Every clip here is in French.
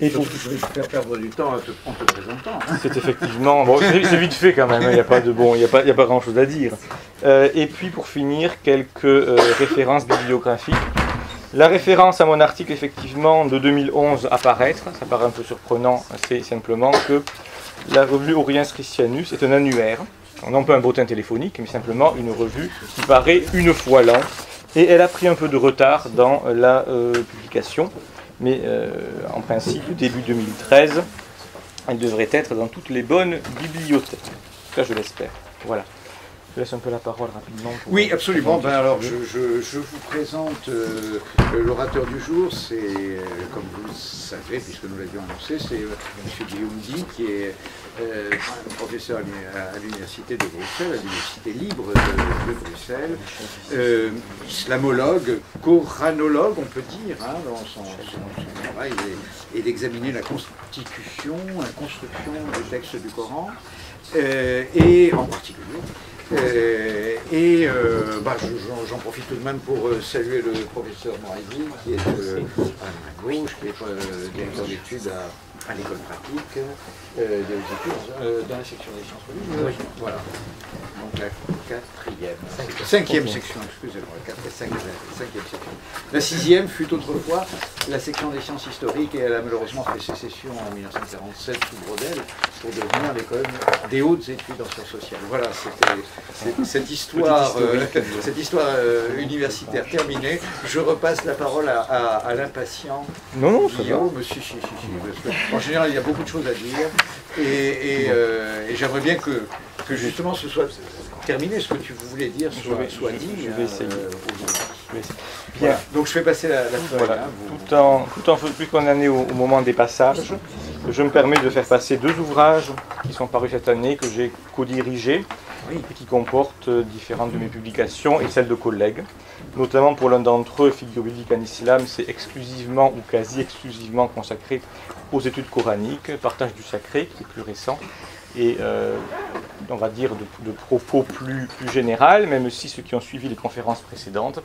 Et pour... Je vais te faire perdre du temps en te présentant. C'est effectivement... Bon, c'est vite fait quand même, il n'y a pas de bon, il n'y a pas grand-chose à dire. Et puis pour finir, quelques références bibliographiques. La référence à mon article, effectivement, de 2011 à paraître, ça paraît un peu surprenant, c'est simplement que la revue Oriens Christianus est un annuaire, non pas un bulletin téléphonique, mais simplement une revue qui paraît une fois l'an. Et elle a pris un peu de retard dans la publication, mais en principe, début 2013, elle devrait être dans toutes les bonnes bibliothèques. En tout cas, je l'espère. Voilà. Je laisse un peu la parole rapidement. Oui, absolument. Ben alors, je vous présente l'orateur du jour. C'est, comme vous le savez, puisque nous l'avions annoncé, c'est M. Guillaume Di, qui est professeur à l'Université de Bruxelles, à l'Université libre de Bruxelles, islamologue, coranologue, on peut dire, hein, dans son travail, et d'examiner la constitution, la construction des textes du Coran, et en particulier. J'en profite tout de même pour saluer le professeur Morazi, qui est à ma gauche, qui est directeur d'études à l'école pratique des études dans la section des sciences religieuses. Oui. Voilà. Donc la cinquième section, excusez-moi, la cinquième section. La sixième fut autrefois la section des sciences historiques et elle a malheureusement fait sécession en 1947 sous Brodel pour devenir l'école des hautes études en sciences sociales. Voilà, c'était cette histoire universitaire terminée. Je repasse la parole à l'impatient Guillaume. Si, parce que, en général, il y a beaucoup de choses à dire et j'aimerais bien que justement ce soit terminé, ce que tu voulais dire soit dit. Je vais essayer. Voilà. Donc je fais passer la feuille. Voilà. Tout en plus qu'on en est au moment des passages, je me permets de faire passer deux ouvrages qui sont parus cette année, que j'ai co-dirigés, et qui comportent différentes de mes publications et celles de collègues. Notamment pour l'un d'entre eux, Figure biblique en islam, c'est exclusivement ou quasi exclusivement consacré aux études coraniques, Partage du sacré, qui est plus récent, et on va dire de propos plus général, même si ceux qui ont suivi les conférences précédentes,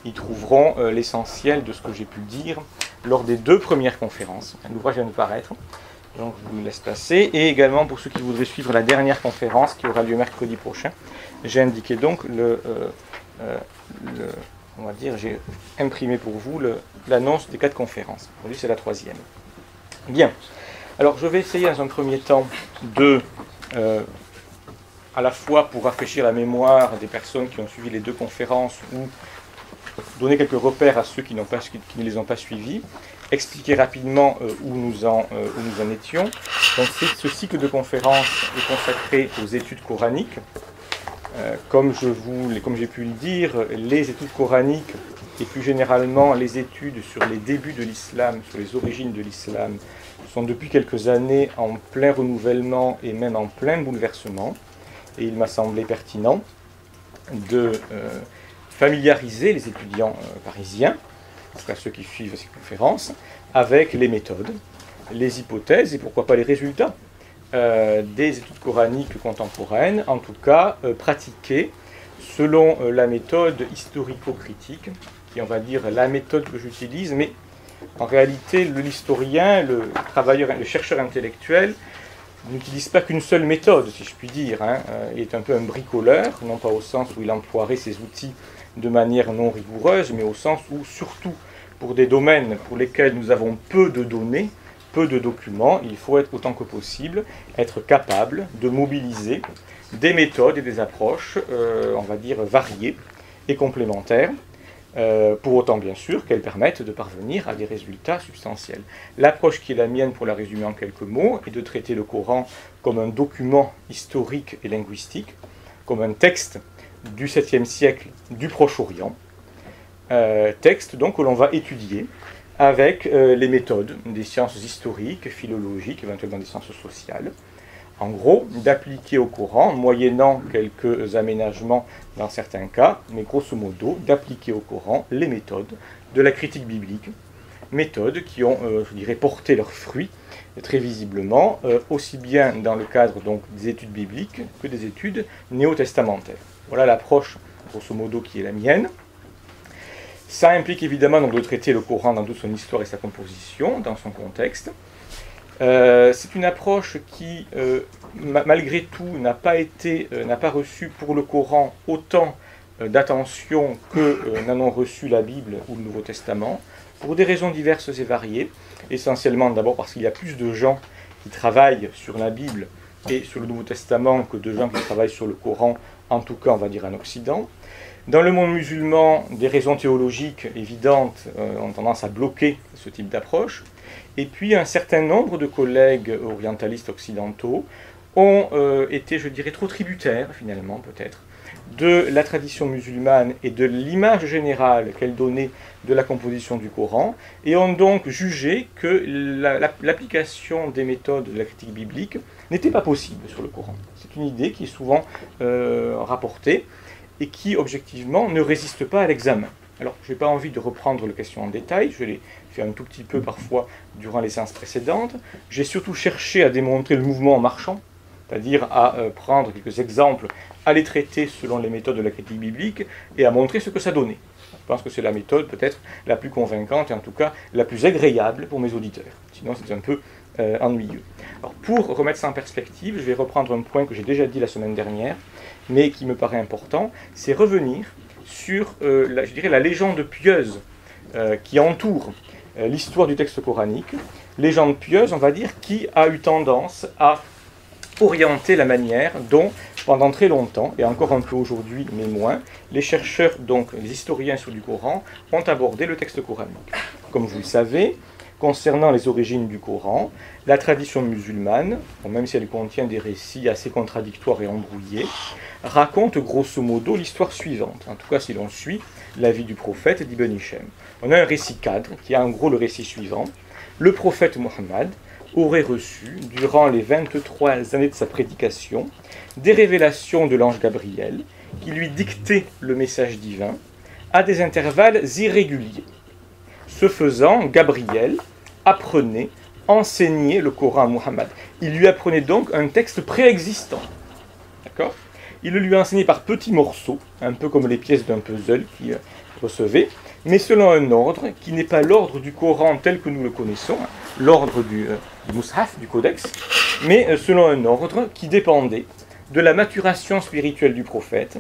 ils trouveront l'essentiel de ce que j'ai pu dire lors des deux premières conférences. L'ouvrage vient de paraître, donc je vous le laisse passer. Et également pour ceux qui voudraient suivre la dernière conférence qui aura lieu mercredi prochain, j'ai indiqué donc on va dire, j'ai imprimé pour vous l'annonce des 4 conférences. Aujourd'hui c'est la 3e. Bien. Alors je vais essayer dans un premier temps de, à la fois pour rafraîchir la mémoire des personnes qui ont suivi les deux conférences ou donner quelques repères à ceux qui ne les ont pas suivis, expliquer rapidement où nous en étions. Donc ce cycle de conférences est consacré aux études coraniques. Comme j'ai pu le dire, les études coraniques et plus généralement les études sur les débuts de l'islam, sur les origines de l'islam, sont depuis quelques années en plein renouvellement et même en plein bouleversement. Et il m'a semblé pertinent de familiariser les étudiants parisiens, en tout cas ceux qui suivent ces conférences, avec les méthodes, les hypothèses et pourquoi pas les résultats des études coraniques contemporaines, en tout cas pratiquées selon la méthode historico-critique, qui est, on va dire, la méthode que j'utilise, mais en réalité, l'historien, le travailleur, le chercheur intellectuel n'utilise pas qu'une seule méthode, si je puis dire. Il est un peu un bricoleur, non pas au sens où il emploierait ses outils de manière non rigoureuse, mais au sens où, surtout pour des domaines pour lesquels nous avons peu de données, peu de documents, il faut être autant que possible, être capable de mobiliser des méthodes et des approches, on va dire, variées et complémentaires, pour autant bien sûr qu'elles permettent de parvenir à des résultats substantiels. L'approche qui est la mienne, pour la résumer en quelques mots, est de traiter le Coran comme un document historique et linguistique, comme un texte du 7e siècle du Proche-Orient, texte donc que l'on va étudier avec les méthodes des sciences historiques, philologiques, éventuellement des sciences sociales. En gros, d'appliquer au Coran, moyennant quelques aménagements dans certains cas, mais grosso modo, d'appliquer au Coran les méthodes de la critique biblique, méthodes qui ont, je dirais, porté leurs fruits très visiblement, aussi bien dans le cadre donc, des études bibliques que des études néo-testamentaires. Voilà l'approche, grosso modo, qui est la mienne. Ça implique évidemment donc, de traiter le Coran dans toute son histoire et sa composition, dans son contexte. C'est une approche qui, malgré tout, n'a pas reçu pour le Coran autant d'attention que n'en ont reçu la Bible ou le Nouveau Testament, pour des raisons diverses et variées. Essentiellement d'abord parce qu'il y a plus de gens qui travaillent sur la Bible et sur le Nouveau Testament que de gens qui travaillent sur le Coran, en tout cas on va dire en Occident. Dans le monde musulman, des raisons théologiques évidentes ont tendance à bloquer ce type d'approche. Et puis un certain nombre de collègues orientalistes occidentaux ont été, je dirais, trop tributaires, finalement peut-être, de la tradition musulmane et de l'image générale qu'elle donnait de la composition du Coran, et ont donc jugé que l'application des méthodes de la critique biblique n'était pas possible sur le Coran. C'est une idée qui est souvent rapportée, et qui, objectivement, ne résiste pas à l'examen. Alors, je n'ai pas envie de reprendre la question en détail, je l'ai fait un tout petit peu parfois durant les séances précédentes. J'ai surtout cherché à démontrer le mouvement en marchant, c'est-à-dire à prendre quelques exemples, à les traiter selon les méthodes de la critique biblique, et à montrer ce que ça donnait. Je pense que c'est la méthode peut-être la plus convaincante, et en tout cas la plus agréable pour mes auditeurs. Sinon, c'est un peu ennuyeux. Alors, pour remettre ça en perspective, je vais reprendre un point que j'ai déjà dit la semaine dernière, mais qui me paraît important, c'est revenir sur, je dirais, la légende pieuse qui entoure l'histoire du texte coranique. Légende pieuse, on va dire, qui a eu tendance à orienter la manière dont, pendant très longtemps, et encore un peu aujourd'hui, mais moins, les chercheurs, donc les historiens sur du Coran, ont abordé le texte coranique. Comme vous le savez, concernant les origines du Coran, la tradition musulmane, même si elle contient des récits assez contradictoires et embrouillés, raconte grosso modo l'histoire suivante, en tout cas si l'on suit la vie du prophète d'Ibn Hisham. On a un récit cadre qui est en gros le récit suivant. Le prophète Mohammed aurait reçu, durant les 23 années de sa prédication, des révélations de l'ange Gabriel qui lui dictait le message divin à des intervalles irréguliers. Ce faisant, Gabriel apprenait, enseignait le Coran à Mohammed. Il lui apprenait donc un texte préexistant. D'accord ? Il le lui enseignait par petits morceaux, un peu comme les pièces d'un puzzle qu'il recevait, mais selon un ordre qui n'est pas l'ordre du Coran tel que nous le connaissons, l'ordre du Mus'haf, du Codex, mais selon un ordre qui dépendait de la maturation spirituelle du prophète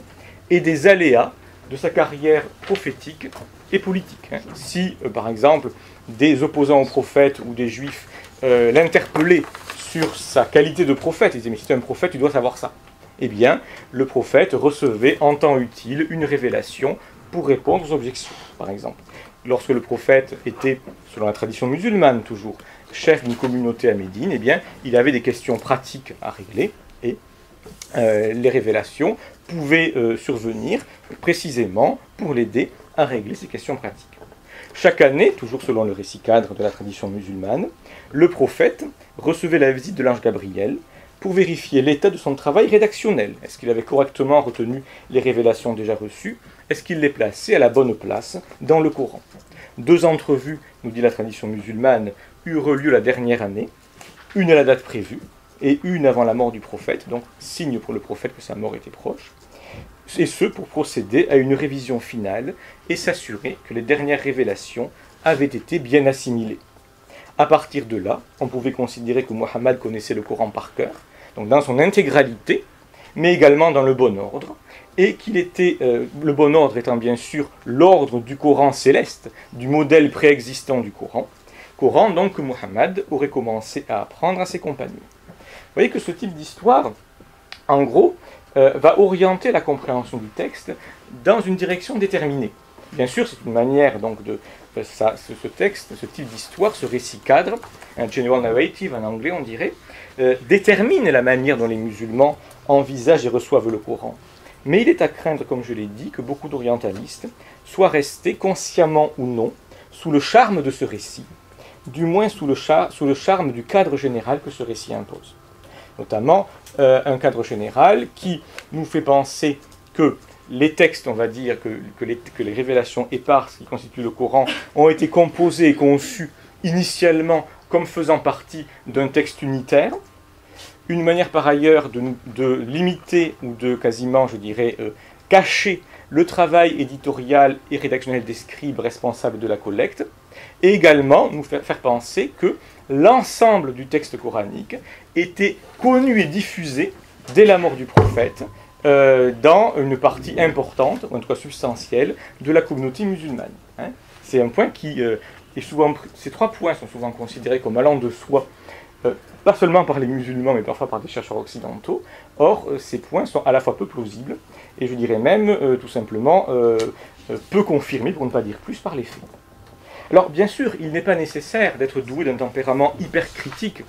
et des aléas de sa carrière prophétique et politique. Si, par exemple, des opposants au prophète ou des juifs l'interpellaient sur sa qualité de prophète, ils disaient « mais si tu es un prophète, tu dois savoir ça », eh bien, le prophète recevait en temps utile une révélation pour répondre aux objections, par exemple. Lorsque le prophète était, selon la tradition musulmane toujours, chef d'une communauté à Médine, eh bien, il avait des questions pratiques à régler, et les révélations pouvaient survenir précisément pour l'aider à régler ces questions pratiques. Chaque année, toujours selon le récit cadre de la tradition musulmane, le prophète recevait la visite de l'ange Gabriel pour vérifier l'état de son travail rédactionnel. Est-ce qu'il avait correctement retenu les révélations déjà reçues? Est-ce qu'il les plaçait à la bonne place dans le Coran? 2 entrevues, nous dit la tradition musulmane, eurent lieu la dernière année, une à la date prévue, et une avant la mort du prophète, donc signe pour le prophète que sa mort était proche, et ce pour procéder à une révision finale et s'assurer que les dernières révélations avaient été bien assimilées. À partir de là, on pouvait considérer que Mohammed connaissait le Coran par cœur, donc dans son intégralité, mais également dans le bon ordre, et qu'il était, le bon ordre étant bien sûr l'ordre du Coran céleste, du modèle préexistant du Coran donc que Mohammed aurait commencé à apprendre à ses compagnons. Vous voyez que ce type d'histoire, en gros, va orienter la compréhension du texte dans une direction déterminée. Bien sûr, c'est une manière donc ce texte, ce type d'histoire, ce récit cadre, un general narrative en anglais on dirait, détermine la manière dont les musulmans envisagent et reçoivent le Coran. Mais il est à craindre, comme je l'ai dit, que beaucoup d'orientalistes soient restés, consciemment ou non, sous le charme de ce récit, du moins sous le charme du cadre général que ce récit impose. Notamment un cadre général qui nous fait penser que les textes, on va dire, que les révélations éparses qui constituent le Coran ont été composés et conçus initialement comme faisant partie d'un texte unitaire. Une manière par ailleurs de limiter ou de quasiment, je dirais, cacher le travail éditorial et rédactionnel des scribes responsables de la collecte, et également nous faire penser que l'ensemble du texte coranique était connu et diffusé dès la mort du prophète dans une partie importante, ou en tout cas substantielle, de la communauté musulmane. Hein. C'est un point qui est souvent... Ces 3 points sont souvent considérés comme allant de soi, pas seulement par les musulmans, mais parfois par des chercheurs occidentaux. Or, ces points sont à la fois peu plausibles, et je dirais même, tout simplement, peu confirmés, pour ne pas dire plus, par les faits. Alors, bien sûr, il n'est pas nécessaire d'être doué d'un tempérament hyper critique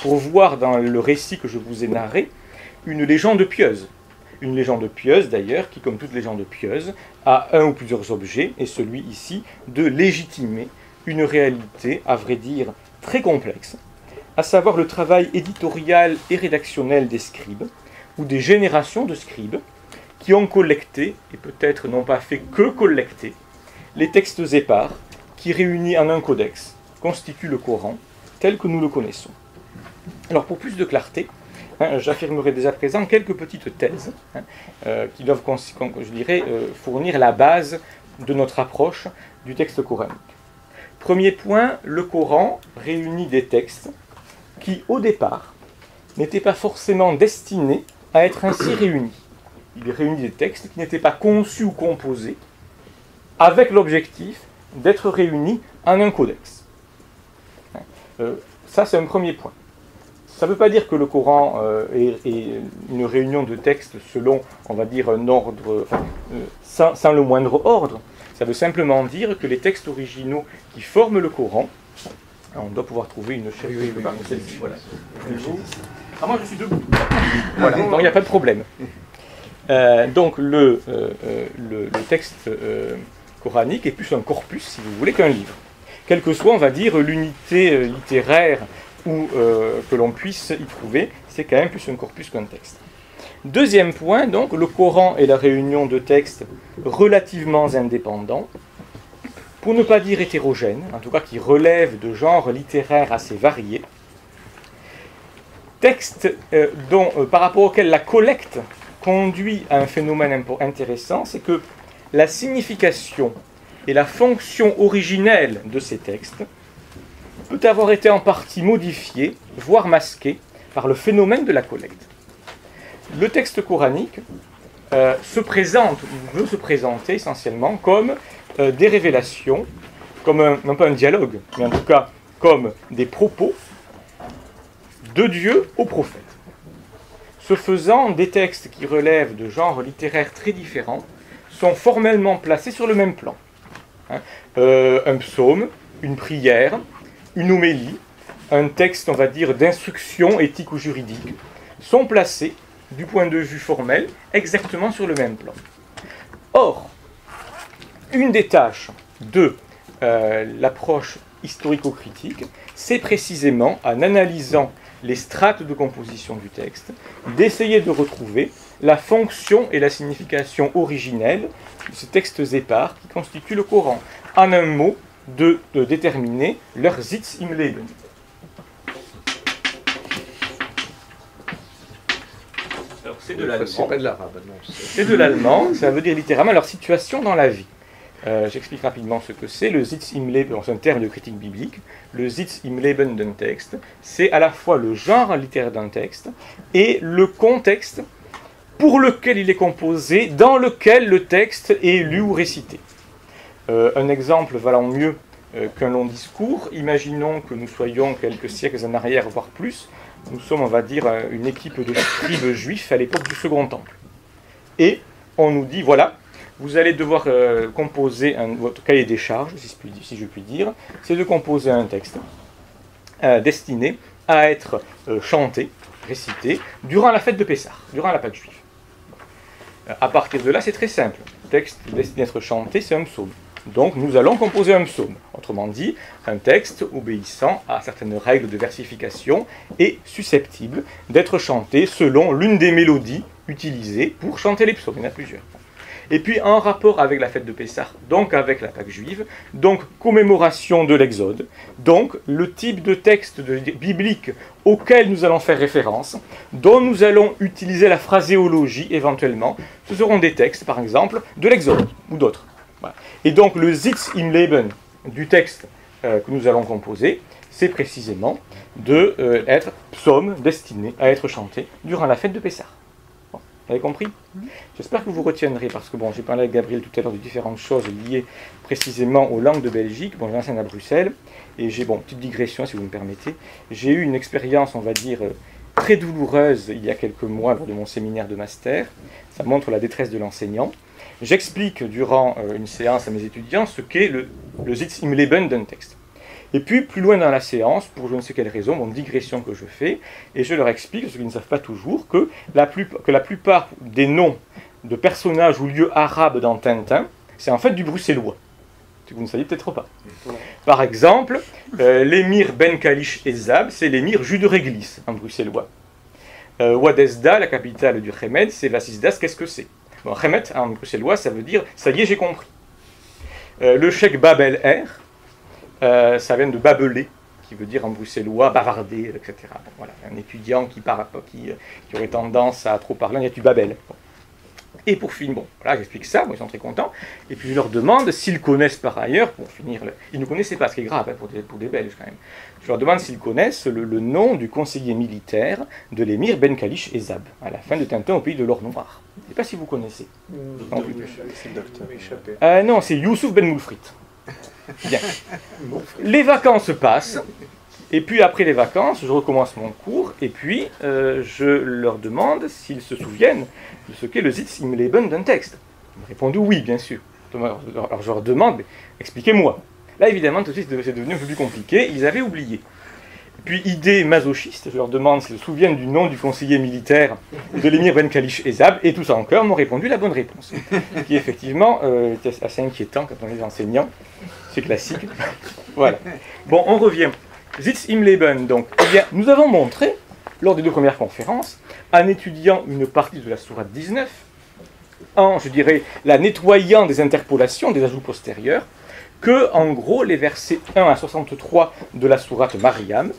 pour voir dans le récit que je vous ai narré une légende pieuse. Une légende pieuse, d'ailleurs, qui, comme toute légende pieuse, a un ou plusieurs objets, et celui ici de légitimer une réalité, à vrai dire, très complexe, à savoir le travail éditorial et rédactionnel des scribes, ou des générations de scribes, qui ont collecté, et peut-être n'ont pas fait que collecter, les textes épars, qui, réunis en un codex, constituent le Coran, tel que nous le connaissons. Alors, pour plus de clarté, j'affirmerai dès à présent quelques petites thèses qui doivent, je dirais, fournir la base de notre approche du texte coranique. Premier point, le Coran réunit des textes qui, au départ, n'étaient pas forcément destinés à être ainsi réunis. Il réunit des textes qui n'étaient pas conçus ou composés avec l'objectif d'être réunis en un codex. Ça, c'est un premier point. Ça ne veut pas dire que le Coran est une réunion de textes selon, on va dire, un ordre, sans le moindre ordre. Ça veut simplement dire que les textes originaux qui forment le Coran, on doit pouvoir trouver une chaise. Oui, celle-ci, voilà. Ah, moi je suis debout. Voilà, donc il n'y a pas de problème. Donc le texte coranique est plus un corpus, si vous voulez, qu'un livre. Quelle que soit, on va dire, l'unité littéraire ou que l'on puisse y trouver, c'est quand même plus un corpus qu'un texte. Deuxième point, donc, le Coran est la réunion de textes relativement indépendants, pour ne pas dire hétérogènes, en tout cas qui relèvent de genres littéraires assez variés, textes par rapport auxquels la collecte conduit à un phénomène intéressant, c'est que la signification et la fonction originelle de ces textes peut avoir été en partie modifiée, voire masquée, par le phénomène de la collecte. Le texte coranique se présente, ou veut se présenter essentiellement comme des révélations, comme non pas un dialogue, mais en tout cas comme des propos de Dieu aux prophètes. Ce faisant, des textes qui relèvent de genres littéraires très différents sont formellement placés sur le même plan. Un psaume, une prière, une homélie, un texte, on va dire, d'instruction éthique ou juridique, sont placés, du point de vue formel, exactement sur le même plan. Or, une des tâches de l'approche historico-critique, c'est précisément, en analysant les strates de composition du texte, d'essayer de retrouver la fonction et la signification originelle de ces textes épars qui constituent le Coran. En un mot, de déterminer leur Sitz im Leben. Alors, c'est de l'allemand. C'est pas de l'arabe, non. C'est de l'allemand, ça veut dire littéralement leur situation dans la vie. J'explique rapidement ce que c'est. Le Sitz im Leben, c'est un terme de critique biblique. Le Sitz im Leben d'un texte, c'est à la fois le genre littéraire d'un texte et le contexte pour lequel il est composé, dans lequel le texte est lu ou récité. Un exemple valant mieux qu'un long discours. Imaginons que nous soyons quelques siècles en arrière, voire plus. Nous sommes, on va dire, une équipe de scribes juifs à l'époque du Second Temple. Et on nous dit, voilà, vous allez devoir composer votre cahier des charges, si je puis dire, c'est de composer un texte destiné à être chanté, récité, durant la fête de Pessah, durant la Pâque juive. À partir de là, c'est très simple. Le texte destiné à être chanté, c'est un psaume. Donc nous allons composer un psaume, autrement dit, un texte obéissant à certaines règles de versification et susceptible d'être chanté selon l'une des mélodies utilisées pour chanter les psaumes. Il y en a plusieurs. Et puis en rapport avec la fête de Pessah, donc avec la Pâque juive, donc commémoration de l'Exode, donc le type de texte biblique auquel nous allons faire référence, dont nous allons utiliser la phraséologie éventuellement, ce seront des textes, par exemple, de l'Exode ou d'autres. Voilà. Et donc le Sitz im Leben du texte que nous allons composer, c'est précisément d'être psaume destiné à être chanté durant la fête de Pessah. Bon, vous avez compris? J'espère que vous retiendrez, parce que bon, j'ai parlé avec Gabriel tout à l'heure de différentes choses liées précisément aux langues de Belgique. Bon, j'enseigne à Bruxelles, et j'ai, bon, petite digression si vous me permettez, j'ai eu une expérience, on va dire, très douloureuse il y a quelques mois lors de mon séminaire de master. Ça montre la détresse de l'enseignant. J'explique durant une séance à mes étudiants ce qu'est le Sitz im Leben d'un texte. Et puis, plus loin dans la séance, pour je ne sais quelle raison, mon digression que je fais, et je leur explique, ceux qui ne savent pas toujours, que la plupart des noms de personnages ou lieux arabes dans Tintin, c'est en fait du bruxellois. Ce que vous ne saviez peut-être pas. Par exemple, l'émir Ben Kalish Ezab, c'est l'émir Jus de Réglisse, en bruxellois. Wadesda, la capitale du Hemed, c'est Vassisdas, qu'est-ce que c'est? Bon, Hemed, en bruxellois, ça veut dire « ça y est, j'ai compris ». Le cheikh Bab el-Er, ça vient de babeler, qui veut dire en bruxellois bavarder, etc. Bon, voilà, un étudiant qui aurait tendance à trop parler, il y a du babel. Bon. Et pour finir, bon, voilà, j'explique ça, bon, ils sont très contents. Et puis je leur demande s'ils connaissent par ailleurs, pour finir, ils ne connaissaient pas, ce qui est grave hein, pour des Belges quand même. Je leur demande s'ils connaissent le nom du conseiller militaire de l'émir Ben Kalish Ezab, à la fin de Tintin au pays de l'or noir. Je ne sais pas si vous connaissez. Non, c'est Youssouf Ben Moulfrit. Bien. Les vacances passent, et puis après les vacances, je recommence mon cours, et puis je leur demande s'ils se souviennent de ce qu'est le Sitz im Leben d'un texte. Ils m'ont répondu oui, bien sûr. Alors je leur demande, mais expliquez-moi. Là, évidemment, tout de suite, c'est devenu un peu plus compliqué, ils avaient oublié. Puis, idée masochiste, je leur demande s'ils se souviennent du nom du conseiller militaire de l'émir Ben Kalish Ezab, et tous en chœur m'ont répondu la bonne réponse. Qui, effectivement, était assez inquiétant quand on est enseignant. C'est classique. Voilà. Bon, on revient. Sitz im Leben, donc. Eh bien, nous avons montré, lors des 2 premières conférences, en étudiant une partie de la sourate 19, en, je dirais, la nettoyant des interpolations, des ajouts postérieurs, que, en gros, les versets 1 à 63 de la sourate Mariam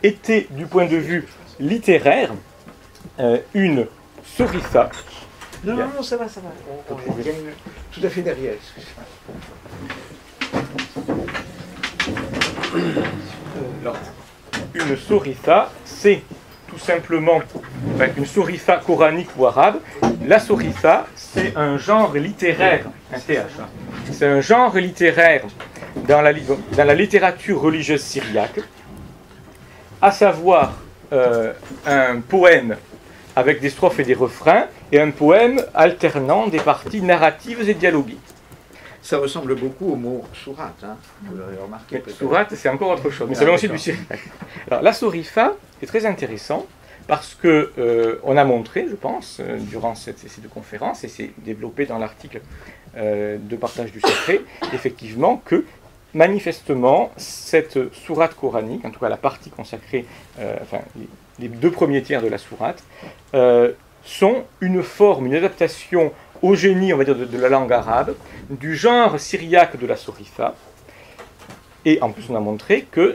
étaient, du point de vue littéraire, une soritha. Non, ça va. Il y a tout à fait derrière. Alors, une soritha, c'est tout simplement une soritha coranique ou arabe. La soritha, c'est un genre littéraire, un TH. C'est un genre littéraire dans la littérature religieuse syriaque, à savoir un poème avec des strophes et des refrains, et un poème alternant des parties narratives et dialoguées. Ça ressemble beaucoup au mot sourate, hein. Vous l'avez remarqué. Sourate, c'est encore autre chose, mais ça vient aussi du syriaque. Alors, la soritha est très intéressant parce que on a montré, je pense, durant ces 2 conférences, et c'est développé dans l'article de partage du secret, effectivement, que manifestement, cette sourate coranique, en tout cas la partie consacrée, les 2 premiers tiers de la sourate, sont une forme, une adaptation au génie, on va dire, de la langue arabe, du genre syriaque de la soritha. Et en plus, on a montré que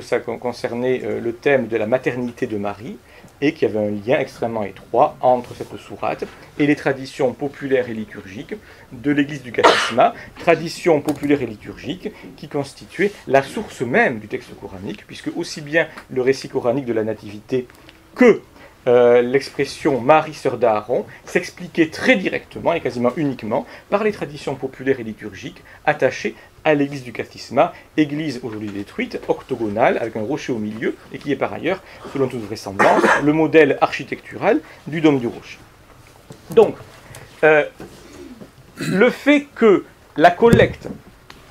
ça concernait le thème de la maternité de Marie, et qu'il y avait un lien extrêmement étroit entre cette sourate et les traditions populaires et liturgiques de l'église du Kathisma, traditions populaires et liturgiques qui constituaient la source même du texte coranique, puisque aussi bien le récit coranique de la nativité que l'expression Marie, sœur d'Aaron, s'expliquait très directement et quasiment uniquement par les traditions populaires et liturgiques attachées à l'église du Kathisma, église aujourd'hui détruite, octogonale, avec un rocher au milieu, et qui est par ailleurs, selon toute vraisemblance, le modèle architectural du dôme du rocher. Donc, le fait que la collecte,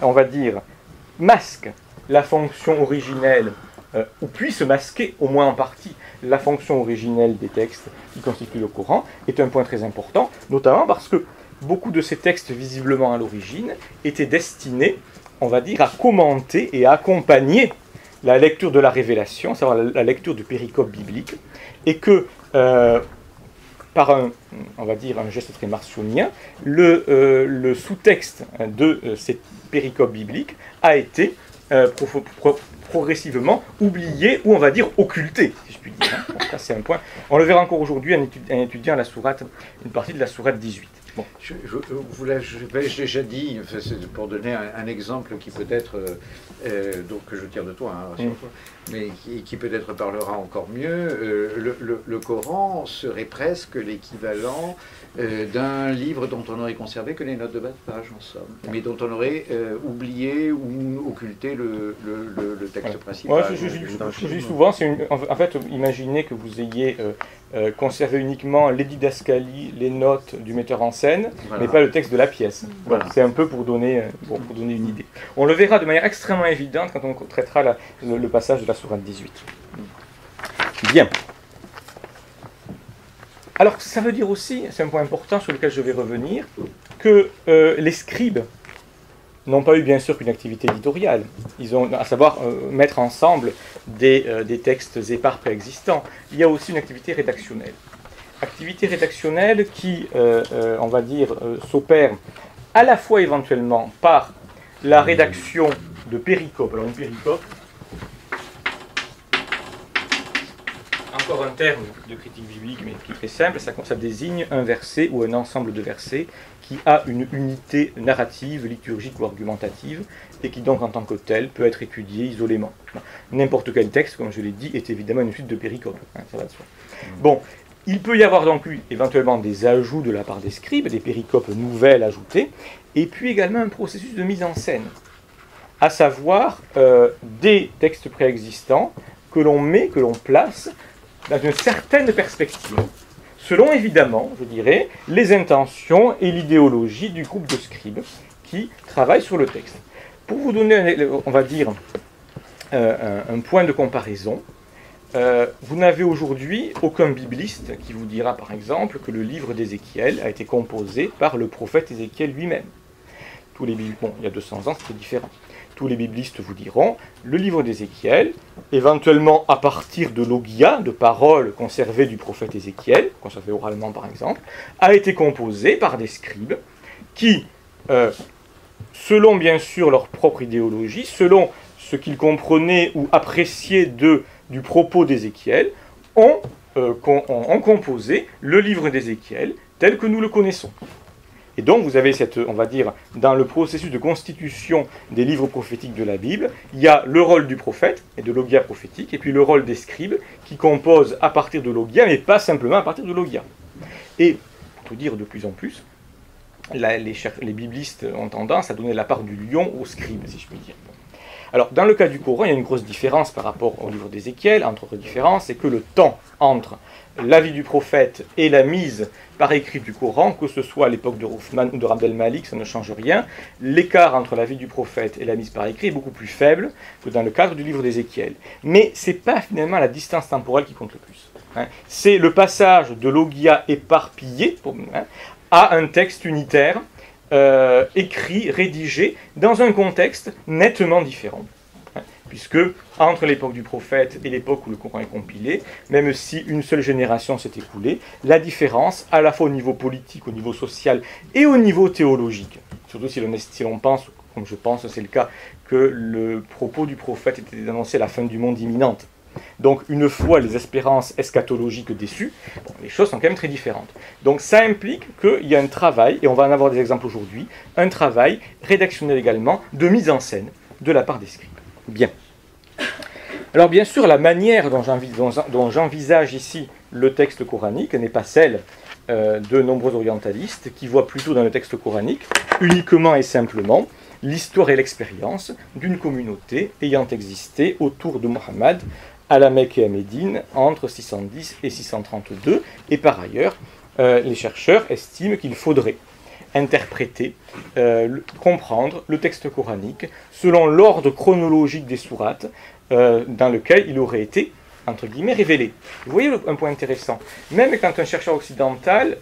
on va dire, masque la fonction originelle, ou puisse masquer, au moins en partie, la fonction originelle des textes qui constituent le Coran, est un point très important, notamment parce que beaucoup de ces textes, visiblement à l'origine, étaient destinés, on va dire, à commenter et à accompagner la lecture de la révélation, à savoir la lecture du péricope biblique, et que par on va dire un geste très marcionien, le sous-texte de cette péricope biblique a été progressivement oublié, ou on va dire occulté, si je puis dire. Hein. Donc ça, c'est un point. On le verra encore aujourd'hui en étudiant une partie de la sourate 18. Bon. Je l'ai déjà dit, c'est pour donner un exemple qui peut-être, donc que je tire de toi, hein, rassure-toi, mais qui peut-être parlera encore mieux. Le Coran serait presque l'équivalent d'un livre dont on aurait conservé que les notes de bas de page, en somme, mais dont on aurait oublié ou occulté le texte principal. Ouais, je dis souvent, en fait, imaginez que vous ayez conservé uniquement les didascalies, les notes du metteur en scène, voilà, mais pas le texte de la pièce. Voilà. C'est un peu pour donner une idée. On le verra de manière extrêmement évidente quand on traitera le passage de la sourate 18. Bien. Alors, ça veut dire aussi, c'est un point important sur lequel je vais revenir, que les scribes n'ont pas eu bien sûr qu'une activité éditoriale. Ils ont, à savoir, mettre ensemble des textes épars préexistants. Il y a aussi une activité rédactionnelle. Activité rédactionnelle qui, on va dire, s'opère à la fois éventuellement par la rédaction de péricopes. Alors une péricope, encore un terme de critique biblique, mais qui est très simple, ça désigne un verset ou un ensemble de versets qui a une unité narrative, liturgique ou argumentative, et qui donc en tant que tel peut être étudié isolément. N'importe quel texte, comme je l'ai dit, est évidemment une suite de péricopes, hein, ça va de soi. Bon, il peut y avoir donc éventuellement des ajouts de la part des scribes, des péricopes nouvelles ajoutées, et puis également un processus de mise en scène, à savoir des textes préexistants que l'on place dans une certaine perspective, selon évidemment, je dirais, les intentions et l'idéologie du groupe de scribes qui travaillent sur le texte. Pour vous donner, on va dire, un point de comparaison, vous n'avez aujourd'hui aucun bibliste qui vous dira par exemple que le livre d'Ézéchiel a été composé par le prophète Ézéchiel lui-même. Tous les il y a 200 ans, c'était différent. Tous les biblistes vous diront, le livre d'Ézéchiel, éventuellement à partir de logia, de paroles conservées du prophète Ézéchiel, conservées oralement par exemple, a été composé par des scribes qui, selon bien sûr leur propre idéologie, selon ce qu'ils comprenaient ou appréciaient du propos d'Ézéchiel, ont composé le livre d'Ézéchiel tel que nous le connaissons. Et donc vous avez on va dire, dans le processus de constitution des livres prophétiques de la Bible, il y a le rôle du prophète et de logia prophétique, et puis le rôle des scribes qui composent à partir de logia, mais pas simplement à partir de logia. Et, pour tout dire de plus en plus, les biblistes ont tendance à donner la part du lion aux scribes, si je puis dire. Alors, dans le cas du Coran, il y a une grosse différence par rapport au livre d'Ézéchiel. Entre autres différences, c'est que le temps entre l'avis du prophète et la mise par écrit du Coran, que ce soit à l'époque de Rouffman ou de Abd el-Malik, ça ne change rien. L'écart entre l'avis du prophète et la mise par écrit est beaucoup plus faible que dans le cadre du livre d'Ézéchiel. Mais ce n'est pas finalement la distance temporelle qui compte le plus. Hein. C'est le passage de logia éparpillé à un texte unitaire, écrit, rédigé, dans un contexte nettement différent. Puisque, entre l'époque du prophète et l'époque où le Coran est compilé, même si une seule génération s'est écoulée, la différence, à la fois au niveau politique, au niveau social et au niveau théologique, surtout si l'on pense, comme je pense c'est le cas, que le propos du prophète était d'annoncer la fin du monde imminente. Donc, une fois les espérances eschatologiques déçues, les choses sont quand même très différentes. Donc, ça implique qu'il y a un travail, et on va en avoir des exemples aujourd'hui, un travail rédactionnel également, de mise en scène de la part des scribes. Bien. Alors, bien sûr, la manière dont j'envisage ici le texte coranique n'est pas celle de nombreux orientalistes qui voient plutôt dans le texte coranique uniquement et simplement l'histoire et l'expérience d'une communauté ayant existé autour de Mohammed à la Mecque et à Médine entre 610 et 632, et par ailleurs, les chercheurs estiment qu'il faudrait interpréter, comprendre le texte coranique selon l'ordre chronologique des sourates dans lequel il aurait été, entre guillemets, révélé. Vous voyez un point intéressant. Même quand un chercheur occidental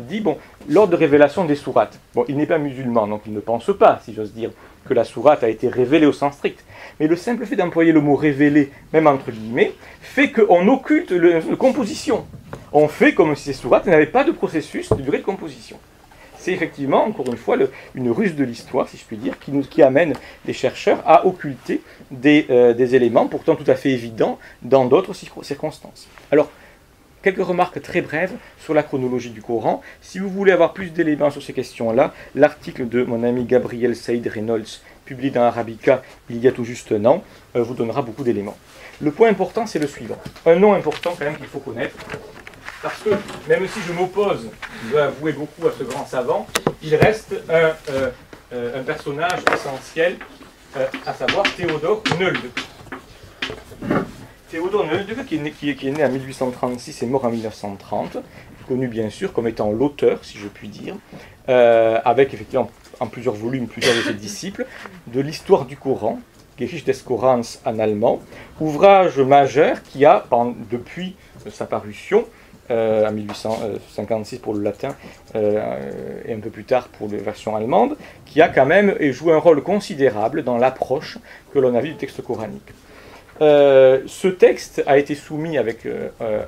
dit, bon, l'ordre de révélation des sourates, bon, il n'est pas musulman, donc il ne pense pas, si j'ose dire, que la sourate a été révélée au sens strict. Mais le simple fait d'employer le mot révélé, même entre guillemets, fait qu'on occulte une composition. On fait comme si ces sourates n'avaient pas de processus de durée de composition. C'est effectivement, encore une fois, une ruse de l'histoire, si je puis dire, qui amène les chercheurs à occulter des éléments pourtant tout à fait évidents dans d'autres circonstances. Alors, quelques remarques très brèves sur la chronologie du Coran. Si vous voulez avoir plus d'éléments sur ces questions-là, l'article de mon ami Gabriel Saïd Reynolds, publié dans Arabica il y a tout juste un an, vous donnera beaucoup d'éléments. Le point important, c'est le suivant. Un nom important quand même qu'il faut connaître. Parce que, même si je m'oppose, je dois avouer beaucoup à ce grand savant, il reste un personnage essentiel, à savoir Théodore Nöldeke. Théodore Nöldeke, qui est né en 1836 et mort en 1930, connu bien sûr comme étant l'auteur, si je puis dire, avec effectivement en plusieurs volumes plusieurs de ses disciples, de l'histoire du Coran, Geschichte des Korans en allemand, ouvrage majeur qui a, depuis sa parution, en 1856 pour le latin et un peu plus tard pour la version allemande, qui a quand même joué un rôle considérable dans l'approche que l'on a vu du texte coranique. Ce texte a été soumis à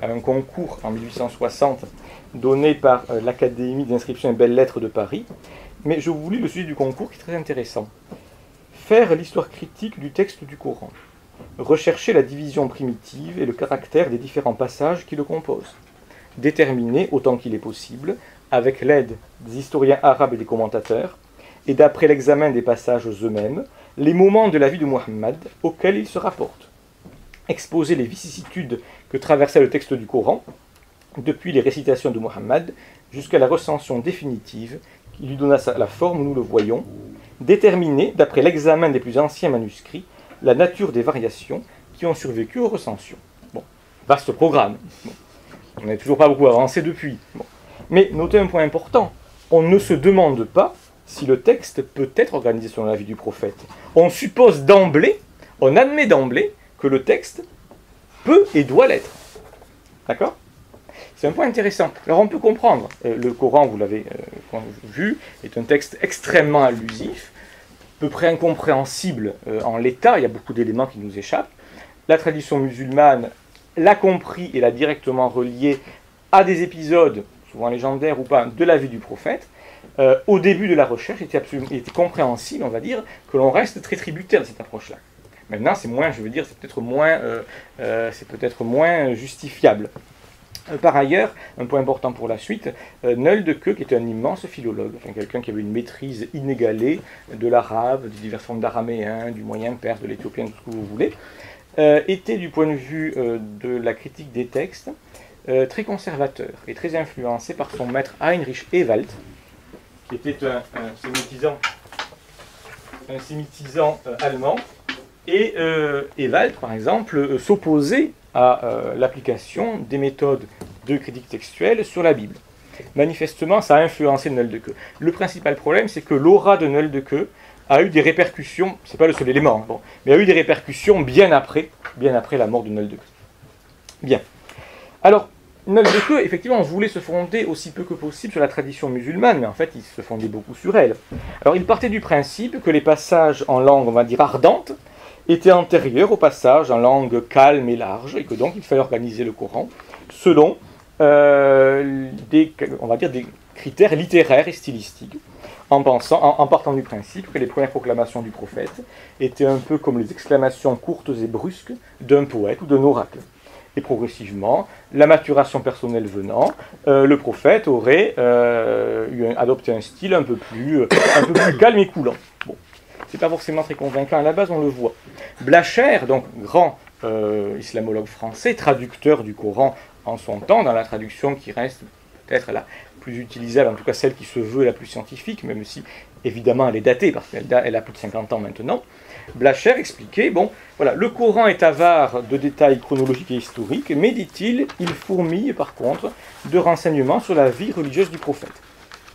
un concours en 1860 donné par l'Académie d'inscription et belles-lettres de Paris, mais je vous lis le sujet du concours qui est très intéressant. Faire l'histoire critique du texte du Coran, rechercher la division primitive et le caractère des différents passages qui le composent, déterminer, autant qu'il est possible, avec l'aide des historiens arabes et des commentateurs, et d'après l'examen des passages eux-mêmes, les moments de la vie de Muhammad auxquels ils se rapportent, exposer les vicissitudes que traversait le texte du Coran, depuis les récitations de Muhammad jusqu'à la recension définitive qui lui donna la forme où nous le voyons, déterminer, d'après l'examen des plus anciens manuscrits, la nature des variations qui ont survécu aux recensions. Bon, vaste programme. Bon. On n'est toujours pas beaucoup avancé depuis. Bon. Mais notez un point important, on ne se demande pas si le texte peut être organisé selon la vie du prophète. On suppose d'emblée, on admet d'emblée que le texte peut et doit l'être. D'accord ? C'est un point intéressant. Alors on peut comprendre, le Coran, vous l'avez vu, est un texte extrêmement allusif, peu près incompréhensible en l'état, il y a beaucoup d'éléments qui nous échappent. La tradition musulmane l'a compris et l'a directement relié à des épisodes, souvent légendaires ou pas, de la vie du prophète. Au début de la recherche, il était compréhensible, on va dire, que l'on reste très tributaire de cette approche-là. Maintenant, c'est moins, je veux dire, c'est peut-être moins justifiable. Par ailleurs, un point important pour la suite, Nöldeke, qui était un immense philologue, enfin, quelqu'un qui avait une maîtrise inégalée de l'arabe, des diverses formes d'araméen, du moyen perse, de l'éthiopien, tout ce que vous voulez, était du point de vue de la critique des textes très conservateur et très influencé par son maître Heinrich Ewald, qui était un sémitisant allemand. Et Ewald, par exemple, s'opposait à l'application des méthodes de critique textuelle sur la Bible. Manifestement, ça a influencé Nöldeke. Le principal problème, c'est que l'aura de Nöldeke a eu des répercussions, c'est pas le seul élément, hein, bon, mais a eu des répercussions bien après la mort de Nöldeke. Bien. Alors, Nöldeke, effectivement, voulait se fonder aussi peu que possible sur la tradition musulmane, mais en fait, il se fondait beaucoup sur elle. Alors, il partait du principe que les passages en langue, on va dire, ardente, étaient antérieurs aux passages en langue calme et large, et que donc il fallait organiser le Coran selon des critères littéraires et stylistiques, en partant du principe que les premières proclamations du prophète étaient un peu comme les exclamations courtes et brusques d'un poète ou d'un oracle. Et progressivement, la maturation personnelle venant, le prophète aurait adopté un style un peu plus calme et coulant. Bon. C'est pas forcément très convaincant à la base, on le voit. Blacher, donc grand islamologue français, traducteur du Coran en son temps, dans la traduction qui reste peut-être la plus utilisable, en tout cas celle qui se veut la plus scientifique, même si évidemment elle est datée, parce qu'elle a plus de 50 ans maintenant. Blacher expliquait, bon, voilà, le Coran est avare de détails chronologiques et historiques, mais dit-il, il fourmille par contre de renseignements sur la vie religieuse du prophète.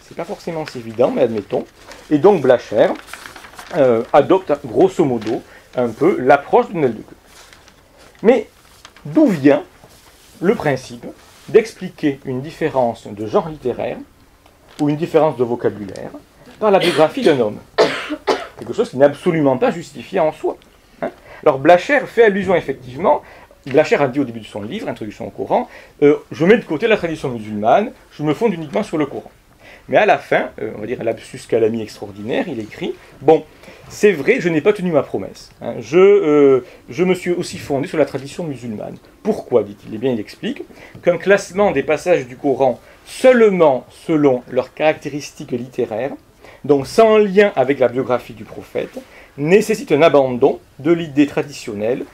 C'est pas forcément si évident, mais admettons. Et donc Blacher adopte grosso modo un peu l'approche de Nöldeke. Mais d'où vient le principe d'expliquer une différence de genre littéraire ou une différence de vocabulaire par la biographie d'un homme? Quelque chose qui n'est absolument pas justifié en soi. Hein. Alors Blacher fait allusion effectivement Blacher a dit au début de son livre, Introduction au Coran, je mets de côté la tradition musulmane, je me fonde uniquement sur le Coran. Mais à la fin, on va dire un lapsus calami extraordinaire, il écrit, bon, c'est vrai, je n'ai pas tenu ma promesse. Hein, je me suis aussi fondé sur la tradition musulmane. Pourquoi, dit-il? Eh bien, il explique qu'un classement des passages du Coran seulement selon leurs caractéristiques littéraires, donc sans lien avec la biographie du prophète, nécessite un abandon de l'idée traditionnelle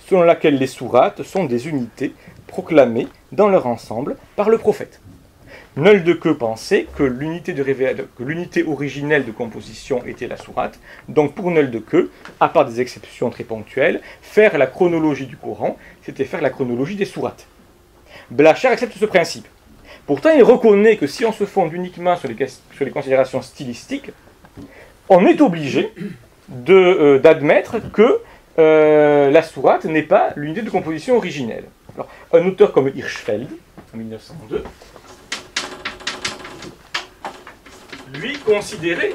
selon laquelle les sourates sont des unités proclamées dans leur ensemble par le prophète. Nöldeke pensait que l'unité originelle de composition était la sourate. Donc pour Nöldeke, à part des exceptions très ponctuelles, faire la chronologie du Coran, c'était faire la chronologie des sourates. Blacher accepte ce principe. Pourtant, il reconnaît que si on se fonde uniquement sur les considérations stylistiques, on est obligé d'admettre que la sourate n'est pas l'unité de composition originelle. Alors, un auteur comme Hirschfeld, en 1902, lui considérait,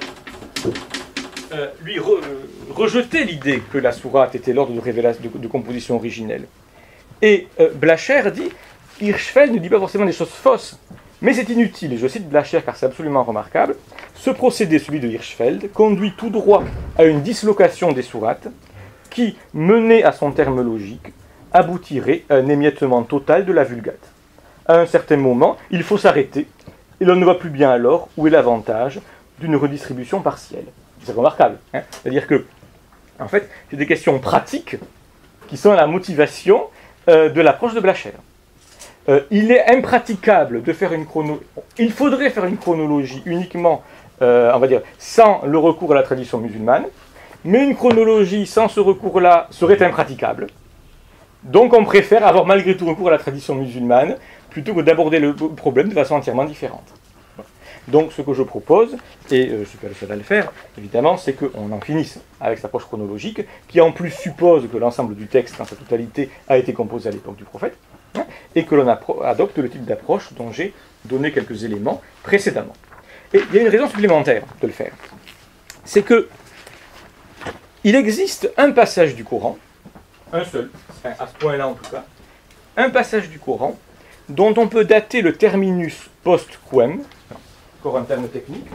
rejetait l'idée que la sourate était l'ordre de composition originelle. Et Blacher dit, Hirschfeld ne dit pas forcément des choses fausses, mais c'est inutile, et je cite Blacher car c'est absolument remarquable, ce procédé, celui de Hirschfeld, conduit tout droit à une dislocation des sourates qui, menée à son terme logique, aboutirait à un émiettement total de la Vulgate. À un certain moment, il faut s'arrêter, et l'on ne voit plus bien alors où est l'avantage d'une redistribution partielle. C'est remarquable. Hein, c'est-à-dire que, en fait, c'est des questions pratiques qui sont la motivation de l'approche de Blacher. Il est impraticable de faire une chronologie. Il faudrait faire une chronologie uniquement, on va dire, sans le recours à la tradition musulmane, mais une chronologie sans ce recours-là serait impraticable. Donc on préfère avoir malgré tout recours à la tradition musulmane plutôt que d'aborder le problème de façon entièrement différente. Donc ce que je propose, et je ne suis pas le seul à le faire, évidemment, c'est qu'on en finisse avec cette approche chronologique, qui en plus suppose que l'ensemble du texte, dans sa totalité, a été composé à l'époque du prophète, hein, et que l'on adopte le type d'approche dont j'ai donné quelques éléments précédemment. Et il y a une raison supplémentaire de le faire. C'est que il existe un passage du Coran, un seul, à ce point-là en tout cas, un passage du Coran dont on peut dater le terminus post-quem, encore un terme technique,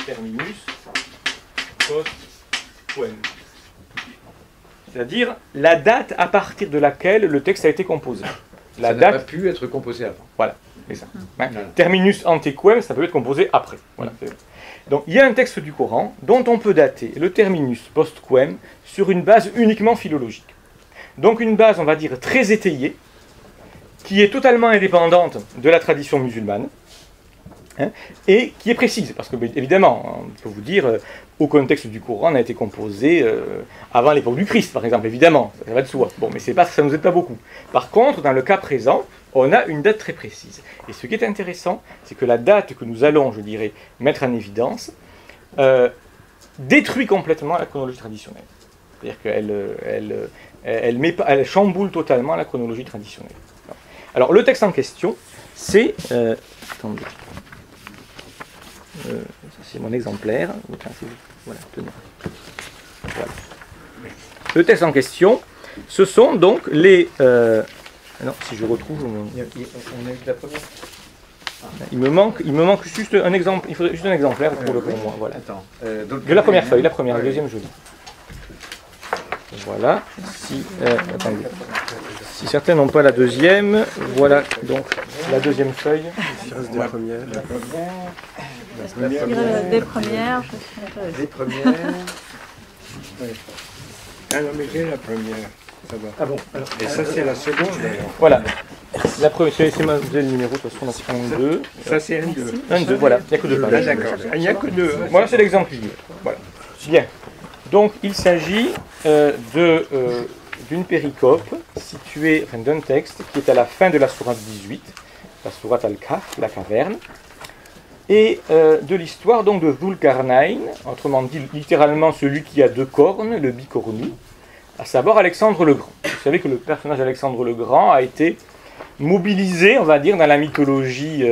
terminus post-quem, c'est-à-dire la date à partir de laquelle le texte a été composé. Ça n'a pas pu être composé avant. Voilà, c'est ça. Hein. Terminus antequem, ça peut être composé après. Voilà. Donc il y a un texte du Coran dont on peut dater le terminus post-quem sur une base uniquement philologique. Donc une base, on va dire, très étayée, qui est totalement indépendante de la tradition musulmane, hein, et qui est précise. Parce que, évidemment, on peut vous dire, aucun texte du Coran n'a été composé avant l'époque du Christ, par exemple, évidemment, ça va de soi. Bon, mais ça ne nous aide pas beaucoup. Par contre, dans le cas présent, on a une date très précise. Et ce qui est intéressant, c'est que la date que nous allons, je dirais, mettre en évidence, détruit complètement la chronologie traditionnelle. C'est-à-dire qu'elle chamboule totalement la chronologie traditionnelle. Alors, le texte en question, c'est... attendez. Ça, c'est mon exemplaire. Voilà, tenez. Voilà. Le texte en question, ce sont donc les... non, si je retrouve... On a eu la première. Il me manque juste un exemple. Il faudrait juste un exemplaire pour moi. Voilà. Attends. De la première feuille, la première, la deuxième, je dis. Voilà. Attendez. Si certains n'ont pas la deuxième, voilà donc la deuxième feuille. Il reste des premières. Des premières, je suis intéressée. Des premières. Ah non, mais j'ai la première. Ça va. Ah bon. Alors, et ça, c'est la seconde. Alors. Voilà. La première, c'est vous avez le numéro, de toute façon, c'est 1, 2. Ça, c'est un 2. Un 2, voilà. Il n'y a que 2 Ah, pages. d'accord. Il n'y a que 2. Voilà, c'est l'exemple qu'il y a. Voilà. Bien. Donc, il s'agit d'une péricope située, enfin, d'un texte qui est à la fin de la sourate 18, la sourate Al-Kahf, la caverne, et de l'histoire donc de Dhul-Qarnayn, autrement dit littéralement celui qui a 2 cornes, le bicornu, à savoir Alexandre le Grand. Vous savez que le personnage Alexandre le Grand a été mobilisé, on va dire, dans la mythologie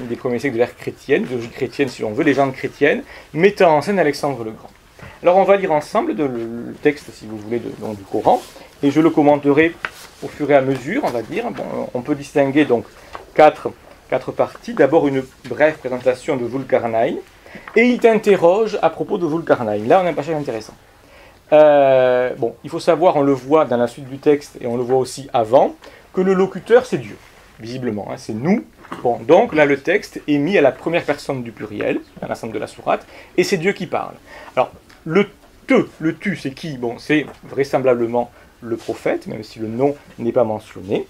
des premiers siècles de l'ère chrétienne, mythologie chrétienne si on veut, légende chrétienne, mettant en scène Alexandre le Grand. Alors on va lire ensemble le texte, si vous voulez, donc, du Coran, et je le commenterai au fur et à mesure, on va dire. Bon, on peut distinguer donc quatre parties. D'abord une brève présentation de Zulkarnaïn, et il t'interroge à propos de Zulkarnaïn. Là on a un passage intéressant. Bon, il faut savoir, on le voit dans la suite du texte, et on le voit aussi avant, que le locuteur c'est Dieu, visiblement, hein, c'est nous. Bon, donc là le texte est mis à la première personne du pluriel, dans l'ensemble de la sourate, et c'est Dieu qui parle. Alors, le tu, c'est qui? Bon, c'est vraisemblablement le prophète, même si le nom n'est pas mentionné.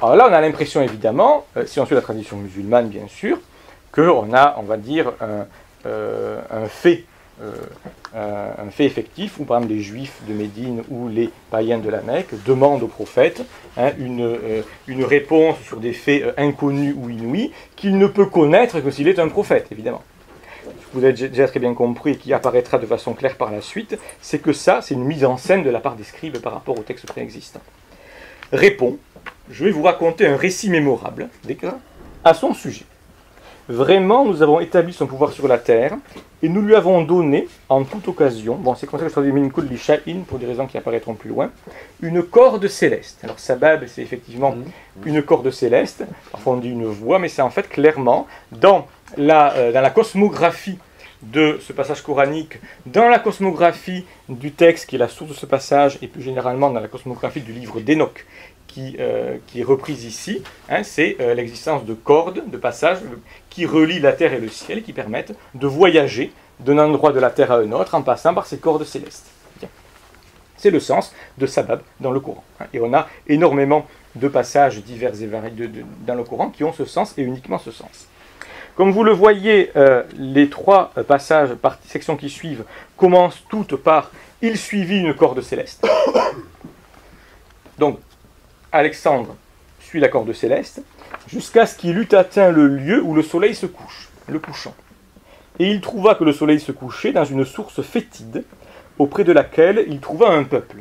Alors là, on a l'impression, évidemment, si on suit la tradition musulmane, bien sûr, qu'on a, on va dire, un fait effectif, où par exemple les juifs de Médine ou les païens de la Mecque demandent au prophète une réponse sur des faits inconnus ou inouïs qu'il ne peut connaître que s'il est un prophète, évidemment. Vous avez déjà très bien compris, et qui apparaîtra de façon claire par la suite, c'est que ça, c'est une mise en scène de la part des scribes par rapport au texte préexistant. Répond, je vais vous raconter un récit mémorable à son sujet. Vraiment, nous avons établi son pouvoir sur la terre, et nous lui avons donné, en toute occasion, bon, c'est comme ça que je traduis min kulli shay'in, pour des raisons qui apparaîtront plus loin, une corde céleste. Alors, sabab, c'est effectivement une corde céleste, parfois on dit une voix, mais c'est en fait clairement, dans la cosmographie de ce passage coranique, dans la cosmographie du texte qui est la source de ce passage, et plus généralement dans la cosmographie du livre d'Enoch, qui est reprise ici, hein, c'est l'existence de cordes, de passages qui relient la terre et le ciel, qui permettent de voyager d'un endroit de la terre à un autre en passant par ces cordes célestes. Bien. C'est le sens de sabab dans le Coran. Hein, et on a énormément de passages divers et variés dans le Coran qui ont ce sens et uniquement ce sens. Comme vous le voyez, les trois passages, sections qui suivent, commencent toutes par « Il suivit une corde céleste ». Donc, Alexandre suit la corde céleste, jusqu'à ce qu'il eût atteint le lieu où le soleil se couche, le couchant. Et il trouva que le soleil se couchait dans une source fétide, auprès de laquelle il trouva un peuple.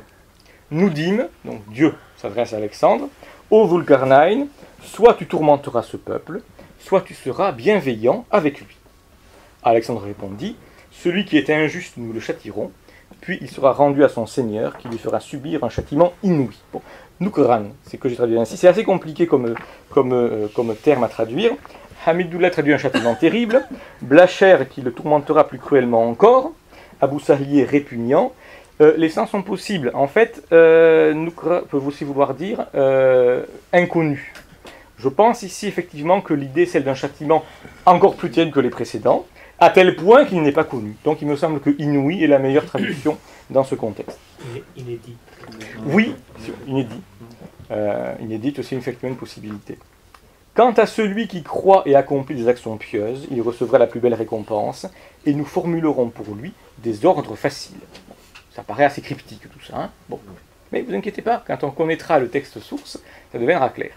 Nous dîmes, donc Dieu s'adresse à Alexandre, ô Zulkarnaïn, soit tu tourmenteras ce peuple, soit tu seras bienveillant avec lui. Alexandre répondit, celui qui est injuste, nous le châtirons, puis il sera rendu à son seigneur, qui lui fera subir un châtiment inouï. Bon, Nukran, c'est que j'ai traduit ainsi, c'est assez compliqué comme terme à traduire. Hamidullah traduit un châtiment terrible, Blacher qui le tourmentera plus cruellement encore, Abu Sahlier répugnant. Les sens sont possibles. En fait, Nukra peut aussi vouloir dire inconnu. Je pense ici effectivement que l'idée est celle d'un châtiment encore plus terrible que les précédents, à tel point qu'il n'est pas connu. Donc il me semble que inouï est la meilleure traduction dans ce contexte. Inédit. Oui, inédit. Inédit est aussi effectivement une possibilité. Quant à celui qui croit et accomplit des actions pieuses, il recevra la plus belle récompense, et nous formulerons pour lui des ordres faciles. Ça paraît assez cryptique tout ça, hein, bon. Mais vous inquiétez pas, quand on connaîtra le texte source, ça deviendra clair.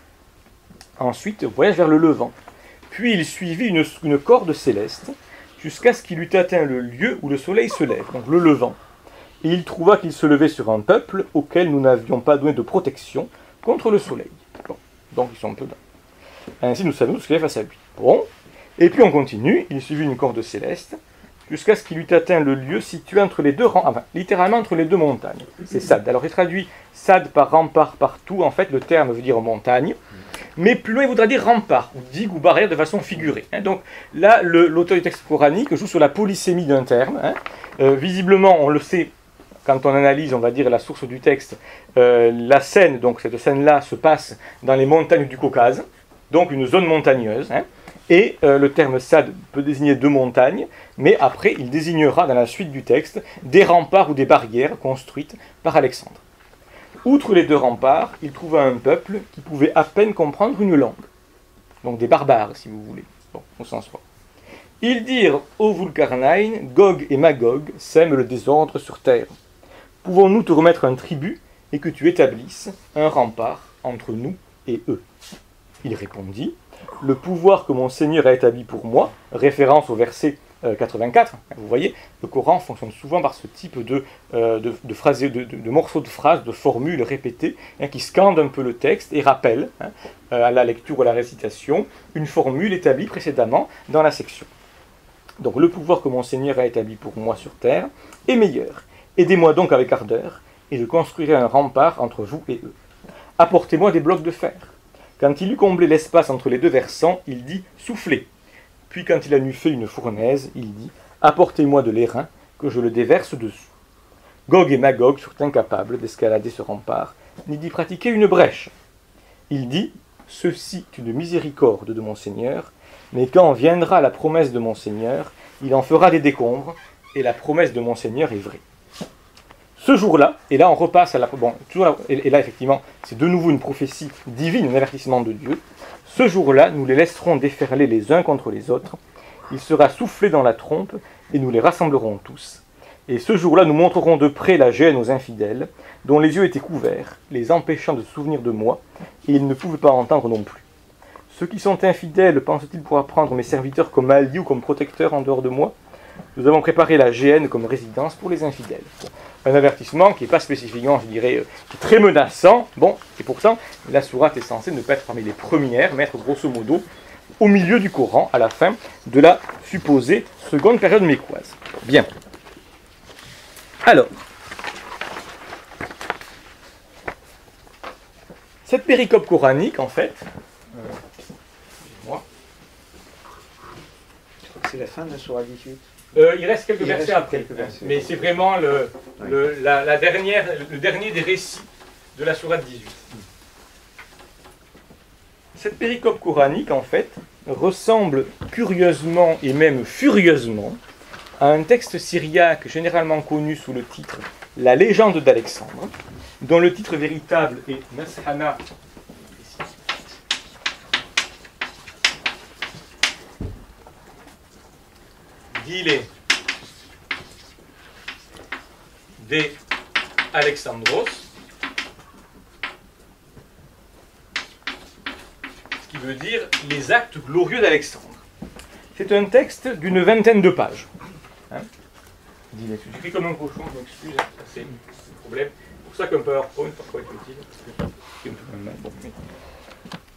Ensuite, voyage vers le levant. Puis il suivit une corde céleste, jusqu'à ce qu'il eût atteint le lieu où le soleil se lève, donc le levant. Et il trouva qu'il se levait sur un peuple auquel nous n'avions pas donné de protection contre le soleil. Bon, donc ils sont un peu là. Ainsi nous savons ce qu'il y a face à lui. Bon, et puis on continue, il suivit une corde céleste, jusqu'à ce qu'il eût atteint le lieu situé entre les deux enfin, littéralement entre les deux montagnes. C'est Sad. Alors il traduit Sad par rempart partout, en fait le terme veut dire montagne, mais plus loin il voudra dire rempart, ou digue ou barrière de façon figurée. Hein. Donc là, l'auteur du texte coranique joue sur la polysémie d'un terme. Hein. Visiblement, on le sait, quand on analyse, on va dire, la source du texte, la scène, donc cette scène-là se passe dans les montagnes du Caucase, donc une zone montagneuse, hein, et le terme Sad peut désigner deux montagnes, mais après il désignera dans la suite du texte des remparts ou des barrières construites par Alexandre. Outre les deux remparts, il trouva un peuple qui pouvait à peine comprendre une langue, donc des barbares si vous voulez, bon, au sens fort. Ils dirent ô Zulkarnaïn, Gog et Magog sèment le désordre sur terre. Pouvons-nous te remettre un tribut et que tu établisses un rempart entre nous et eux? Il répondit, le pouvoir que mon Seigneur a établi pour moi, référence au verset 84. Vous voyez, le Coran fonctionne souvent par ce type de morceaux de phrases, de formules répétées, qui scandent un peu le texte et rappellent à la lecture ou à la récitation une formule établie précédemment dans la section. Donc le pouvoir que mon Seigneur a établi pour moi sur terre est meilleur. Aidez-moi donc avec ardeur, et je construirai un rempart entre vous et eux. Apportez-moi des blocs de fer. Quand il eut comblé l'espace entre les deux versants, il dit « Soufflez ». Puis quand il en eut fait une fournaise, il dit « Apportez-moi de l'airain, que je le déverse dessus ». Gog et Magog furent incapables d'escalader ce rempart, ni d'y pratiquer une brèche. Il dit « Ceci est une miséricorde de mon Seigneur, mais quand viendra la promesse de mon Seigneur, il en fera des décombres, et la promesse de mon Seigneur est vraie. » Ce jour-là, et là on repasse à la... Bon, et là effectivement, c'est de nouveau une prophétie divine, un avertissement de Dieu. Ce jour-là, nous les laisserons déferler les uns contre les autres. Il sera soufflé dans la trompe, et nous les rassemblerons tous. Et ce jour-là, nous montrerons de près la gêne aux infidèles, dont les yeux étaient couverts, les empêchant de se souvenir de moi, et ils ne pouvaient pas entendre non plus. Ceux qui sont infidèles pensent-ils pouvoir prendre mes serviteurs comme alliés ou comme protecteurs en dehors de moi? Nous avons préparé la géhenne comme résidence pour les infidèles. Bon, un avertissement qui n'est pas spécifiquement, je dirais, qui est très menaçant. Bon, et pourtant, la sourate est censée ne pas être parmi les premières, mais être grosso modo au milieu du Coran, à la fin de la supposée seconde période mécoise. Bien. Alors, cette péricope coranique, en fait, c'est la fin de la sourate 18. Il reste quelques versets après, mais c'est vraiment le dernier des récits de la sourate 18. Cette péricope coranique, en fait, ressemble curieusement et même furieusement à un texte syriaque généralement connu sous le titre « La légende d'Alexandre », dont le titre véritable est « Nashana ». Dile de Alexandros, ce qui veut dire les actes glorieux d'Alexandre. C'est un texte d'une vingtaine de pages. J'écris comme un cochon, je m'excuse, ça c'est un problème. C'est pour ça qu'un PowerPoint parfois est utile.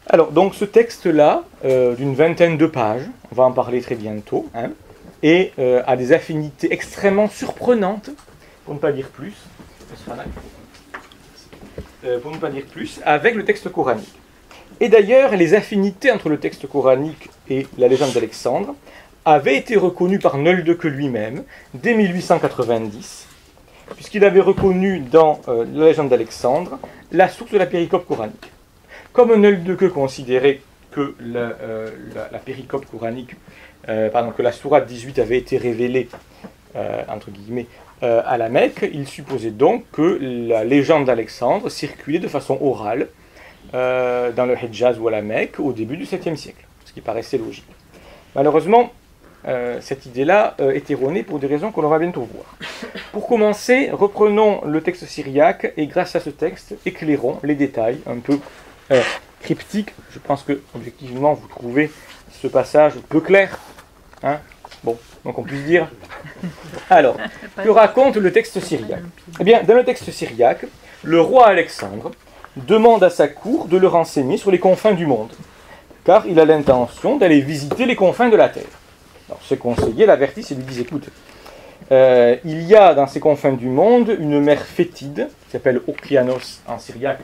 Alors, donc ce texte-là, d'une vingtaine de pages, on va en parler très bientôt, et a des affinités extrêmement surprenantes, pour ne pas dire plus, avec le texte coranique. Et d'ailleurs, les affinités entre le texte coranique et la légende d'Alexandre avaient été reconnues par Nöldeke lui-même dès 1890, puisqu'il avait reconnu dans la légende d'Alexandre la source de la péricope coranique. Comme Nöldeke considérait que la péricope coranique, que la sourate 18 avait été révélée, entre guillemets, à la Mecque, il supposait donc que la légende d'Alexandre circulait de façon orale dans le Hejaz ou à la Mecque au début du 7e siècle, ce qui paraissait logique. Malheureusement, cette idée-là est erronée pour des raisons qu'on va bientôt voir. Pour commencer, reprenons le texte syriaque et grâce à ce texte, éclairons les détails un peu cryptiques. Je pense que, objectivement, vous trouvez ce passage peu clair. Bon, donc on puisse dire. Alors, que raconte le texte syriaque? Eh bien, dans le texte syriaque, le roi Alexandre demande à sa cour de le renseigner sur les confins du monde, car il a l'intention d'aller visiter les confins de la terre. Alors, ses conseillers l'avertissent et lui disent, écoute, il y a dans ces confins du monde une mer fétide, qui s'appelle Okeanos en syriaque,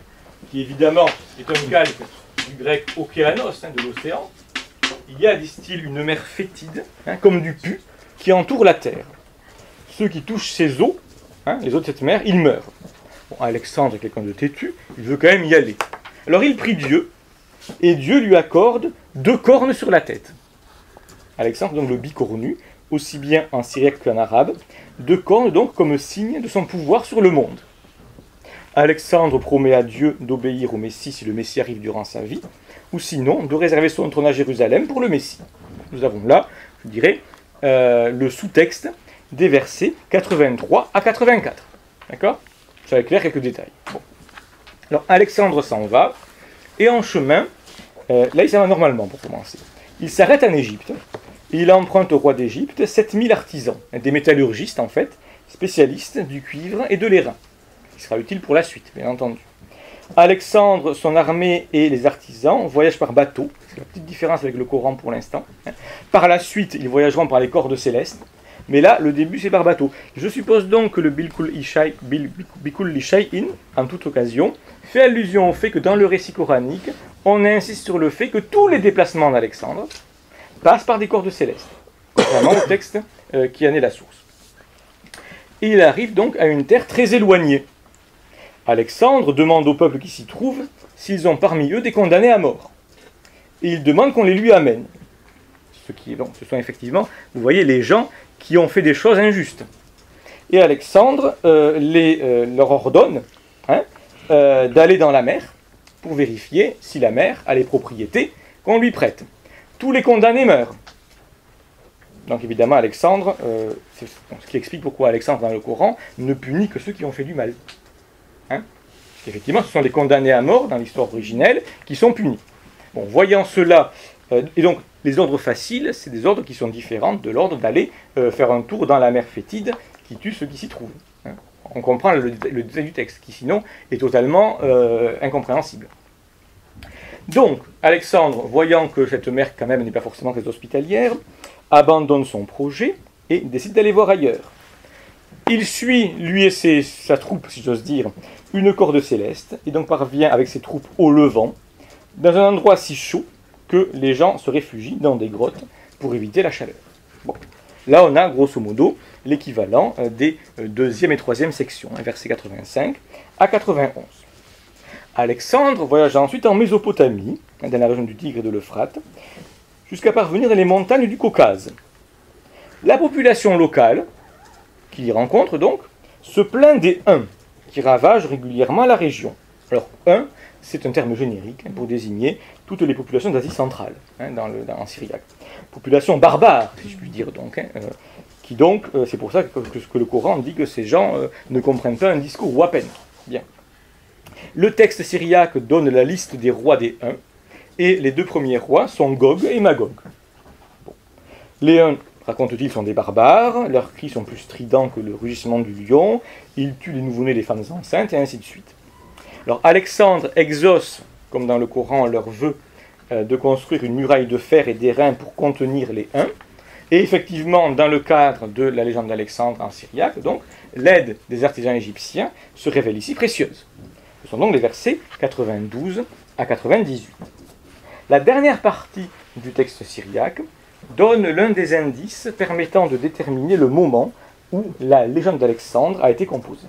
qui évidemment est un calque du grec Okeanos, de l'océan. Il y a, disent-ils, une mer fétide, comme du pu, qui entoure la terre. Ceux qui touchent ces eaux, les eaux de cette mer, ils meurent. Bon, Alexandre est quelqu'un de têtu, il veut quand même y aller. Alors il prie Dieu, et Dieu lui accorde 2 cornes sur la tête. Alexandre, donc le bicornu, aussi bien en syriaque qu'en arabe, 2 cornes donc comme signe de son pouvoir sur le monde. Alexandre promet à Dieu d'obéir au Messie si le Messie arrive durant sa vie, ou sinon de réserver son trône à Jérusalem pour le Messie. Nous avons là, je dirais, le sous-texte des versets 83 à 84. D'accord? Ça éclaire quelques détails. Bon. Alors Alexandre s'en va, et en chemin, là il s'en va normalement pour commencer. Il s'arrête en Égypte, Et il emprunte au roi d'Égypte 7000 artisans, des métallurgistes en fait, spécialistes du cuivre et de l'airain, qui sera utile pour la suite, bien entendu. Alexandre, son armée et les artisans voyagent par bateau, c'est la petite différence avec le Coran pour l'instant. Par la suite, ils voyageront par les cordes célestes, mais là, le début, c'est par bateau. Je suppose donc que le Bikul Shay'in, en toute occasion, fait allusion au fait que dans le récit coranique, on insiste sur le fait que tous les déplacements d'Alexandre passent par des cordes célestes, contrairement au texte qui en est la source. Et il arrive donc à une terre très éloignée. Alexandre demande au peuple qui s'y trouve s'ils ont parmi eux des condamnés à mort. Et il demande qu'on les lui amène. Ce sont effectivement, vous voyez, les gens qui ont fait des choses injustes. Et Alexandre leur ordonne d'aller dans la mer pour vérifier si la mer a les propriétés qu'on lui prête. Tous les condamnés meurent. Donc évidemment, Alexandre, ce qui explique pourquoi Alexandre dans le Coran ne punit que ceux qui ont fait du mal. Effectivement, ce sont les condamnés à mort dans l'histoire originelle qui sont punis. Bon, voyant cela, et donc les ordres faciles, c'est des ordres qui sont différents de l'ordre d'aller faire un tour dans la mer fétide qui tue ceux qui s'y trouvent. On comprend le détail du texte, qui sinon est totalement incompréhensible. Donc, Alexandre, voyant que cette mer quand même n'est pas forcément très hospitalière, abandonne son projet et décide d'aller voir ailleurs. Il suit, lui et sa troupe, si j'ose dire, une corde céleste, et donc parvient avec ses troupes au Levant, dans un endroit si chaud que les gens se réfugient dans des grottes pour éviter la chaleur. Bon. Là, on a grosso modo l'équivalent des deuxième et troisième sections, versets 85 à 91. Alexandre voyage ensuite en Mésopotamie, dans la région du Tigre et de l'Euphrate, jusqu'à parvenir dans les montagnes du Caucase. La population locale, qu'il y rencontre donc, se plaint des Huns, qui ravagent régulièrement la région. Alors, Huns, c'est un terme générique pour désigner toutes les populations d'Asie centrale, en syriaque. Population barbare, si je puis dire donc, qui donc, c'est pour ça que le Coran dit que ces gens ne comprennent pas un discours ou à peine. Bien. Le texte syriaque donne la liste des rois des Huns, et les deux premiers rois sont Gog et Magog. Bon. Les Huns, raconte-t-il, sont des barbares, leurs cris sont plus stridents que le rugissement du lion, ils tuent les nouveau-nés, les femmes enceintes, et ainsi de suite. Alors Alexandre exauce, comme dans le Coran, leur vœu de construire une muraille de fer et d'airain pour contenir les Huns, et effectivement, dans le cadre de la légende d'Alexandre en syriaque, donc, l'aide des artisans égyptiens se révèle ici précieuse. Ce sont donc les versets 92 à 98. La dernière partie du texte syriaque donne l'un des indices permettant de déterminer le moment où la légende d'Alexandre a été composée.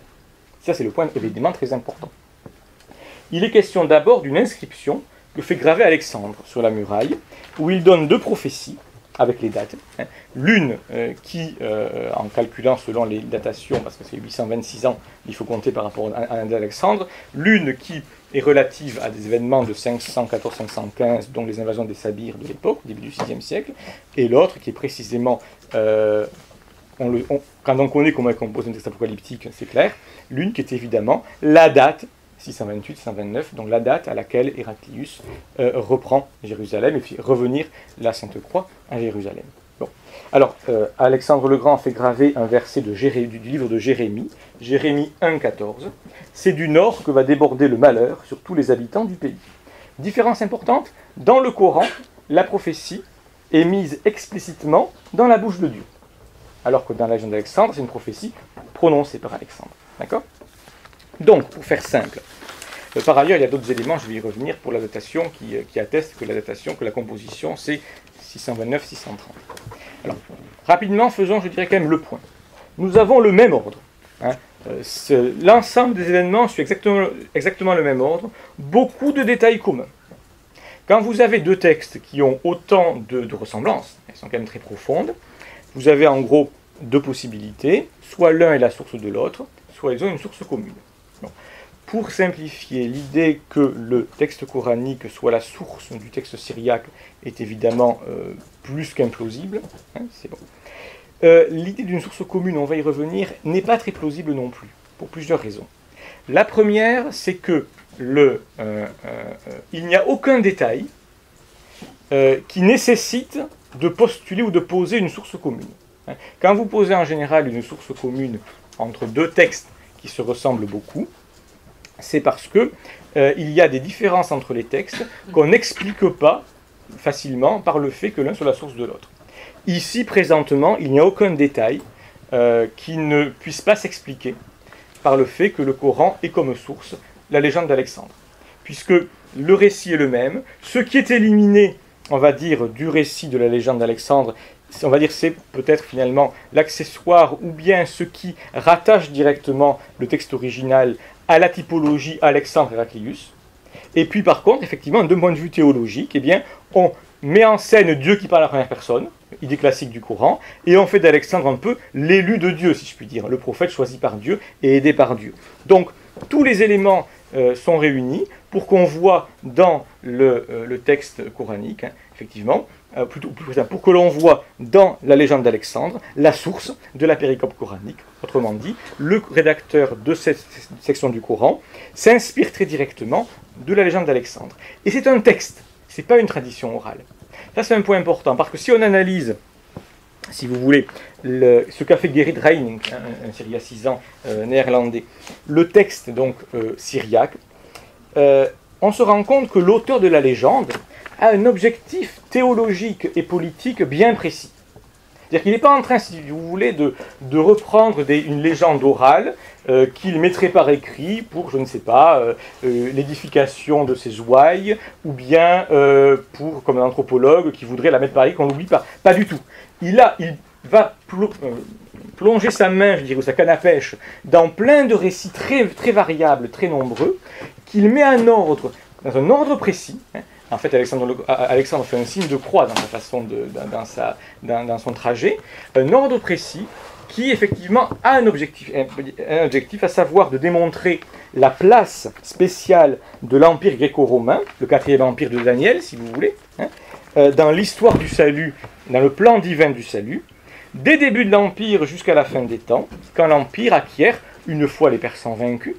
Ça, c'est le point évidemment très important. Il est question d'abord d'une inscription que fait graver Alexandre sur la muraille, où il donne deux prophéties avec les dates. L'une qui, en calculant selon les datations, parce que c'est 826 ans, il faut compter par rapport à Alexandre, l'une qui est relative à des événements de 514-515, dont les invasions des Sabires de l'époque, au début du VIe siècle, et l'autre qui est précisément, quand on connaît comment est composé un texte apocalyptique, c'est clair, l'une qui est évidemment la date 628-629, donc la date à laquelle Héraclius reprend Jérusalem et fait revenir la Sainte Croix à Jérusalem. Bon. Alors, Alexandre le Grand fait graver un verset du livre de Jérémie, Jérémie 1,14. C'est du nord que va déborder le malheur sur tous les habitants du pays. Différence importante, dans le Coran, la prophétie est mise explicitement dans la bouche de Dieu, alors que dans la légende d'Alexandre, c'est une prophétie prononcée par Alexandre. D'accord ? Donc, pour faire simple, par ailleurs, il y a d'autres éléments, je vais y revenir, pour la datation qui attestent que la composition, c'est 629-630. Alors, rapidement, faisons, je dirais quand même, le point. Nous avons le même ordre. L'ensemble des événements suit exactement le même ordre, beaucoup de détails communs. Quand vous avez deux textes qui ont autant de ressemblances, elles sont quand même très profondes, vous avez en gros deux possibilités, soit l'un est la source de l'autre, soit ils ont une source commune. Donc, pour simplifier, l'idée que le texte coranique soit la source du texte syriaque est évidemment plus qu'implausible. C'est bon. L'idée d'une source commune, on va y revenir, n'est pas très plausible non plus, pour plusieurs raisons. La première, c'est que il n'y a aucun détail qui nécessite de postuler ou de poser une source commune. Quand vous posez en général une source commune entre deux textes qui se ressemblent beaucoup, c'est parce que il y a des différences entre les textes qu'on n'explique pas facilement par le fait que l'un soit la source de l'autre. Ici, présentement, il n'y a aucun détail qui ne puisse pas s'expliquer par le fait que le Coran ait comme source la légende d'Alexandre. Puisque le récit est le même, ce qui est éliminé, on va dire, du récit de la légende d'Alexandre, on va dire c'est peut-être finalement l'accessoire ou bien ce qui rattache directement le texte original à la typologie Alexandre Héraclius. Et puis par contre, effectivement, d'un point de vue théologique, eh bien, on met en scène Dieu qui parle à la première personne, idée classique du Coran, et on fait d'Alexandre un peu l'élu de Dieu, si je puis dire, le prophète choisi par Dieu et aidé par Dieu. Donc, tous les éléments sont réunis pour qu'on voit dans le texte coranique, effectivement, plutôt pour que l'on voit dans la légende d'Alexandre la source de la péricope coranique. Autrement dit, le rédacteur de cette section du Coran s'inspire très directement de la légende d'Alexandre. Et c'est un texte, ce n'est pas une tradition orale. Ça, c'est un point important, parce que si on analyse, si vous voulez, ce qu'a fait Gerrit Reining, un syriacisant néerlandais, le texte donc syriaque, on se rend compte que l'auteur de la légende a un objectif théologique et politique bien précis. C'est-à-dire qu'il n'est pas en train, si vous voulez, de reprendre une légende orale qu'il mettrait par écrit pour, je ne sais pas, l'édification de ses ouailles, ou bien pour, comme un anthropologue qui voudrait la mettre par écrit, qu'on l'oublie pas. Pas du tout. Il va plonger sa main, je dirais, ou sa canne à pêche, dans plein de récits très, très variables, très nombreux, qu'il met en ordre, dans un ordre précis. En fait, Alexandre fait un signe de croix dans sa façon dans son trajet, un ordre précis qui effectivement a un objectif, à savoir de démontrer la place spéciale de l'Empire gréco-romain, le 4e empire de Daniel, si vous voulez, dans l'histoire du salut, dans le plan divin du salut, des débuts de l'Empire jusqu'à la fin des temps, quand l'Empire acquiert, une fois les Persans vaincus,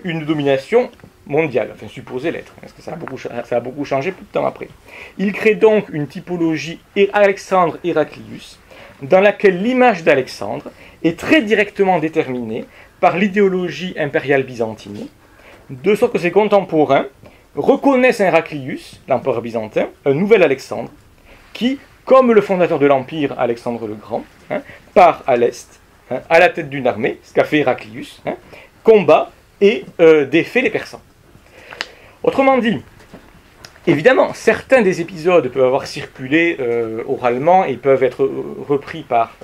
une domination mondiale, enfin supposée l'être, parce que ça a beaucoup changé peu de temps après. Il crée donc une typologie Alexandre Héraclius, dans laquelle l'image d'Alexandre est très directement déterminée par l'idéologie impériale byzantine, de sorte que ses contemporains reconnaissent en Héraclius, l'empereur byzantin, un nouvel Alexandre, qui, comme le fondateur de l'Empire, Alexandre le Grand, part à l'Est, à la tête d'une armée, ce qu'a fait Héraclius, combat et défait les Persans. Autrement dit, évidemment, certains des épisodes peuvent avoir circulé oralement et peuvent être repris par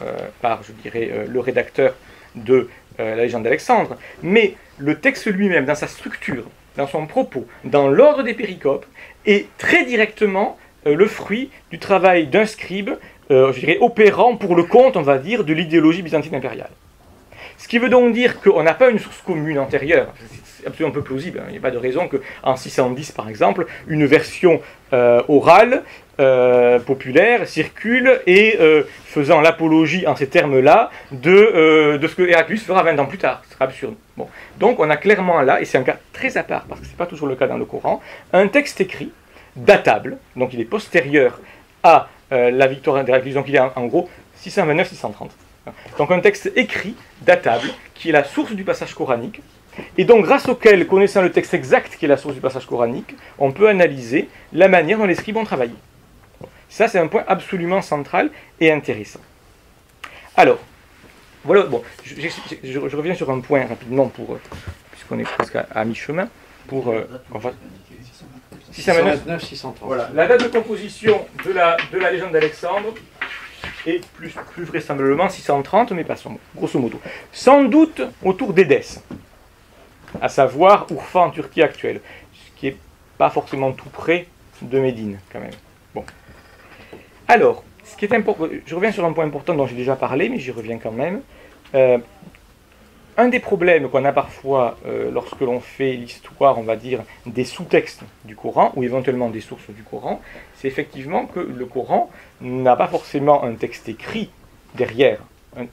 je dirais, le rédacteur de la légende d'Alexandre, mais le texte lui-même, dans sa structure, dans son propos, dans l'ordre des péricopes, est très directement le fruit du travail d'un scribe, je dirais, opérant pour le compte, on va dire, de l'idéologie byzantine impériale. Ce qui veut donc dire qu'on n'a pas une source commune antérieure. C'est absolument peu plausible. Il n'y a pas de raison qu'en 610, par exemple, une version orale, populaire, circule et faisant l'apologie en ces termes-là de ce que Héraclius fera 20 ans plus tard. Ce serait absurde. Bon. Donc on a clairement là, et c'est un cas très à part, parce que ce n'est pas toujours le cas dans le Coran, un texte écrit, datable, donc il est postérieur à la victoire d'Héraclius, donc il est en gros 629-630. Donc un texte écrit, datable, qui est la source du passage coranique, et donc grâce auquel, connaissant le texte exact qui est la source du passage coranique, on peut analyser la manière dont les scribes ont travaillé. Ça, c'est un point absolument central et intéressant. Alors, voilà, bon, je reviens sur un point rapidement, puisqu'on est presque à mi-chemin, pour... 629-630. Voilà, la date de composition de la légende d'Alexandre est plus vraisemblablement 630, mais passons, grosso modo. Sans doute autour d'Édesse, à savoir Urfa en Turquie actuelle, ce qui n'est pas forcément tout près de Médine, quand même. Bon. Alors, ce qui est important, je reviens sur un point important dont j'ai déjà parlé, mais j'y reviens quand même. Un des problèmes qu'on a parfois lorsque l'on fait l'histoire, on va dire, des sous-textes du Coran, ou éventuellement des sources du Coran, c'est effectivement que le Coran n'a pas forcément un texte écrit derrière,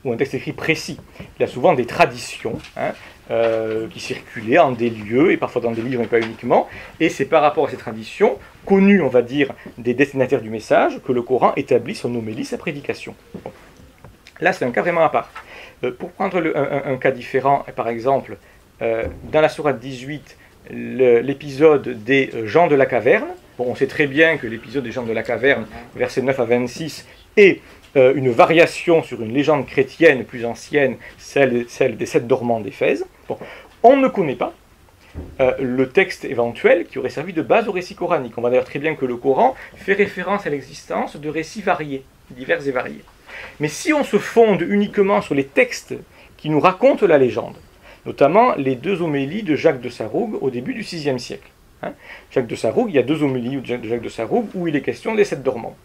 ou un texte écrit précis. Il a souvent des traditions qui circulaient en des lieux, et parfois dans des livres, mais pas uniquement. Et c'est par rapport à ces traditions, connues, on va dire, des destinataires du message, que le Coran établit son homélie, sa prédication. Bon. Là, c'est un cas vraiment à part. Pour prendre un cas différent, par exemple, dans la sourate 18, l'épisode des gens de la caverne. Bon, on sait très bien que l'épisode des gens de la caverne, versets 9 à 26, est une variation sur une légende chrétienne plus ancienne, celle des 7 dormants d'Éphèse. Bon, on ne connaît pas le texte éventuel qui aurait servi de base au récit coranique. On voit d'ailleurs très bien que le Coran fait référence à l'existence de récits variés, divers et variés. Mais si on se fonde uniquement sur les textes qui nous racontent la légende, notamment les 2 homélies de Jacques de Sarroug au début du VIe siècle. Jacques de Sarroug, il y a 2 homélies de Jacques de Sarroug où il est question des 7 dormants.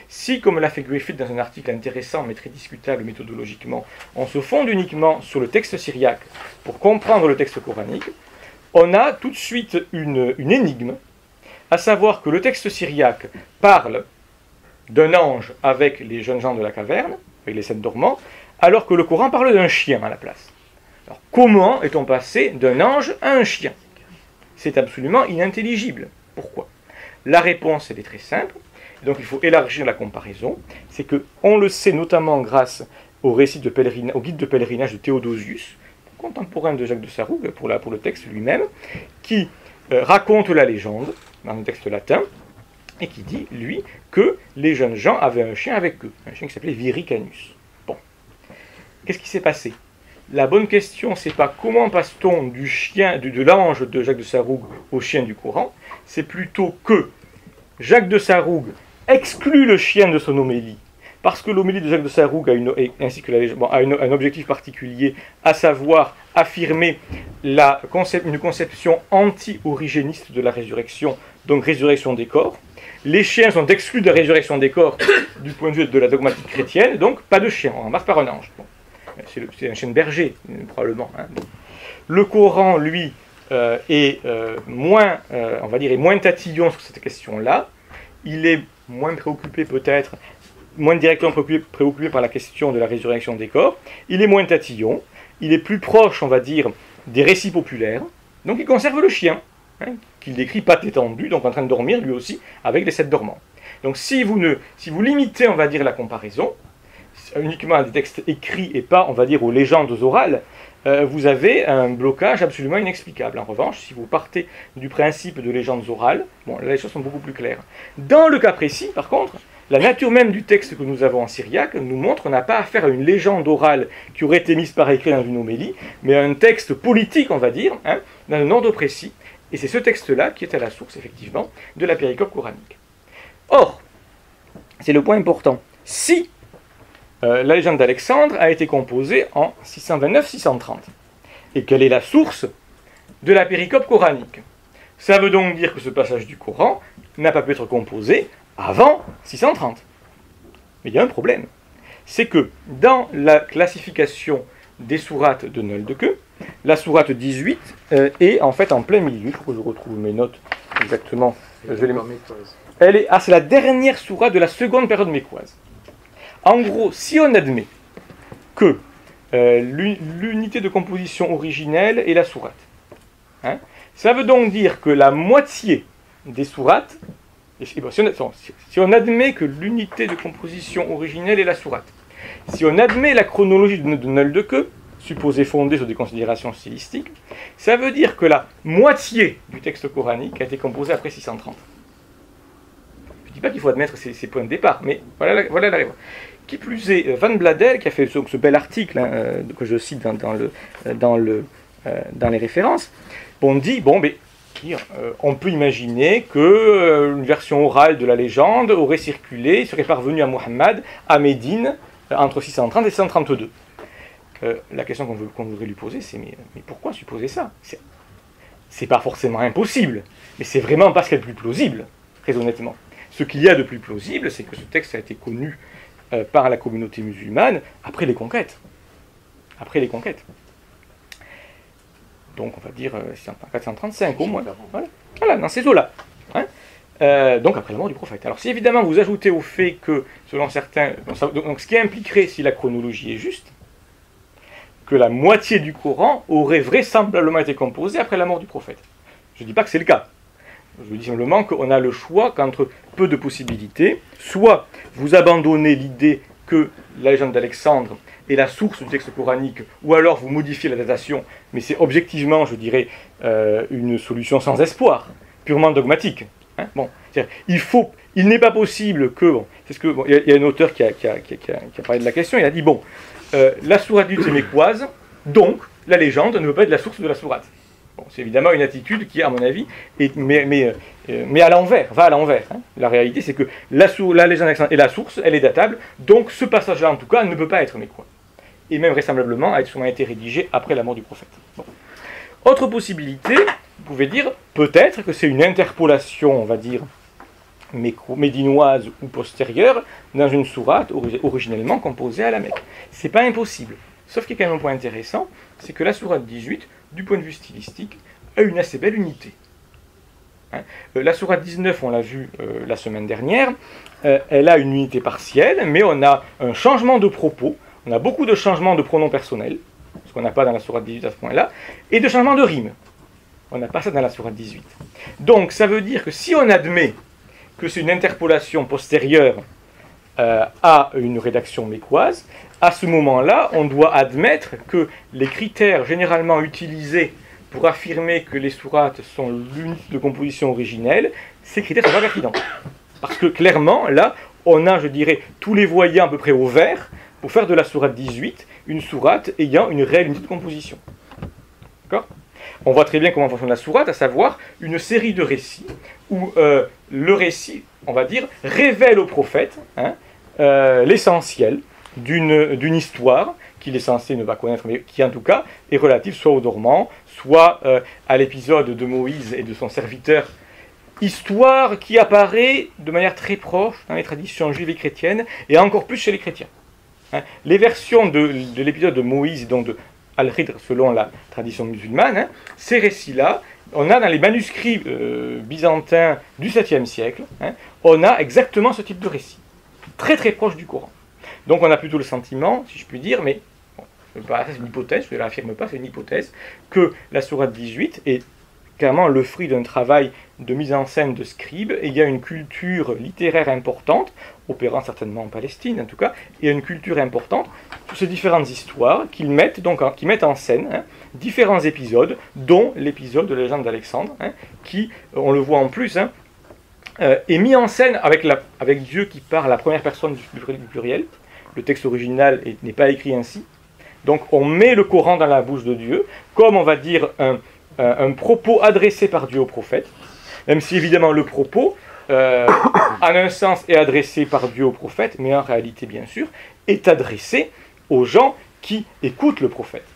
Si, comme l'a fait Griffith dans un article intéressant mais très discutable méthodologiquement, on se fonde uniquement sur le texte syriaque pour comprendre le texte coranique, on a tout de suite une énigme, à savoir que le texte syriaque parle d'un ange avec les jeunes gens de la caverne, avec les 7 dormants, alors que le Coran parle d'un chien à la place. Alors, comment est-on passé d'un ange à un chien? C'est absolument inintelligible. Pourquoi? La réponse, elle est très simple, donc il faut élargir la comparaison. C'est que on le sait notamment grâce au récit de au guide de pèlerinage de Théodosius, contemporain de Jacques de Sarroug pour le texte lui-même, qui raconte la légende dans le texte latin, et qui dit, lui, que les jeunes gens avaient un chien avec eux, un chien qui s'appelait Viricanus. Bon. Qu'est-ce qui s'est passé? La bonne question, c'est pas comment passe-t-on du chien, de l'ange de Jacques de Sarroug au chien du Coran, c'est plutôt que Jacques de Sarroug exclut le chien de son homélie, parce que l'homélie de Jacques de Sarroug ainsi que un objectif particulier, à savoir affirmer une conception anti-origéniste de la résurrection, donc résurrection des corps. Les chiens sont exclus de la résurrection des corps du point de vue de la dogmatique chrétienne, donc pas de chien, on remplace par un ange. Bon. C'est un chien de berger, probablement. Bon. Le Coran, lui, est moins, on va dire, est moins tatillon sur cette question-là. Il est moins préoccupé peut-être, moins directement préoccupé par la question de la résurrection des corps. Il est moins tatillon. Il est plus proche, on va dire, des récits populaires. Donc il conserve le chien, qu'il décrit pattes étendues, donc en train de dormir lui aussi, avec les 7 dormants. Donc si vous limitez, on va dire, la comparaison, uniquement à des textes écrits et pas, on va dire, aux légendes orales, vous avez un blocage absolument inexplicable. En revanche, si vous partez du principe de légendes orales, bon, là les choses sont beaucoup plus claires. Dans le cas précis, par contre, la nature même du texte que nous avons en syriaque nous montre qu'on n'a pas affaire à une légende orale qui aurait été mise par écrit dans une homélie, mais à un texte politique, on va dire, dans un ordre précis. Et c'est ce texte-là qui est à la source, effectivement, de la péricope coranique. Or, c'est le point important. Si la légende d'Alexandre a été composée en 629-630. Et quelle est la source de la péricope coranique? Ça veut donc dire que ce passage du Coran n'a pas pu être composé avant 630. Mais il y a un problème. C'est que dans la classification des sourates de Nöldeke, la sourate 18 est en fait en plein milieu. Il faut que je retrouve mes notes exactement. C'est la dernière sourate de la seconde période mécoise. En gros, si on admet que l'unité de composition originelle est la sourate, ça veut donc dire que la moitié des sourates, si on admet que l'unité de composition originelle est la sourate, si on admet la chronologie de Nöldeke, supposée fondée sur des considérations stylistiques, ça veut dire que la moitié du texte coranique a été composée après 630. Je ne dis pas qu'il faut admettre ces points de départ, mais voilà la réponse. Qui plus est, Van Bladel, qui a fait ce bel article que je cite dans les références, dit, on peut imaginer qu'une version orale de la légende aurait circulé, serait parvenue à Muhammad, à Médine, entre 630 et 632. La question qu'on voudrait lui poser, c'est mais pourquoi supposer ça? C'est pas forcément impossible, mais c'est vraiment pas ce qu'il y a de plus plausible, très honnêtement. Ce qu'il y a de plus plausible, c'est que ce texte a été connu par la communauté musulmane après les conquêtes. Donc on va dire 435 au moins. Voilà, dans ces eaux-là. donc après la mort du prophète. Alors si évidemment vous ajoutez au fait que, selon certains, donc ce qui impliquerait, si la chronologie est juste, que la moitié du Coran aurait vraisemblablement été composée après la mort du prophète. Je ne dis pas que c'est le cas. Je dis simplement qu'on a le choix qu'entre peu de possibilités, soit vous abandonnez l'idée que la légende d'Alexandre est la source du texte coranique, ou alors vous modifiez la datation, mais c'est objectivement, je dirais, une solution sans espoir, purement dogmatique. Hein, bon, il n'est pas possible que, bon, c'est ce que, bon, il y a un auteur qui a parlé de la question, il a dit, bon, la sourate du mécoise, donc la légende ne veut pas être la source de la sourate. Bon, c'est évidemment une attitude qui, à mon avis, mais à l'envers, va à l'envers. Hein. La réalité, c'est que la légende d'Alexandre est la source, elle est datable, donc ce passage-là, en tout cas, ne peut pas être mécois. Et même vraisemblablement, a souvent été rédigé après la mort du prophète. Bon. Autre possibilité, vous pouvez dire, peut-être que c'est une interpolation, on va dire, médinoise ou postérieure, dans une sourate originellement composée à la Mecque. C'est pas impossible. Sauf qu'il y a quand même un point intéressant, c'est que la sourate 18, du point de vue stylistique, a une assez belle unité. Hein, la sourate 19, on l'a vu la semaine dernière, elle a une unité partielle, mais on a un changement de propos, on a beaucoup de changements de pronoms personnels, ce qu'on n'a pas dans la sourate 18 à ce point-là, et de changements de rimes. On n'a pas ça dans la sourate 18. Donc ça veut dire que si on admet que c'est une interpolation postérieure à une rédaction mécoise, à ce moment-là, on doit admettre que les critères généralement utilisés pour affirmer que les sourates sont l'unité de composition originelle, ces critères sont pas pertinents. Parce que clairement, là, on a, je dirais, tous les voyants à peu près au vert pour faire de la sourate 18 une sourate ayant une réelle unité de composition. D'accord ? On voit très bien comment fonctionne la sourate, à savoir une série de récits où le récit, on va dire, révèle au prophète l'essentiel d'une histoire qu'il est censé ne pas connaître, mais qui en tout cas est relative soit au dormant, soit à l'épisode de Moïse et de son serviteur. Histoire qui apparaît de manière très proche dans les traditions juives et chrétiennes, et encore plus chez les chrétiens. Hein, les versions de l'épisode de Moïse, donc de Al-Khidr selon la tradition musulmane, hein, ces récits-là, on a dans les manuscrits byzantins du 7e siècle, hein, on a exactement ce type de récit, très très proche du Coran. Donc on a plutôt le sentiment, si je puis dire, mais bon, c'est une hypothèse, je ne l'affirme pas, c'est une hypothèse, que la sourate 18 est clairement le fruit d'un travail de mise en scène de scribes, et il y a une culture littéraire importante, opérant certainement en Palestine en tout cas, et une culture importante sur ces différentes histoires qui mettent en scène hein, différents épisodes, dont l'épisode de la légende d'Alexandre, hein, qui, on le voit en plus, hein, est mis en scène avec Dieu qui parle à la première personne du pluriel. Le texte original n'est pas écrit ainsi. Donc on met le Coran dans la bouche de Dieu, comme on va dire un propos adressé par Dieu au prophète, même si évidemment le propos, en un sens, est adressé par Dieu au prophète, mais en réalité, bien sûr, est adressé aux gens qui écoutent le prophète.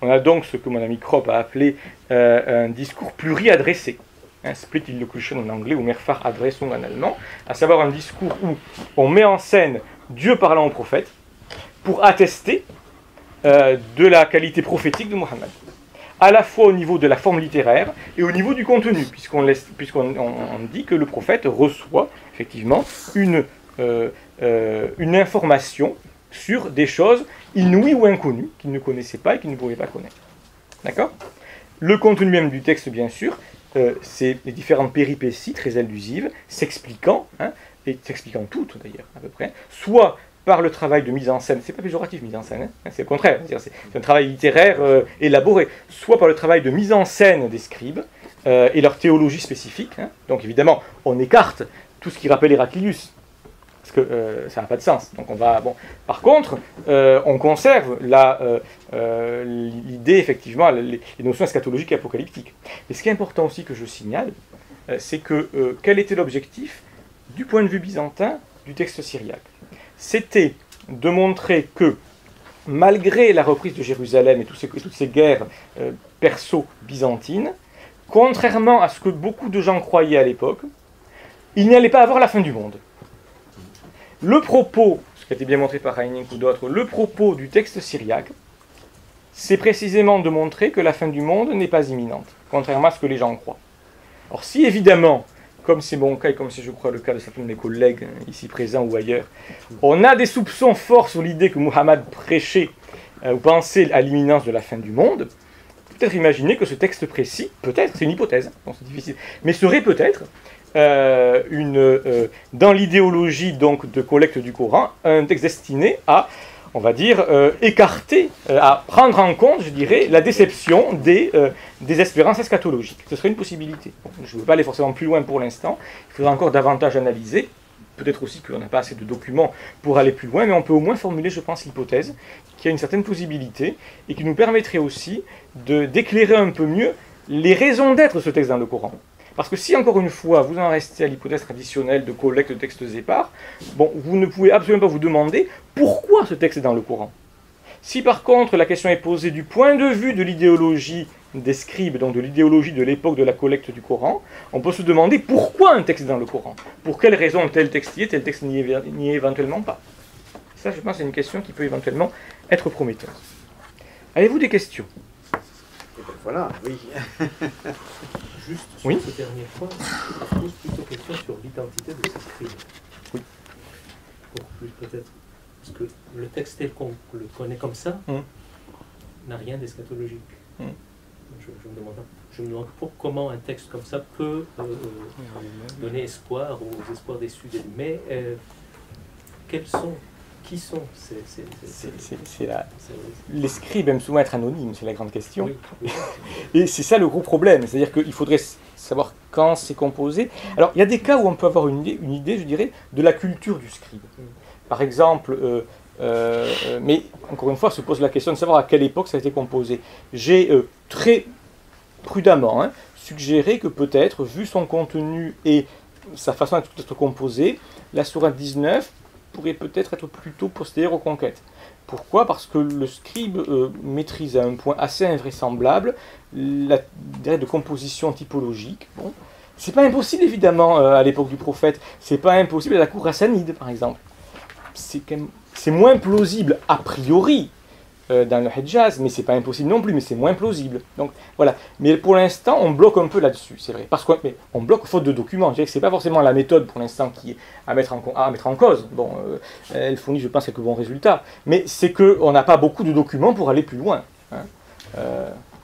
On a donc ce que mon ami Kropp a appelé un discours pluri-adressé, hein, split illocution en anglais ou mehrfach Adressung en allemand, à savoir un discours où on met en scène Dieu parlant au prophète pour attester de la qualité prophétique de Mohammed, à la fois au niveau de la forme littéraire et au niveau du contenu, puisqu'on dit que le prophète reçoit effectivement une information sur des choses inouïes ou inconnues qu'il ne connaissait pas et qu'il ne pouvait pas connaître. D'accord ? Le contenu même du texte, bien sûr, c'est les différentes péripéties très allusives, s'expliquant, hein, et s'expliquant toutes d'ailleurs, à peu près, soit par le travail de mise en scène, c'est pas péjoratif mise en scène, hein, c'est le contraire, c'est un travail littéraire élaboré, soit par le travail de mise en scène des scribes et leur théologie spécifique, hein. Donc évidemment on écarte tout ce qui rappelle Héraclius, parce que ça n'a pas de sens. Donc on va, bon. Par contre, on conserve l'idée, effectivement, les notions eschatologiques et apocalyptiques. Et ce qui est important aussi que je signale, c'est que quel était l'objectif du point de vue byzantin du texte syriaque ? C'était de montrer que, malgré la reprise de Jérusalem et toutes ces guerres perso-byzantines, contrairement à ce que beaucoup de gens croyaient à l'époque, il n'y allait pas avoir la fin du monde. Le propos, ce qui a été bien montré par Heinink ou d'autres, le propos du texte syriaque, c'est précisément de montrer que la fin du monde n'est pas imminente, contrairement à ce que les gens croient. Alors si évidemment, comme c'est mon cas et comme c'est, je crois, le cas de certains de mes collègues ici présents ou ailleurs, on a des soupçons forts sur l'idée que Muhammad prêchait ou pensait à l'imminence de la fin du monde, peut-être imaginer que ce texte précis, peut-être, c'est une hypothèse, bon, c'est difficile, mais serait peut-être dans l'idéologie donc de collecte du Coran, un texte destiné à, on va dire, écarter, à prendre en compte, je dirais, la déception des espérances eschatologiques. Ce serait une possibilité. Bon, je ne veux pas aller forcément plus loin pour l'instant, il faudra encore davantage analyser. Peut-être aussi qu'on n'a pas assez de documents pour aller plus loin, mais on peut au moins formuler, je pense, l'hypothèse qu'il y a une certaine plausibilité et qui nous permettrait aussi d'éclairer un peu mieux les raisons d'être de ce texte dans le Coran. Parce que si, encore une fois, vous en restez à l'hypothèse traditionnelle de collecte de textes épars, bon, vous ne pouvez absolument pas vous demander pourquoi ce texte est dans le Coran. Si par contre la question est posée du point de vue de l'idéologie des scribes, donc de l'idéologie de l'époque de la collecte du Coran, on peut se demander pourquoi un texte est dans le Coran. Pour quelles raisons tel texte y est, tel texte n'y est éventuellement pas. Ça, je pense, c'est une question qui peut éventuellement être prometteuse. Avez-vous des questions? Voilà, oui. Juste sur Oui. ce dernier point, je pose plutôt question sur l'identité de ces scribes. Oui. Pour plus peut-être, parce que le texte tel qu'on le connaît comme ça n'a rien d'eschatologique. Je me demande comment un texte comme ça peut donner espoir aux espoirs déçus d'elle. Mais qui sont les scribes aiment souvent être anonymes, c'est la grande question. Oui. Et c'est ça le gros problème, c'est-à-dire qu'il faudrait savoir quand c'est composé. Alors, il y a des cas où on peut avoir une idée, je dirais, de la culture du scribe. Par exemple, mais encore une fois, se pose la question de savoir à quelle époque ça a été composé. J'ai très prudemment suggéré que peut-être, vu son contenu et sa façon d'être composée, la sourate 19 pourrait peut-être être plutôt postérieure aux conquêtes. Pourquoi? Parce que le scribe maîtrise à un point assez invraisemblable la règle de composition typologique. Bon, c'est pas impossible évidemment à l'époque du prophète, c'est pas impossible à la cour hassanide par exemple. C'est moins plausible a priori dans le Hejaz, mais c'est pas impossible non plus, mais c'est moins plausible. Donc voilà. Mais pour l'instant, on bloque un peu là-dessus, c'est vrai. Parce qu'on bloque faute de documents. Je dirais que c'est pas forcément la méthode pour l'instant qui est à mettre en cause. Bon, elle fournit, je pense, quelques bons résultats. Mais c'est qu'on n'a pas beaucoup de documents pour aller plus loin.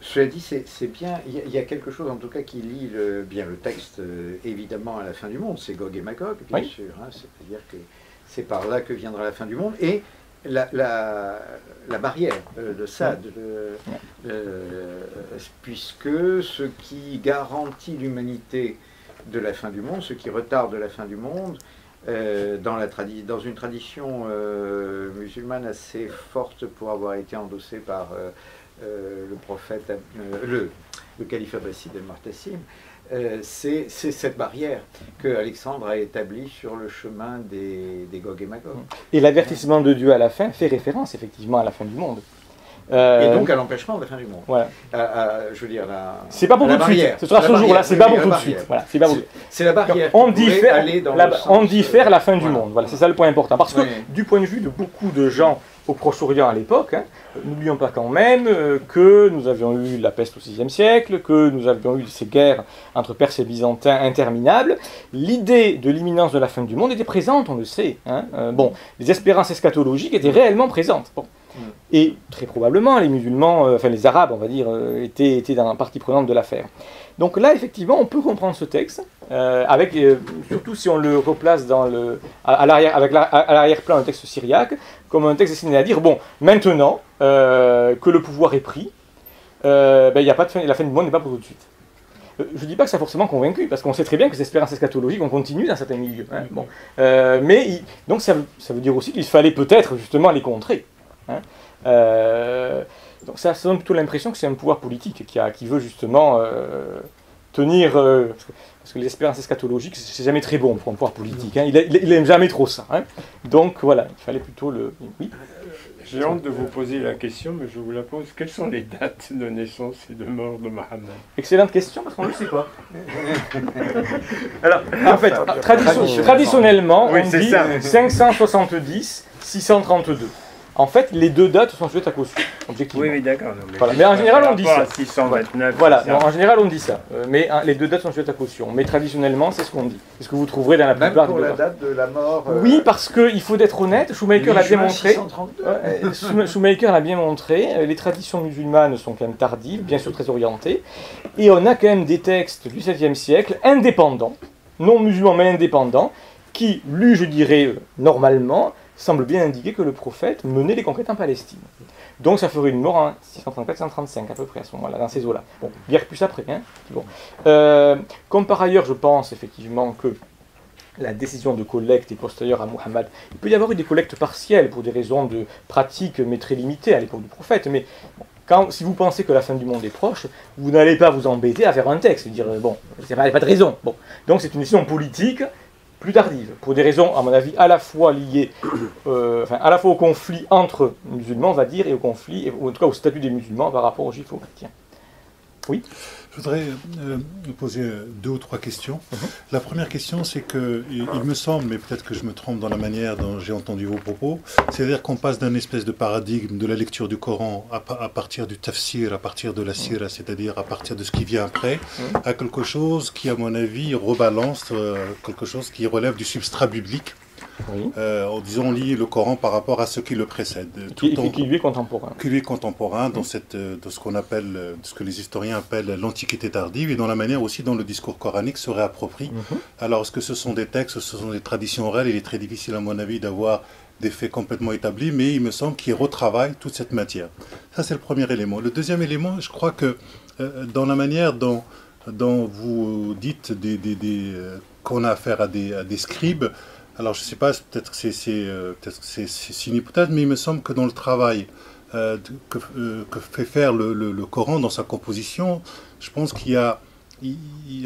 Cela dit, c'est bien, il y a quelque chose en tout cas qui lie bien le texte évidemment à la fin du monde, c'est Gog et Magog, bien sûr, c'est-à-dire que c'est par là que viendra la fin du monde, et la barrière de ça, puisque ce qui garantit l'humanité de la fin du monde, ce qui retarde la fin du monde, dans une tradition musulmane assez forte pour avoir été endossée par le prophète, le calife abbasside al-Mu'tasim, c'est cette barrière que Alexandre a établie sur le chemin des Gog et Magog. Et l'avertissement de Dieu à la fin fait référence effectivement à la fin du monde. Et donc à l'empêchement de la fin du monde. Voilà. Je veux dire, c'est pas pour tout de suite. Ce sera ce jour-là, c'est pas pour tout de suite. Voilà, c'est la barrière. On diffère la fin du monde. Voilà, c'est ça le point important. Parce que du point de vue de beaucoup de gens au Proche-Orient à l'époque, n'oublions pas quand même que nous avions eu la peste au VIe siècle, que nous avions eu ces guerres entre Perses et Byzantins interminables. L'idée de l'imminence de la fin du monde était présente, on le sait. Bon, les espérances eschatologiques étaient réellement présentes. Bon. Et très probablement, les musulmans, enfin les Arabes, on va dire, étaient dans la partie prenante de l'affaire. Donc là, effectivement, on peut comprendre ce texte, avec, surtout si on le replace à l'arrière-plan d'un texte syriaque, comme un texte destiné à dire, bon, maintenant que le pouvoir est pris, y a pas de fin, la fin du monde n'est pas pour tout de suite. Je ne dis pas que ça a forcément convaincu, parce qu'on sait très bien que ces espérances eschatologiques, on continue dans certains milieux. Bon. Donc ça veut dire aussi qu'il fallait peut-être justement les contrer. Donc ça donne plutôt l'impression que c'est un pouvoir politique qui veut justement tenir, parce que les espérances eschatologiques c'est jamais très bon pour un pouvoir politique, il aime jamais trop ça, donc voilà, il fallait plutôt oui. J'ai honte de vous poser la question, mais je vous la pose. Quelles sont les dates de naissance et de mort de Mohammed? Excellente question, parce qu'on ne le sait pas. Alors, en fait, traditionnellement, on dit 570-632. En fait, les deux dates sont sujettes à caution, objectivement. Oui, oui, d'accord. Voilà. Mais en général, on dit ça. 629. Voilà, non, en général, on dit ça. Mais les deux dates sont sujettes à caution. Mais traditionnellement, c'est ce qu'on dit. C'est ce que vous trouverez dans la Même plupart pour des la dates. date de la mort. Oui, parce qu'il faut être honnête, Shoemaker l'a bien montré. 632. Shoemaker l'a bien montré, les traditions musulmanes sont quand même tardives, bien sûr très orientées, et on a quand même des textes du 7e siècle, indépendants, non musulmans mais indépendants, qui, lus je dirais normalement, semblent bien indiquer que le prophète menait les conquêtes en Palestine. Donc ça ferait une mort en 634-635 à peu près à ce moment-là, dans ces eaux-là. Bon, guerre plus après. Hein. Bon. Comme par ailleurs je pense effectivement que la décision de collecte est postérieure à Muhammad. Il peut y avoir eu des collectes partielles pour des raisons de pratique, mais très limitées à l'époque du prophète. Mais si vous pensez que la fin du monde est proche, vous n'allez pas vous embêter à faire un texte. Dire, bon, il n'y a pas de raison. Bon. Donc c'est une décision politique plus tardive, pour des raisons, à mon avis, à la fois liées à la fois au conflit entre musulmans, on va dire, et au conflit, ou en tout cas au statut des musulmans par rapport aux juifs et aux chrétiens. Oui. Je voudrais vous poser 2 ou 3 questions. La première question, c'est que, il me semble, mais peut-être que je me trompe dans la manière dont j'ai entendu vos propos, c'est-à-dire qu'on passe d'un espèce de paradigme de la lecture du Coran à partir du tafsir, à partir de la sira, c'est-à-dire à partir de ce qui vient après, à quelque chose qui, à mon avis, rebalance quelque chose qui relève du substrat biblique. Oui. En disant, on lit le Coran par rapport à ce qui le précède. Qui lui est contemporain. Qui lui est contemporain dans ce qu'on appelle, ce que les historiens appellent l'Antiquité tardive, et dans la manière aussi dont le discours coranique se réapproprie. Alors, est-ce que ce sont des textes, ce sont des traditions orales? Il est très difficile, à mon avis, d'avoir des faits complètement établis, mais il me semble qu'ils retravaillent toute cette matière. Ça, c'est le premier élément. Le deuxième élément, je crois que dans la manière dont vous dites qu'on a affaire à des scribes, alors je ne sais pas, peut-être que c'est une hypothèse, mais il me semble que dans le travail que fait faire le Coran dans sa composition, je pense qu'il y a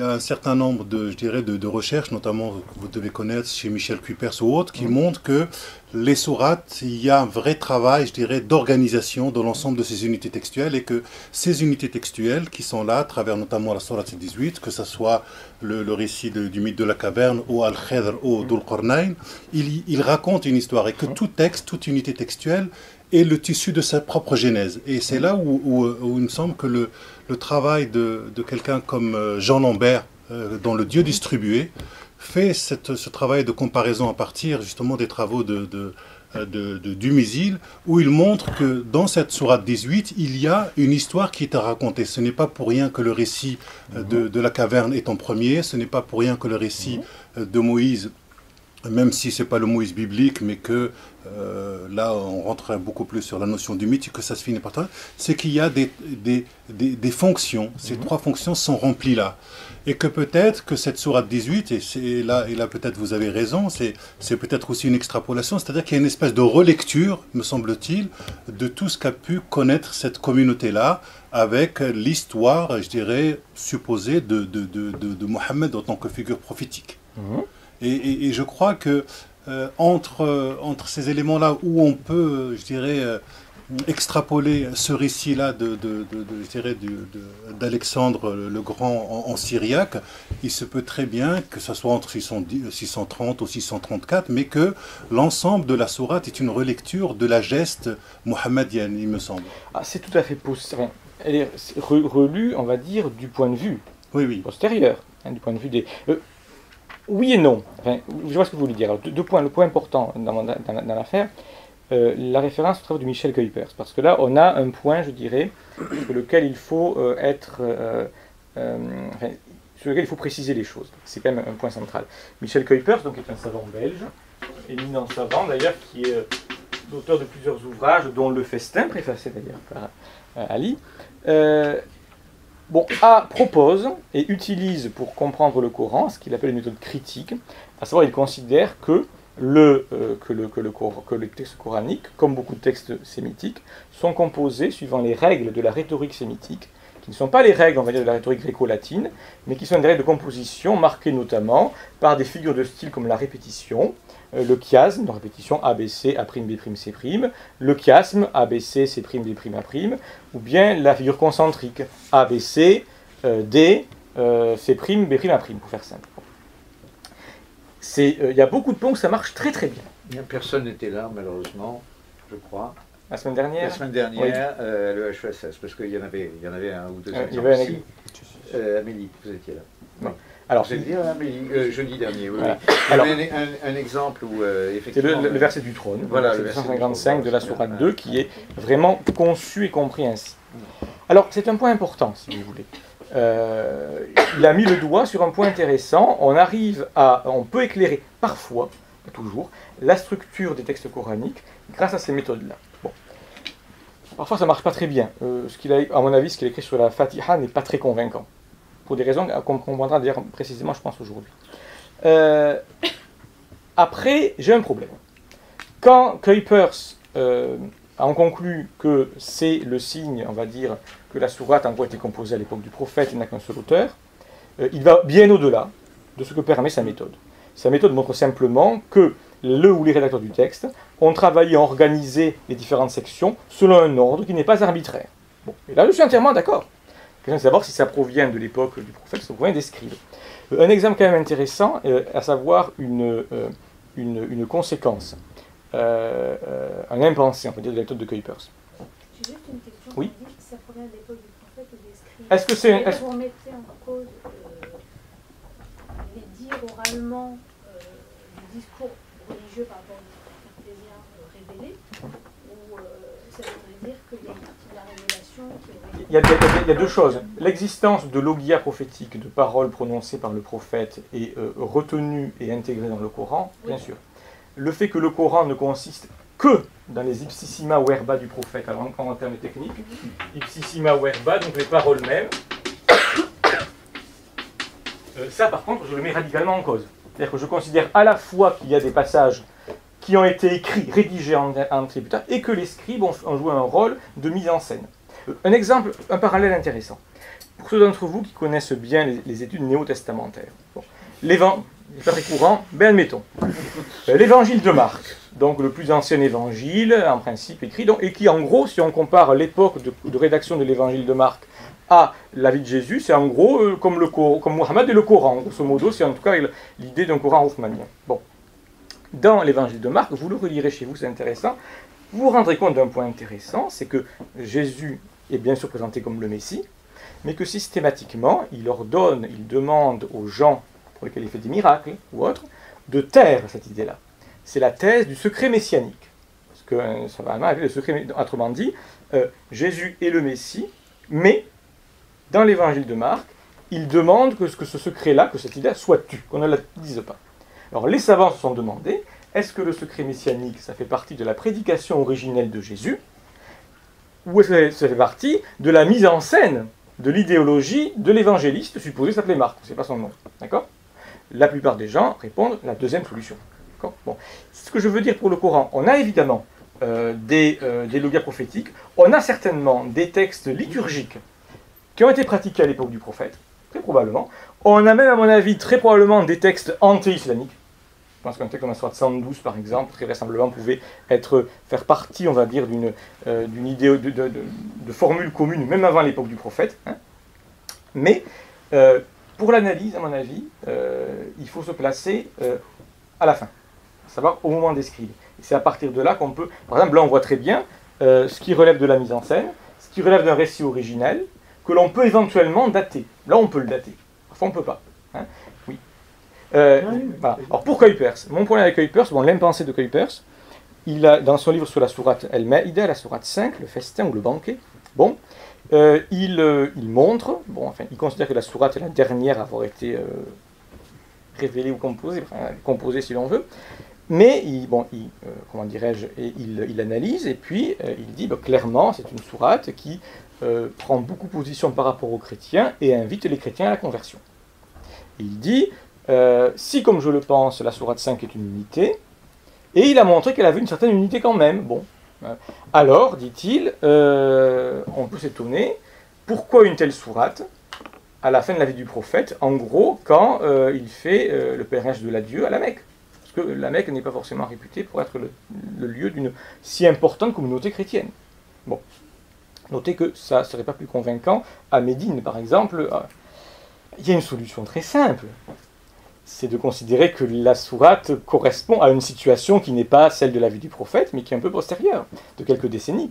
un certain nombre de recherches, notamment que vous devez connaître chez Michel Cuypers ou autres, qui montrent que les sourates, il y a un vrai travail, d'organisation dans l'ensemble de ces unités textuelles, et que ces unités textuelles qui sont là, à travers notamment la sourate 18, que ce soit le récit du mythe de la caverne, ou Al-Khidr, ou Dhul Qarnayn, il raconte une histoire, et que tout texte, toute unité textuelle, est le tissu de sa propre genèse. Et c'est là où il me semble que le travail de quelqu'un comme Jean Lambert, dans Le Dieu distribué, fait ce travail de comparaison à partir justement des travaux du Mizil, où il montre que dans cette sourate 18, il y a une histoire qui est à raconter. Ce n'est pas pour rien que le récit de la caverne est en premier, ce n'est pas pour rien que le récit de Moïse, même si ce n'est pas le Moïse biblique, mais que là on rentre beaucoup plus sur la notion du mythe et que ça se finit par ça, c'est qu'il y a des fonctions, ces 3 fonctions sont remplies là. Et que peut-être que cette sourate 18, et là peut-être vous avez raison, c'est peut-être aussi une extrapolation, c'est-à-dire qu'il y a une espèce de relecture, me semble-t-il, de tout ce qu'a pu connaître cette communauté-là, avec l'histoire, je dirais, supposée de Mohammed en tant que figure prophétique. Et je crois que entre ces éléments-là où on peut, je dirais, extrapoler ce récit-là d'Alexandre le Grand en syriaque, il se peut très bien que ce soit entre 630 ou 634, mais que l'ensemble de la sourate est une relecture de la geste mohammedienne, il me semble. Ah, c'est tout à fait possible. Enfin, elle est relue, on va dire, du point de vue postérieur, hein, du point de vue des... oui et non. Enfin, je vois ce que vous voulez dire. Alors, 2 points. Le point important dans l'affaire, la référence au travail de Michel Cuypers, parce que là, on a un point, je dirais, sur lequel il faut sur lequel il faut préciser les choses. C'est quand même un point central. Michel Cuypers, donc, est un savant belge, éminent savant d'ailleurs, qui est l'auteur de plusieurs ouvrages, dont Le Festin, préfacé d'ailleurs par Ali. Propose et utilise pour comprendre le Coran ce qu'il appelle une méthode critique, à savoir il considère que le texte coranique, comme beaucoup de textes sémitiques, sont composés suivant les règles de la rhétorique sémitique, qui ne sont pas les règles, on va dire, de la rhétorique gréco-latine, mais qui sont des règles de composition marquées notamment par des figures de style comme la répétition, le chiasme, de répétition ABC, A', B', C', le chiasme ABC, C', B', A', ou bien la figure concentrique ABC, D, C', B', A', pour faire simple. Il y a beaucoup de points où ça marche très très bien. Personne n'était là, malheureusement. je crois. La semaine dernière. La semaine dernière, le HESS, parce qu'il y en avait un ou deux il y exemples avait ici. Amélie, vous étiez là. Non. Alors, vous étiez là, Amélie, jeudi dernier, oui. Voilà. Il y Alors, avait un exemple où, c'est effectivement... le verset du trône, Voilà, le le verset verset du 155 trône, de la c'est sourate bien. 2, qui est vraiment conçu et compris ainsi. Alors, c'est un point important, si vous voulez. Il a mis le doigt sur un point intéressant. On peut éclairer parfois, pas toujours, la structure des textes coraniques grâce à ces méthodes-là. Bon. Parfois, ça ne marche pas très bien. À mon avis, ce qu'il a écrit sur la Fatiha n'est pas très convaincant. Pour des raisons qu'on comprendra d'ailleurs précisément, je pense, aujourd'hui. Après, j'ai un problème. Quand Kuipers en conclut que c'est le signe, on va dire, que la sourate en gros a été composée à l'époque du prophète et n'a qu'un seul auteur, il va bien au-delà de ce que permet sa méthode. Sa méthode montre simplement que le ou les rédacteurs du texte ont travaillé, ont organisé les différentes sections selon un ordre qui n'est pas arbitraire. Bon, et là je suis entièrement d'accord. La question c'est d'abord si ça provient de l'époque du prophète, ça provient des scribes. Un exemple quand même intéressant, à savoir une conséquence, un impensé, on peut dire, de la méthode de Kuipers. J'ai juste une question. Oui. On dit que ça provient de l'époque du prophète ou des scribes. Est-ce que c'est... Et vous remettez en cause les dires oralement du discours religieux par rapport au cartésien révélé, ou ça voudrait dire qu'il y a une partie de la révélation qui aurait... Il y a deux choses. L'existence de logia prophétique, de paroles prononcées par le prophète, est retenue et intégrée dans le Coran, bien sûr. Le fait que le Coran ne consiste que dans les ipsissima verba du prophète, alors encore en termes techniques, ipsissima verba, donc les paroles mêmes, ça par contre je le mets radicalement en cause. C'est-à-dire que je considère à la fois qu'il y a des passages qui ont été écrits, rédigés en tributaire, et que les scribes ont joué un rôle de mise en scène. Un exemple, un parallèle intéressant. Pour ceux d'entre vous qui connaissent bien les études néo-testamentaires, bon, c'est pas très courant, ben admettons. L'évangile de Marc, donc le plus ancien évangile, en principe écrit, donc, et qui en gros, si on compare l'époque de rédaction de l'évangile de Marc à la vie de Jésus, c'est en gros comme Mohammed et le Coran, grosso modo, c'est en tout cas l'idée d'un Coran hoffmannien. Bon. Dans l'évangile de Marc, vous le relirez chez vous, c'est intéressant, vous vous rendrez compte d'un point intéressant, c'est que Jésus est bien sûr présenté comme le Messie, mais que systématiquement, il demande aux gens pour lesquels il fait des miracles ou autres, de taire cette idée-là. C'est la thèse du secret messianique. Parce que ça va avec le secret, autrement dit, Jésus est le Messie, mais dans l'évangile de Marc, il demande que ce secret-là, que cette idée soit tue, qu'on ne la dise pas. Alors les savants se sont demandé, est-ce que le secret messianique, ça fait partie de la prédication originelle de Jésus, ou est-ce que ça fait partie de la mise en scène de l'idéologie de l'évangéliste supposé s'appeler Marc, c'est pas son nom, d'accord? La plupart des gens répondent la deuxième solution. Bon. Ce que je veux dire pour le Coran, on a évidemment des logias prophétiques, on a certainement des textes liturgiques qui ont été pratiqués à l'époque du prophète, très probablement. On a même, à mon avis, très probablement des textes anti-islamiques. Je pense qu'un texte comme la sourate 112, par exemple, très vraisemblablement pouvait faire partie, on va dire, d'une idée de formule commune, même avant l'époque du prophète. Hein. Mais pour l'analyse, à mon avis, il faut se placer à la fin, à savoir au moment des scribes. Et c'est à partir de là qu'on peut... Par exemple, là, on voit très bien ce qui relève de la mise en scène, ce qui relève d'un récit originel, que l'on peut éventuellement dater. Là, on peut le dater. Parfois, on ne peut pas. Hein. Oui. Voilà. Alors, pour Kuipers, mon problème avec Kuipers, l'impensé de Kuipers, il a, dans son livre sur la sourate El-Maïda, la sourate 5, le festin ou le banquet, il montre, il considère que la sourate est la dernière à avoir été révélée ou composée si l'on veut, mais il analyse et puis il dit clairement c'est une sourate qui prend beaucoup position par rapport aux chrétiens et invite les chrétiens à la conversion. Il dit si comme je le pense la sourate 5 est une unité, et il a montré qu'elle avait une certaine unité quand même, alors, dit-il, on peut s'étonner, pourquoi une telle sourate, à la fin de la vie du prophète, en gros, quand il fait le pèlerinage de l'adieu à la Mecque. Parce que la Mecque n'est pas forcément réputée pour être le lieu d'une si importante communauté chrétienne. Bon, notez que ça ne serait pas plus convaincant à Médine, par exemple. Il y a une solution très simple. c'est de considérer que la sourate correspond à une situation qui n'est pas celle de la vie du prophète, mais qui est un peu postérieure, de quelques décennies.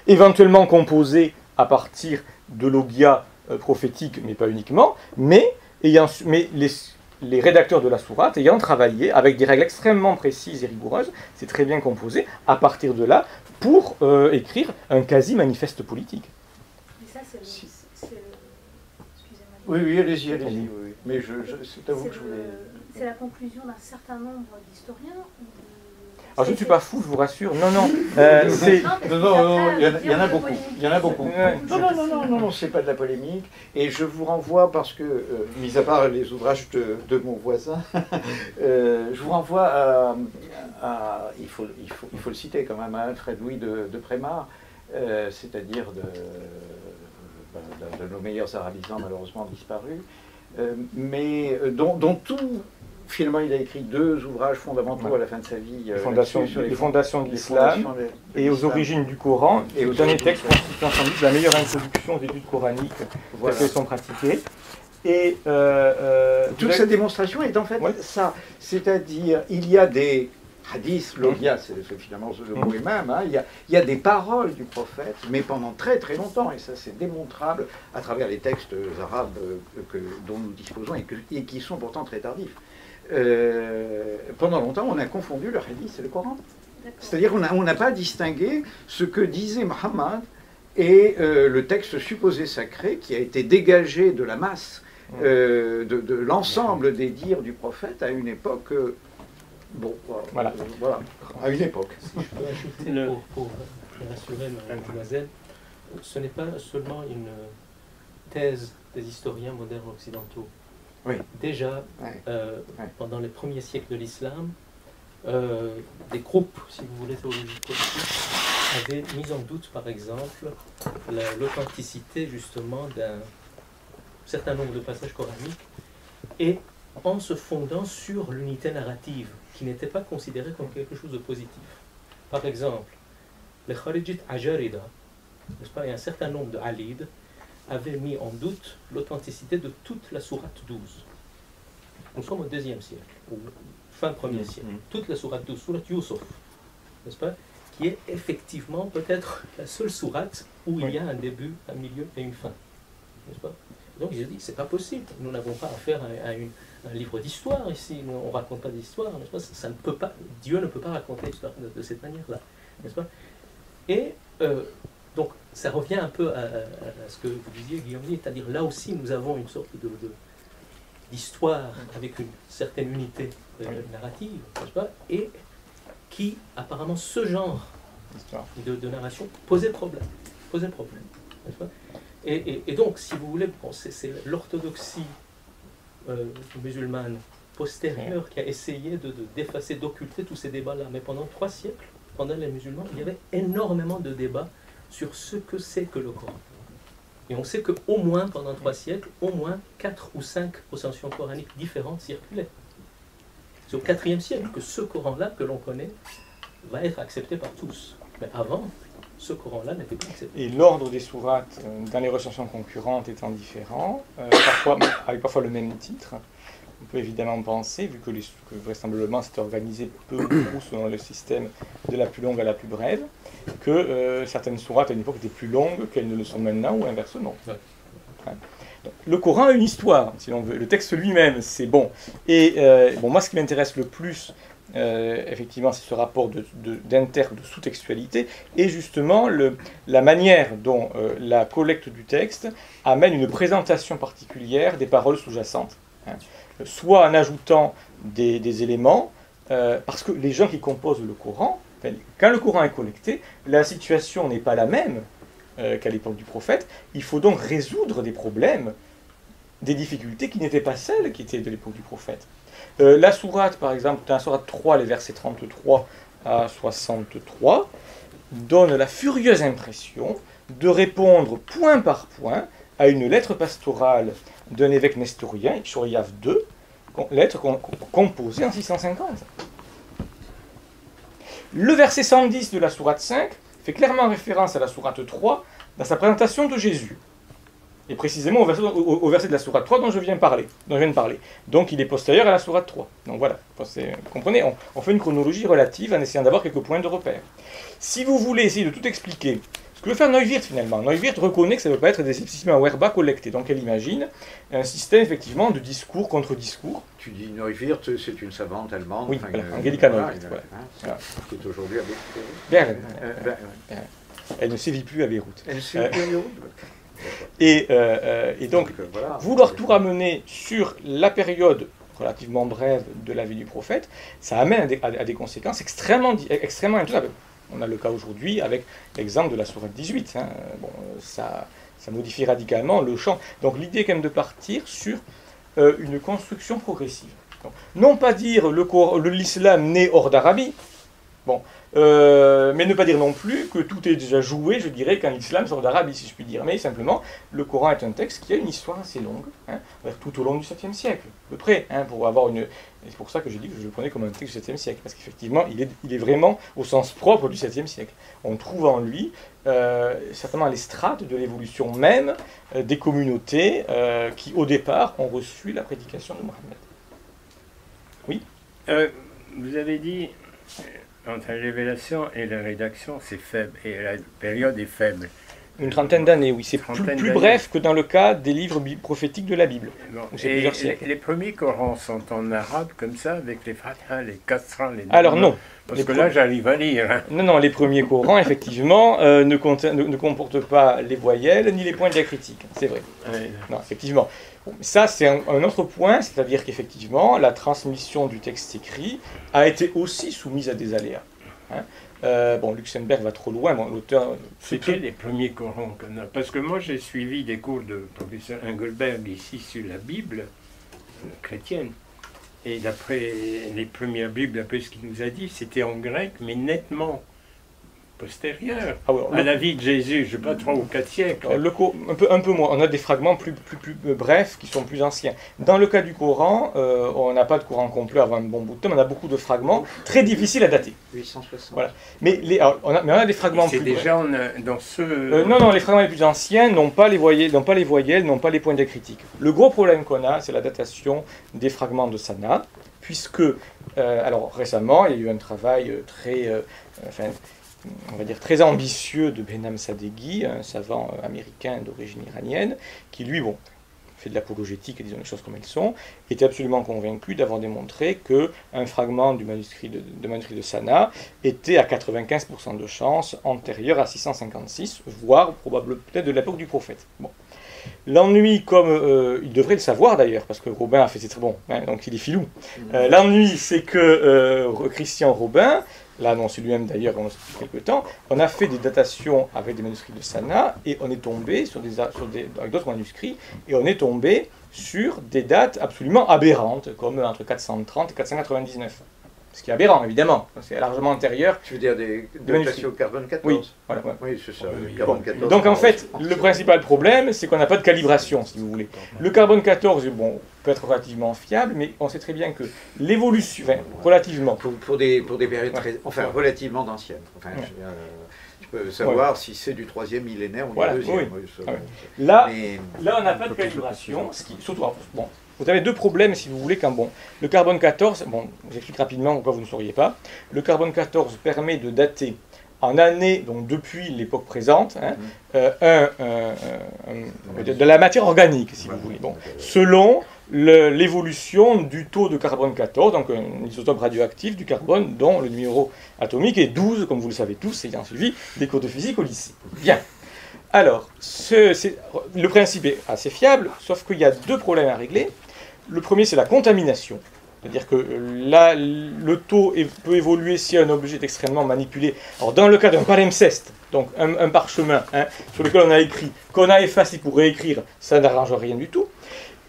Éventuellement composée à partir de logia prophétique, mais pas uniquement, mais les rédacteurs de la sourate ayant travaillé avec des règles extrêmement précises et rigoureuses, c'est très bien composé, à partir de là, pour écrire un quasi-manifeste politique. Mais ça, c'est le... Excusez-moi. Oui, allez-y. Oui. Mais c'est à vous que je voulais... C'est la conclusion d'un certain nombre d'historiens ou Alors je ne suis pas fou, je vous rassure. Non, Non, il y en a beaucoup. Non, c'est pas de la polémique. Et je vous renvoie, parce que, mis à part les ouvrages de mon voisin, je vous renvoie à il faut le citer quand même, hein, Fred Louis de Prémar, c'est-à-dire de nos meilleurs arabisants malheureusement disparus, mais dont tout... Finalement, il a écrit 2 ouvrages fondamentaux à la fin de sa vie. Les fondations de l'islam et aux origines du Coran. Et au dernier texte constitue sans doute la meilleure introduction aux études coraniques qui sont pratiquées. Et toute sa démonstration est en fait ça. C'est-à-dire, il y a des hadiths, logia, c'est finalement le mot est même, hein, il y a des paroles du prophète, mais pendant très très longtemps, et ça c'est démontrable à travers les textes arabes dont nous disposons et qui sont pourtant très tardifs. Pendant longtemps, on a confondu le hadith et le Coran. C'est-à-dire qu'on n'a pas distingué ce que disait Muhammad et le texte supposé sacré qui a été dégagé de la masse, de l'ensemble des dires du prophète à une époque... voilà, à une époque. Si je peux ajouter pour rassurer mademoiselle, ce n'est pas seulement une thèse des historiens modernes occidentaux. Oui. Déjà, pendant les premiers siècles de l'islam, des groupes, si vous voulez, théologiques politiques, avaient mis en doute, par exemple, l'authenticité justement d'un certain nombre de passages coraniques, et en se fondant sur l'unité narrative, qui n'était pas considérée comme quelque chose de positif. Par exemple, les Kharijites Ajarida, n'est-ce pas, et un certain nombre de Alides, avait mis en doute l'authenticité de toute la sourate 12. Nous sommes au 2e siècle, ou fin 1er siècle. Toute la sourate 12, sourate Yusuf, n'est-ce pas, qui est effectivement peut-être la seule sourate où il y a un début, un milieu et une fin. N'est-ce pas? Donc ils ont dit, c'est pas possible, nous n'avons pas affaire à un livre d'histoire ici, on ne raconte pas d'histoire, n'est-ce pas? Ça ne peut pas, Dieu ne peut pas raconter l'histoire de cette manière-là, n'est-ce pas? Et donc, ça revient un peu à ce que vous disiez, Guillaume, c'est-à-dire là aussi, nous avons une sorte d'histoire avec une certaine unité narrative, n'est-ce pas? Et qui, apparemment, ce genre de narration posait problème, n'est-ce pas? Et donc, si vous voulez, bon, c'est l'orthodoxie musulmane postérieure qui a essayé d'effacer, d'occulter tous ces débats-là. Mais pendant 3 siècles, pendant les musulmans, il y avait énormément de débats sur ce que c'est que le Coran. Et on sait qu'au moins, pendant 3 siècles, au moins 4 ou 5 recensions coraniques différentes circulaient. C'est au 4e siècle que ce Coran-là, que l'on connaît, va être accepté par tous. Mais avant, ce Coran-là n'était pas accepté. Et l'ordre des sourates dans les recensions concurrentes étant différent, avec parfois le même titre, on peut évidemment penser, vu que vraisemblablement c'est organisé peu ou prou selon le système de la plus longue à la plus brève, que certaines sourates à une époque étaient plus longues qu'elles ne le sont maintenant, ou inversement. Ouais. Donc, le Coran a une histoire, si l'on veut. Le texte lui-même, c'est bon. Et moi, ce qui m'intéresse le plus, effectivement, c'est ce rapport de sous-textualité, et justement la manière dont la collecte du texte amène une présentation particulière des paroles sous-jacentes. Soit en ajoutant des éléments, parce que les gens qui composent le Coran, quand le Coran est collecté, la situation n'est pas la même qu'à l'époque du prophète. Il faut donc résoudre des problèmes, des difficultés qui n'étaient pas celles qui étaient de l'époque du prophète. La sourate, par exemple, dans la sourate 3, les versets 33 à 63, donne la furieuse impression de répondre point par point à une lettre pastorale d'un évêque nestorien, Choriav II, lettre composée en 650. Le verset 110 de la sourate 5 fait clairement référence à la sourate 3 dans sa présentation de Jésus. Et précisément au verset de la sourate 3 dont je viens de parler. Donc il est postérieur à la sourate 3. Donc voilà, vous comprenez, on fait une chronologie relative en essayant d'avoir quelques points de repère. Si vous voulez essayer de tout expliquer, ce que veut faire Neuwirth finalement, Neuwirth reconnaît que ça ne peut pas être des systèmes à Werba collectés. Donc elle imagine un système effectivement de discours contre discours. Tu dis Neuwirth, c'est une savante allemande. Oui, voilà, Angelika Neuwirth. Voilà. Qui est aujourd'hui à Berlin. Elle ne sévit plus à Beyrouth. Elle ne sévit plus à Beyrouth. Et donc, voilà, vouloir tout ramener sur la période relativement brève de la vie du prophète, ça amène à des conséquences extrêmement indubitables. On a le cas aujourd'hui avec l'exemple de la sourate 18. Hein. Bon, ça modifie radicalement le champ. Donc l'idée est quand même de partir sur une construction progressive. Donc, non pas dire l'islam né hors d'Arabie, bon, mais ne pas dire non plus que tout est déjà joué, je dirais, quand l'islam sort d'Arabie, si je puis dire. Mais simplement, le Coran est un texte qui a une histoire assez longue, hein, tout au long du 7e siècle, à peu près, hein, pour avoir une... C'est pour ça que j'ai dit que je le prenais comme un texte du 7e siècle, parce qu'effectivement, il est vraiment au sens propre du 7e siècle. On trouve en lui certainement les strates de l'évolution même des communautés qui, au départ, ont reçu la prédication de Mohammed. Oui. Vous avez dit... Entre la révélation et la rédaction, c'est faible, et la période est faible. Une trentaine d'années, oui. C'est plus bref que dans le cas des livres prophétiques de la Bible. Bon. Et les premiers Corans sont en arabe, comme ça, avec les fatha, les kasra, les... Alors non. Parce que là, j'arrive à lire. Hein. Non, les premiers Corans, effectivement, ne comportent pas les voyelles ni les points diacritiques. C'est vrai. Ouais. Non, effectivement. Bon, ça, c'est un autre point, c'est-à-dire qu'effectivement, la transmission du texte écrit a été aussi soumise à des aléas. Hein. Bon, Luxembourg va trop loin, bon, l'auteur... C'était les premiers Corans qu'on a. Parce que moi, j'ai suivi des cours de professeur Engelberg ici sur la Bible chrétienne. Et d'après les premières Bibles, d'après ce qu'il nous a dit, c'était en grec, mais nettement postérieur à la vie de Jésus, je ne sais pas, 3 ou 4 siècles. Un peu moins. On a des fragments plus brefs qui sont plus anciens. Dans le cas du Coran, on n'a pas de Coran complet avant un bon bout de temps, on a beaucoup de fragments très difficiles à dater. 860. Voilà. Mais on a des fragments plus brefs. C'est déjà dans ce... non, les fragments les plus anciens n'ont pas les voyelles, n'ont pas les points diacritiques. Le gros problème qu'on a, c'est la datation des fragments de Sanaa, puisque, alors récemment, il y a eu un travail on va dire très ambitieux de Behnam Sadeghi, un savant américain d'origine iranienne, qui lui, fait de l'apologétique et disons les choses comme elles sont, était absolument convaincu d'avoir démontré qu'un fragment du manuscrit de Sanaa était à 95% de chance antérieur à 656, voire probablement peut-être de l'époque du prophète. Bon. L'ennui, comme il devrait le savoir d'ailleurs, parce que Robin a fait ses très bon, hein, donc il est filou. L'ennui, c'est que Christian Robin l'a annoncé lui-même d'ailleurs depuis quelques temps, on a fait des datations avec des manuscrits de Sanaa et on est tombé avec d'autres manuscrits et on est tombé sur des dates absolument aberrantes, comme entre 430 et 499. Ce qui est aberrant, évidemment, c'est largement antérieur. Tu veux dire des datations au carbone 14 ? Oui, voilà. Oui, c'est ça, le carbone 14. Donc en fait, le principal problème, c'est qu'on n'a pas de calibration, si vous voulez. Le carbone 14, peut être relativement fiable, mais on sait très bien que l'évolution, relativement... Pour des périodes relativement anciennes. Tu peux savoir si c'est du 3e millénaire ou du 2e. Oui. Là, on n'a pas de calibration, surtout... Vous avez deux problèmes, si vous voulez, le carbone 14, j'explique rapidement pourquoi vous ne sauriez pas. Le carbone 14 permet de dater en années, donc depuis l'époque présente, de la matière organique, si vous voulez. Selon l'évolution du taux de carbone 14, donc un isotope radioactif du carbone dont le numéro atomique est 12, comme vous le savez tous, ayant suivi des cours de physique au lycée. Bien. Alors, le principe est assez fiable, sauf qu'il y a deux problèmes à régler. Le premier, c'est la contamination. C'est-à-dire que là, le taux peut évoluer si un objet est extrêmement manipulé. Alors, dans le cas d'un palimpseste, donc un parchemin sur lequel on a écrit, qu'on a effacé pour réécrire, ça n'arrange rien du tout.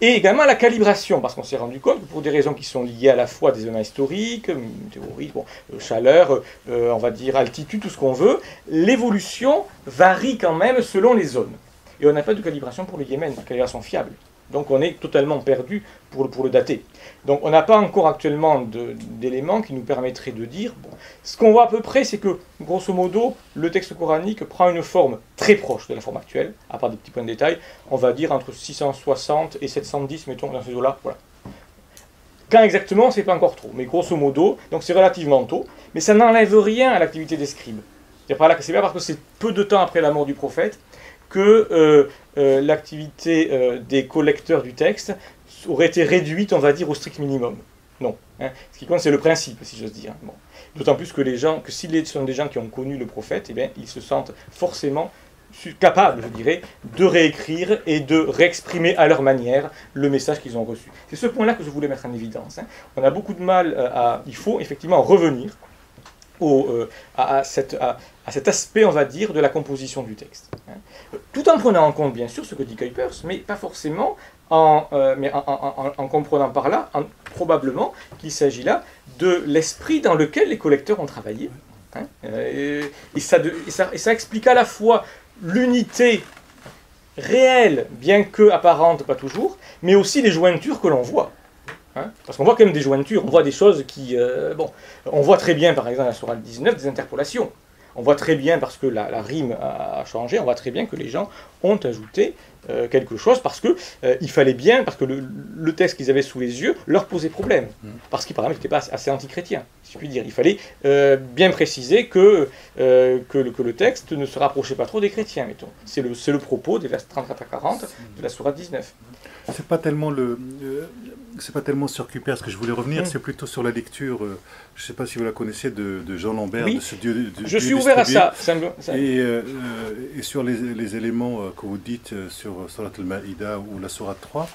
Et également la calibration, parce qu'on s'est rendu compte que pour des raisons qui sont liées à la fois à des événements historiques, météorites, chaleur, on va dire altitude, tout ce qu'on veut, l'évolution varie quand même selon les zones. Et on n'a pas de calibration pour le Yémen, une calibration fiable. Donc on est totalement perdu pour le dater. Donc on n'a pas encore actuellement d'éléments qui nous permettraient de dire... Bon, ce qu'on voit à peu près, c'est que, grosso modo, le texte coranique prend une forme très proche de la forme actuelle, à part des petits points de détail, on va dire entre 660 et 710, mettons, dans ces eaux-là, voilà. Quand exactement, c'est pas encore trop, mais grosso modo, donc c'est relativement tôt, mais ça n'enlève rien à l'activité des scribes. C'est pas parce que c'est peu de temps après la mort du prophète que l'activité des collecteurs du texte aurait été réduite, on va dire, au strict minimum. Non. Hein. Ce qui compte, c'est le principe, si j'ose dire. Bon. D'autant plus que s'ils sont des gens qui ont connu le prophète, eh bien, ils se sentent forcément capables, je dirais, de réécrire et de réexprimer à leur manière le message qu'ils ont reçu. C'est ce point-là que je voulais mettre en évidence. Hein. On a beaucoup de mal il faut effectivement revenir à cet aspect, on va dire, de la composition du texte. Hein. Tout en prenant en compte, bien sûr, ce que dit Kuipers, mais pas forcément en comprenant par là, probablement, qu'il s'agit là de l'esprit dans lequel les collecteurs ont travaillé. Hein. Et ça explique à la fois l'unité réelle, bien que apparente, pas toujours, mais aussi les jointures que l'on voit. Hein, parce qu'on voit quand même des jointures, on voit des choses qui... on voit très bien, par exemple, à la sourate 19, des interpolations. On voit très bien, parce que la rime a changé, on voit très bien que les gens ont ajouté quelque chose, parce que il fallait bien, parce que le texte qu'ils avaient sous les yeux leur posait problème. Parce qu'il, par exemple, n'était pas assez antichrétien, si je puis dire. Il fallait bien préciser que le texte ne se rapprochait pas trop des chrétiens, mettons. C'est le propos des versets 34 à 40 de la sourate 19. C'est pas tellement sur Kuipers que je voulais revenir, c'est plutôt sur la lecture, je ne sais pas si vous la connaissez, de Jean Lambert, oui, de ce Dieu. Je suis ouvert à ça. Et sur les éléments que vous dites sur Surat al-Maïda ou la Sourate 3,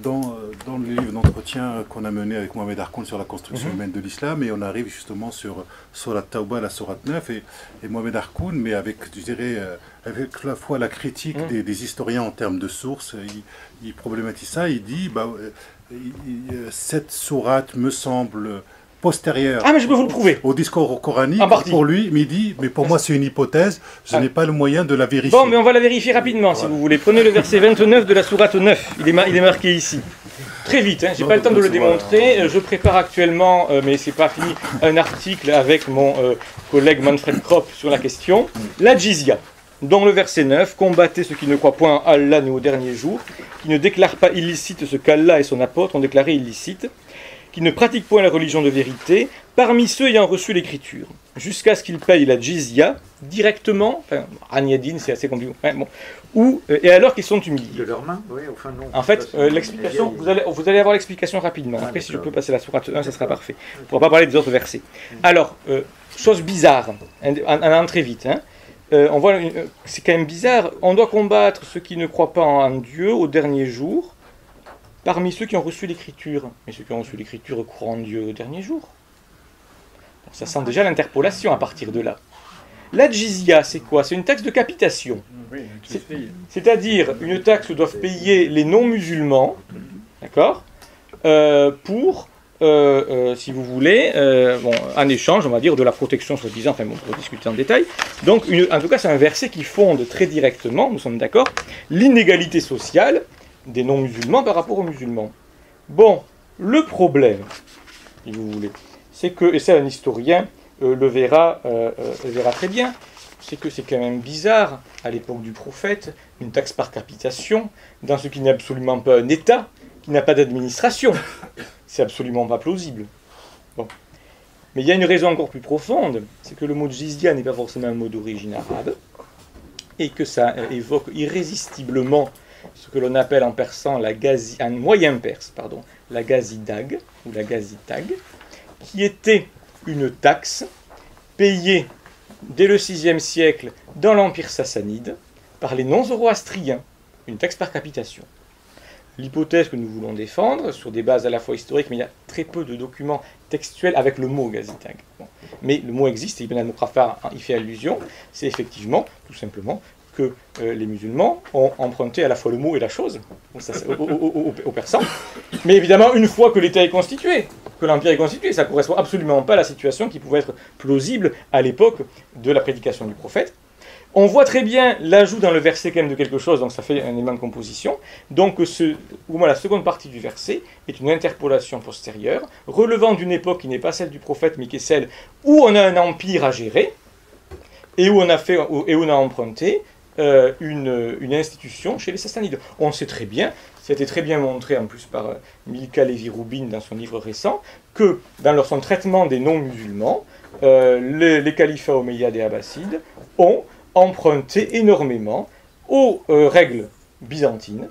dans le livre d'entretien qu'on a mené avec Mohamed Harkoun sur la construction humaine de l'islam, et on arrive justement sur Surat Tawbah, la Sourate 9, et Mohamed Harkoun, mais avec, je dirais, avec à la fois la critique des historiens en termes de sources, il problématise ça, il dit, cette sourate me semble postérieure mais je peux vous le prouver. Au discours coranique, partie. pour lui, mais il dit, mais pour moi c'est une hypothèse, je n'ai pas le moyen de la vérifier. Bon, mais on va la vérifier rapidement, si vous voulez. Prenez le verset 29 de la sourate 9, il est marqué ici. Très vite, hein. J'ai pas le temps de le démontrer, je prépare actuellement, mais c'est pas fini, un article avec mon collègue Manfred Kropp sur la question. La jizya, dans le verset 9, combattez ceux qui ne croient point à Allah ni au dernier jour, qui ne déclarent pas illicite ce qu'Allah et son apôtre ont déclaré illicite, qui ne pratiquent point la religion de vérité, parmi ceux ayant reçu l'écriture, jusqu'à ce qu'ils payent la jizya directement, enfin, Agnadine, c'est assez compliqué, hein, bon, et alors qu'ils sont humiliés. De leurs mains, oui, enfin non. En fait, l'explication, vous allez avoir l'explication rapidement. Après, si je peux passer la sourate 1, ça sera parfait. On ne pourra pas parler des autres versets. Alors, chose bizarre, en allant très vite, hein. On voit, c'est quand même bizarre, on doit combattre ceux qui ne croient pas en Dieu au dernier jour, parmi ceux qui ont reçu l'écriture. Mais ceux qui ont reçu l'écriture croient en Dieu au dernier jour. Donc, ça sent déjà l'interpolation à partir de là. La jizya, c'est quoi? C'est une taxe de capitation. C'est-à-dire une taxe que doivent payer les non-musulmans, d'accord, pour... si vous voulez, en échange, on va dire, de la protection soi-disant, enfin bon, on va discuter en détail. Donc, en tout cas, c'est un verset qui fonde très directement, nous sommes d'accord, l'inégalité sociale des non-musulmans par rapport aux musulmans. Bon, le problème, si vous voulez, c'est que, et ça un historien le verra très bien, c'est que c'est quand même bizarre, à l'époque du prophète, une taxe par capitation, dans ce qui n'est absolument pas un État, qui n'a pas d'administration. C'est absolument pas plausible. Bon. Mais il y a une raison encore plus profonde, c'est que le mot jizya n'est pas forcément un mot d'origine arabe, et que ça évoque irrésistiblement ce que l'on appelle en persan en moyen perse, la gazidag, ou la gazitag, qui était une taxe payée dès le VIe siècle dans l'Empire sassanide par les non-zoroastriens, une taxe par capitation. L'hypothèse que nous voulons défendre, sur des bases à la fois historiques, mais il y a très peu de documents textuels avec le mot gazitag. Bon. Mais le mot existe, et Ibn al-Muqaffa y fait allusion, c'est effectivement, tout simplement, que les musulmans ont emprunté à la fois le mot et la chose aux persans. Mais évidemment, une fois que l'État est constitué, que l'Empire est constitué, ça ne correspond absolument pas à la situation qui pouvait être plausible à l'époque de la prédication du prophète. On voit très bien l'ajout dans le verset quand même de quelque chose, donc ça fait un élément de composition. Donc la seconde partie du verset est une interpolation postérieure, relevant d'une époque qui n'est pas celle du prophète, mais qui est celle où on a un empire à gérer, et où on a emprunté une institution chez les Sassanides. On sait très bien, ça a été très bien montré en plus par Milka Lévy-Roubin dans son livre récent, que dans son traitement des non-musulmans, les califats omeyyades et abbassides ont emprunté énormément aux règles byzantines,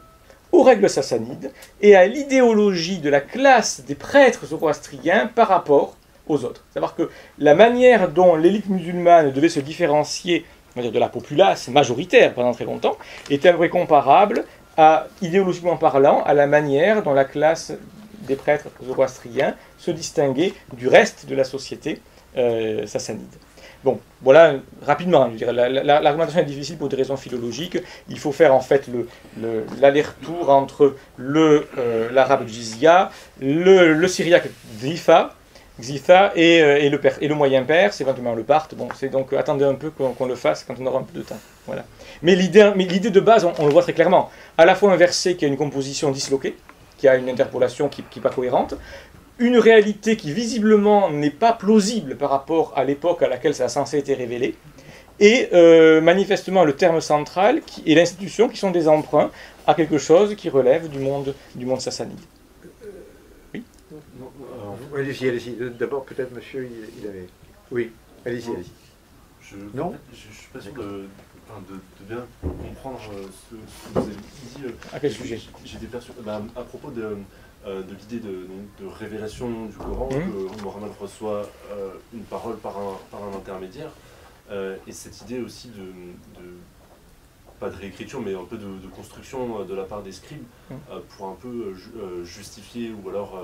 aux règles sassanides et à l'idéologie de la classe des prêtres zoroastriens par rapport aux autres. C'est-à-dire que la manière dont l'élite musulmane devait se différencier, on va dire, de la populace majoritaire pendant très longtemps, était à peu près comparable, idéologiquement parlant, à la manière dont la classe des prêtres zoroastriens se distinguait du reste de la société sassanide. Bon, voilà, rapidement, je dirais, l'argumentation est difficile pour des raisons philologiques. Il faut faire en fait l'aller-retour entre l'arabe jizya, le syriaque Xitha et le moyen perse, éventuellement le parthe. Bon, c'est donc attendez un peu qu'on le fasse quand on aura un peu de temps. Voilà. Mais l'idée de base, on le voit très clairement. À la fois un verset qui a une composition disloquée, qui a une interpolation qui n'est pas cohérente, une réalité qui visiblement n'est pas plausible par rapport à l'époque à laquelle ça a censé être révélé, et manifestement le terme central et l'institution qui sont des emprunts à quelque chose qui relève du monde sassanide. Oui. Allez-y. D'abord, peut-être, monsieur, il avait... Oui, allez-y. Non, je suis pas sûr de bien comprendre ce que vous avez dit. À quel sujet? J'étais persuadé, à propos de l'idée de révélation du Coran, que Mohammed reçoit une parole par un intermédiaire, et cette idée aussi pas de réécriture, mais un peu de construction de la part des scribes, pour un peu justifier ou alors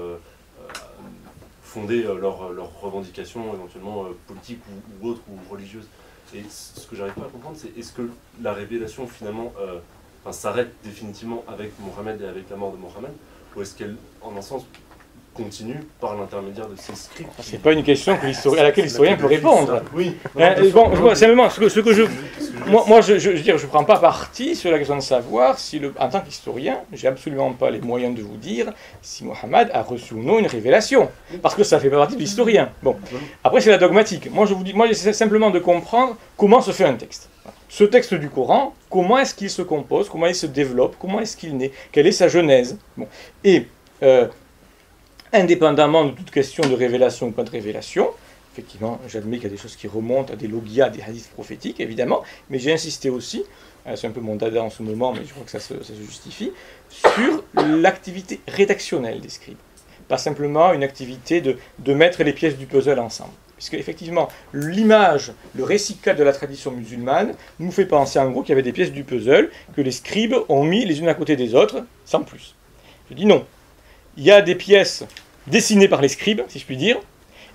fonder leurs revendications éventuellement politiques ou autres ou religieuses. Et ce que j'arrive pas à comprendre, c'est est-ce que la révélation finalement s'arrête définitivement avec Mohammed et avec la mort de Mohammed, ou est-ce qu'elle, en un sens, continue par l'intermédiaire de ces scripts? C'est pas une question à laquelle l'historien peut répondre. Oui. Simplement, je prends pas parti sur la question de savoir si, en tant qu'historien, j'ai absolument pas les moyens de vous dire si Mohammed a reçu ou non une révélation, parce que ça fait pas partie de l'historien. Bon, après c'est la dogmatique. Moi j'essaie simplement de comprendre comment se fait un texte. Ce texte du Coran, comment est-ce qu'il se compose, comment il se développe, comment est-ce qu'il naît, quelle est sa genèse. Bon. Et indépendamment de toute question de révélation ou pas de révélation, effectivement, j'admets qu'il y a des choses qui remontent à des logias, des hadiths prophétiques, évidemment, mais j'ai insisté aussi, c'est un peu mon dada en ce moment, mais je crois que ça se justifie, sur l'activité rédactionnelle des scribes. Pas simplement une activité de mettre les pièces du puzzle ensemble. Puisque, effectivement, l'image, le récital de la tradition musulmane nous fait penser en gros qu'il y avait des pièces du puzzle que les scribes ont mis les unes à côté des autres, sans plus. Je dis non. Il y a des pièces dessinées par les scribes, si je puis dire,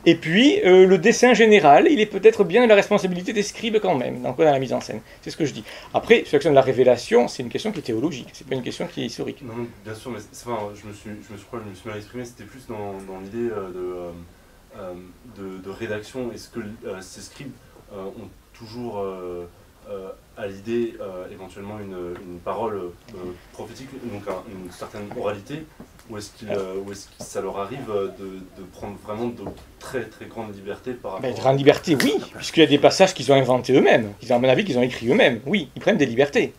et puis le dessin général, il est peut-être bien de la responsabilité des scribes quand même, dans la mise en scène. C'est ce que je dis. Après, sur la question de la révélation, c'est une question qui est théologique, c'est pas une question qui est historique. Non, bien sûr, mais je me suis mal exprimé, c'était plus dans l'idée de rédaction. Est-ce que ces scribes ont toujours à l'idée éventuellement une parole prophétique, donc une certaine oralité, ou est-ce que ça leur arrive de prendre vraiment de très très grandes libertés par rapport à... Grande liberté, oui, puisqu'il y a des passages qu'ils ont inventés eux-mêmes, à mon avis qu'ils ont écrit eux-mêmes, oui, ils prennent des libertés,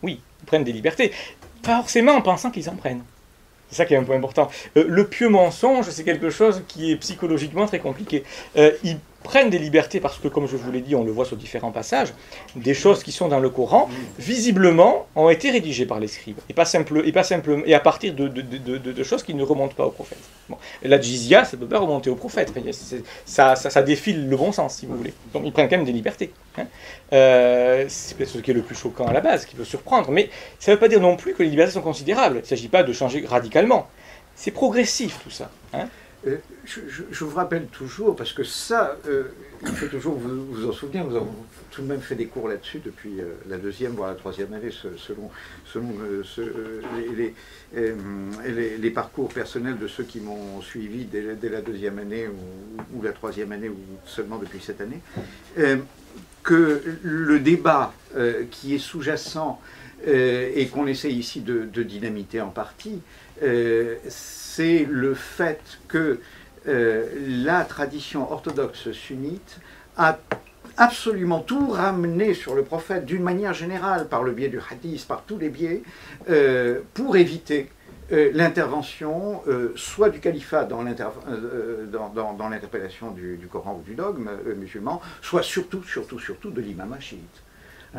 pas forcément en pensant qu'ils en prennent. C'est ça qui est un point important. Le pieux mensonge, c'est quelque chose qui est psychologiquement très compliqué. Ils prennent des libertés parce que, comme je vous l'ai dit, on le voit sur différents passages, des choses qui sont dans le Coran, visiblement, ont été rédigées par les scribes, et à partir de choses qui ne remontent pas au prophète. Bon. La jizya, ça ne peut pas remonter au prophète. Ça défile le bon sens, si vous voulez. Donc ils prennent quand même des libertés. C'est ce qui est le plus choquant à la base, qui peut surprendre. Mais ça ne veut pas dire non plus que les libertés sont considérables. Il ne s'agit pas de changer radicalement. C'est progressif, tout ça. Je vous rappelle toujours, parce que ça, il faut toujours vous en souvenir, nous avons tout de même fait des cours là-dessus depuis la deuxième, voire la troisième année, selon les parcours personnels de ceux qui m'ont suivi dès la deuxième année ou la troisième année, ou seulement depuis cette année, que le débat qui est sous-jacent et qu'on essaie ici de dynamiter en partie, c'est le fait que la tradition orthodoxe sunnite a absolument tout ramené sur le prophète d'une manière générale, par le biais du hadith, par tous les biais, pour éviter l'intervention soit du califat dans l'interprétation du Coran ou du dogme musulman, soit surtout de l'imam chiite.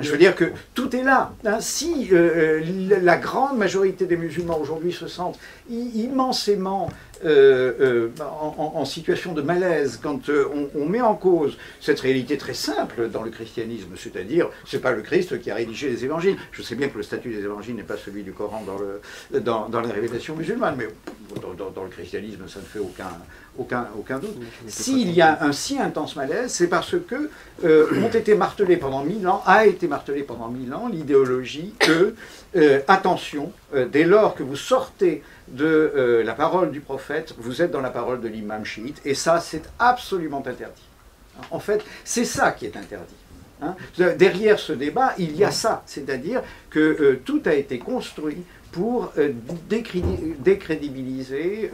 Je veux dire que tout est là. Si la grande majorité des musulmans aujourd'hui se sentent immensément en situation de malaise quand on met en cause cette réalité très simple dans le christianisme, c'est-à-dire, c'est pas le Christ qui a rédigé les évangiles. Je sais bien que le statut des évangiles n'est pas celui du Coran dans les révélations musulmanes, mais dans le christianisme, ça ne fait aucun doute. S'il y a un si intense malaise, c'est parce que a été martelé pendant 1000 ans l'idéologie que, attention, dès lors que vous sortez de la parole du prophète, vous êtes dans la parole de l'imam chiite, et ça, c'est absolument interdit. En fait, c'est ça qui est interdit. Derrière ce débat, il y a ça, c'est-à-dire que tout a été construit pour décrédibiliser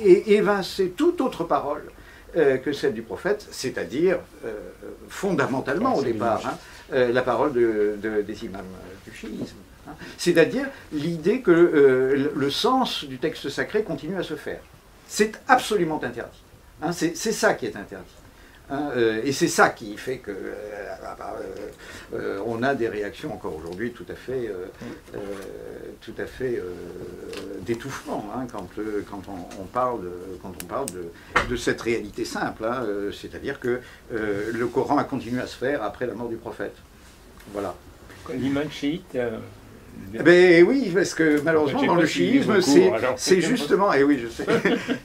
et évincer toute autre parole que celle du prophète, c'est-à-dire fondamentalement au départ, la parole des imams du chiisme. C'est-à-dire l'idée que le sens du texte sacré continue à se faire. C'est absolument interdit. C'est ça qui est interdit. Et c'est ça qui fait que on a des réactions encore aujourd'hui tout à fait d'étouffement quand on parle de cette réalité simple, c'est-à-dire que le Coran a continué à se faire après la mort du prophète. Voilà. L'imam chiite. Ben oui, parce que malheureusement dans le chiisme, c'est justement, et oui je sais,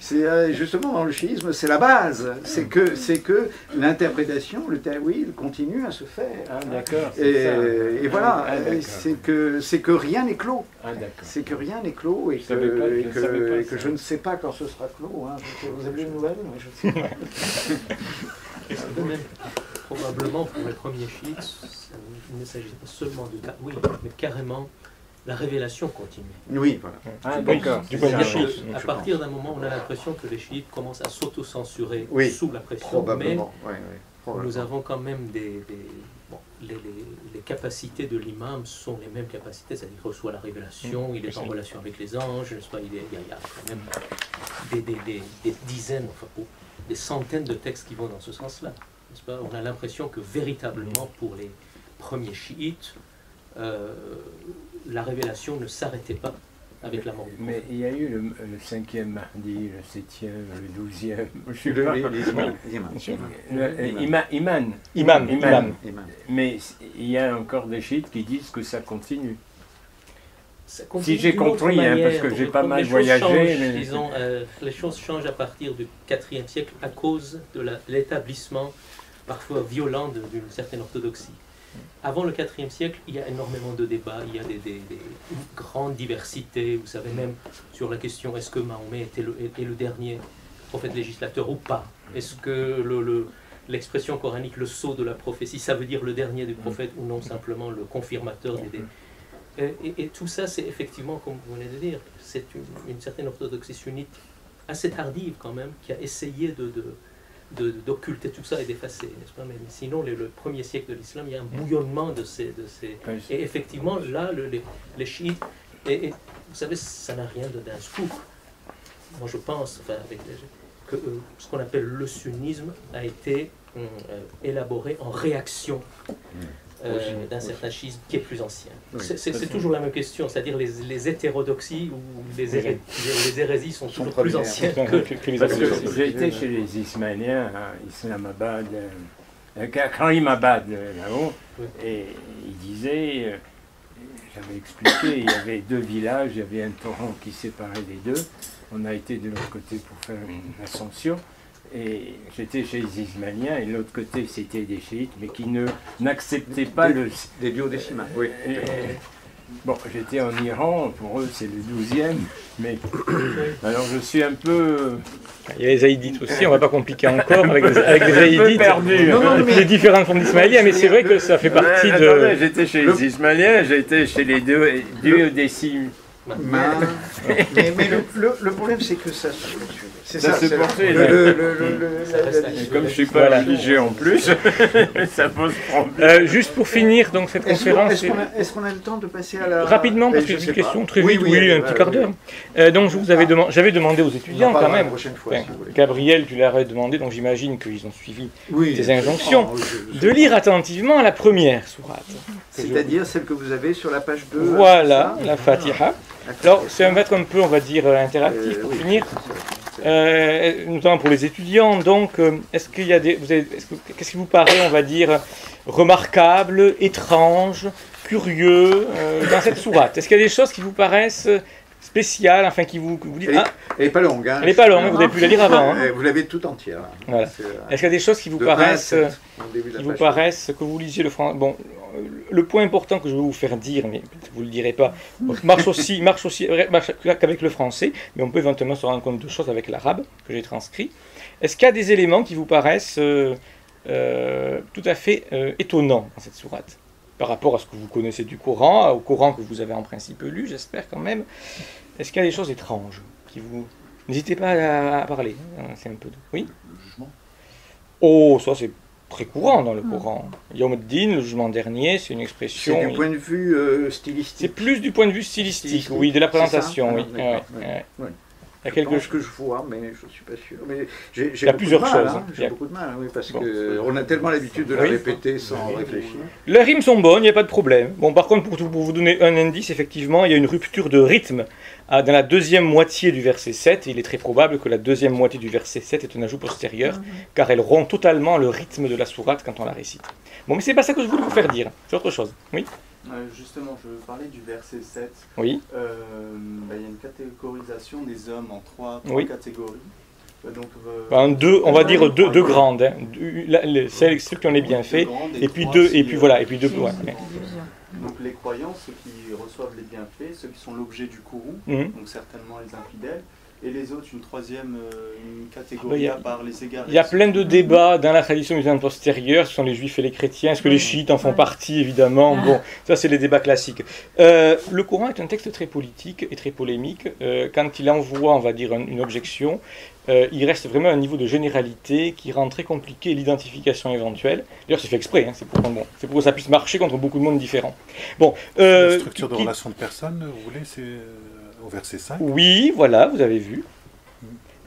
c'est justement dans le chiisme, c'est la base, c'est que l'interprétation, le ta'wil continue à se faire. Ah d'accord. Et voilà, c'est que rien n'est clos. Ah d'accord. C'est que rien n'est clos et que je ne sais pas quand ce sera clos. Vous avez une nouvelle? Je ne sais pas. Probablement pour les premiers chiites, il ne s'agit pas seulement de ta'wil, mais carrément la révélation continue. Oui, voilà. Ah, d'accord. À partir d'un moment, on a l'impression que les chiites commencent à s'auto-censurer sous la pression, probablement. Mais nous avons quand même les capacités de l'imam sont les mêmes capacités, c'est-à-dire qu'il reçoit la révélation, il est en relation avec les anges, n'est-ce pas, il y a quand même des dizaines, enfin des centaines de textes qui vont dans ce sens-là, n'est-ce pas? On a l'impression que véritablement pour les premiers chiites, la révélation ne s'arrêtait pas avec la mort du prophète. Mais il y a eu le 5e Mahdi, le 7e, le 12e, je sais pas. Imam. Mais il y a encore des chiites qui disent que ça continue. Si j'ai compris, parce que j'ai pas mal voyagé. Disons, les choses changent à partir du IVe siècle à cause de l'établissement parfois violent d'une certaine orthodoxie. Avant le IVe siècle, il y a énormément de débats, il y a une grande diversité, vous savez, même sur la question est-ce que Mahomet est le dernier prophète législateur ou pas? Est-ce que l'expression coranique, le sceau de la prophétie, ça veut dire le dernier des prophètes ou non simplement le confirmateur des... Et tout ça, c'est effectivement, comme vous venez de dire, c'est une certaine orthodoxie sunnite assez tardive quand même, qui a essayé d'occulter tout ça et d'effacer, n'est-ce pas? Mais sinon, le premier siècle de l'islam, il y a un bouillonnement de ces... Et effectivement, là, les chiites, et vous savez, ça n'a rien d'un scoop. Moi, je pense que ce qu'on appelle le sunnisme a été élaboré en réaction d'un certain schisme qui est plus ancien. C'est toujours la même question, c'est-à-dire les hétérodoxies ou les hérésies sont toujours plus anciennes que parce que j'ai été chez les Ismaéliens à Islamabad, Karimabad là-haut, et ils disaient j'avais expliqué, il y avait deux villages, il y avait un torrent qui séparait les deux. On a été de l'autre côté pour faire une ascension. Et j'étais chez les Ismaéliens, et de l'autre côté, c'était des chiites, mais qui n'acceptaient pas des duodécimales, oui. Bon, j'étais en Iran, pour eux c'est le 12e, mais alors je suis un peu... Il y a les Haïdites aussi, on ne va pas compliquer encore avec les Haïdites. Perdu. Les différentes formes d'Ismaéliens, mais c'est vrai que ça fait partie de... Attendez, j'étais chez les Ismaéliens, j'étais chez les duodécimes. Mais le problème, c'est que ça se poursuit. C'est ça, se poursuit. Comme je ne suis pas religieux en plus, ça pose problème. Juste pour finir donc cette conférence... Est-ce qu'on a le temps de passer à la... Rapidement, parce que c'est une question très vite, oui, un petit quart d'heure. Donc j'avais demandé aux étudiants quand même. Gabriel, tu leur as demandé, donc j'imagine qu'ils ont suivi tes injonctions, de lire attentivement la première sourate. C'est-à-dire celle que vous avez sur la page 2. Voilà, la Fatiha. Alors, ça va être un peu, on va dire, interactif pour finir, notamment pour les étudiants. Donc, est-ce qu'il y a qu'est-ce qui vous paraît, on va dire, remarquable, étrange, curieux dans cette sourate? Est-ce qu'il y a des choses qui vous paraissent spéciales, enfin qui vous dites... Elle n'est pas longue. Hein, elle n'est pas longue, vous avez pu la lire avant. Hein. Vous l'avez toute entière. Voilà. Est-ce qu'il y a des choses qui vous paraissent, que vous lisiez le français? Bon, le point important que je vais vous faire dire, mais vous ne le direz pas, marche aussi qu'avec le français, mais on peut éventuellement se rendre compte de choses avec l'arabe, que j'ai transcrit. Est-ce qu'il y a des éléments qui vous paraissent tout à fait étonnants dans cette sourate, par rapport à ce que vous connaissez du Coran, au Coran que vous avez en principe lu, j'espère quand même? Est-ce qu'il y a des choses étranges qui vous... N'hésitez pas à parler, c'est un peu... Oui? Le jugement. Oh, ça c'est très courant dans le Coran. Yawm ad-Din, le jugement dernier, c'est une expression... C'est du point de vue stylistique. C'est plus du point de vue stylistique, oui, de la présentation, oui. Il y a quelque chose que je vois, mais je ne suis pas sûr. Mais il y a plusieurs choses. J'ai beaucoup de mal, oui, parce qu'on a tellement l'habitude de la répéter sans réfléchir. Les rimes sont bonnes, il n'y a pas de problème. Bon, par contre, pour vous donner un indice, effectivement, il y a une rupture de rythme dans la deuxième moitié du verset 7. Et il est très probable que la deuxième moitié du verset 7 est un ajout postérieur, car elle rompt totalement le rythme de la sourate quand on la récite. Bon, mais c'est pas ça que je voulais vous faire dire, c'est autre chose. Oui. Justement, je parlais du verset 7. Oui. Il y a une catégorisation des hommes en trois catégories. Donc, on va dire deux grandes. Hein. Ceux qui ont les bienfaits, et puis deux. Ouais. Donc les croyants, ceux qui reçoivent les bienfaits, ceux qui sont l'objet du courroux, donc certainement les infidèles. Et les autres, une troisième catégorie à part les égarés. Il y a plein de débats dans la tradition musulmane postérieure, ce sont les juifs et les chrétiens, est-ce que les chiites en font partie, évidemment. Bon, ça c'est les débats classiques. Le Coran est un texte très politique et très polémique. Quand il envoie, on va dire, une objection, il reste vraiment à un niveau de généralité qui rend très compliqué l'identification éventuelle. D'ailleurs, c'est fait exprès, hein, c'est pour que ça puisse marcher contre beaucoup de monde différents. Bon, la structure de relation de personne, vous voulez, c'est... au verset 5. Oui, voilà, vous avez vu.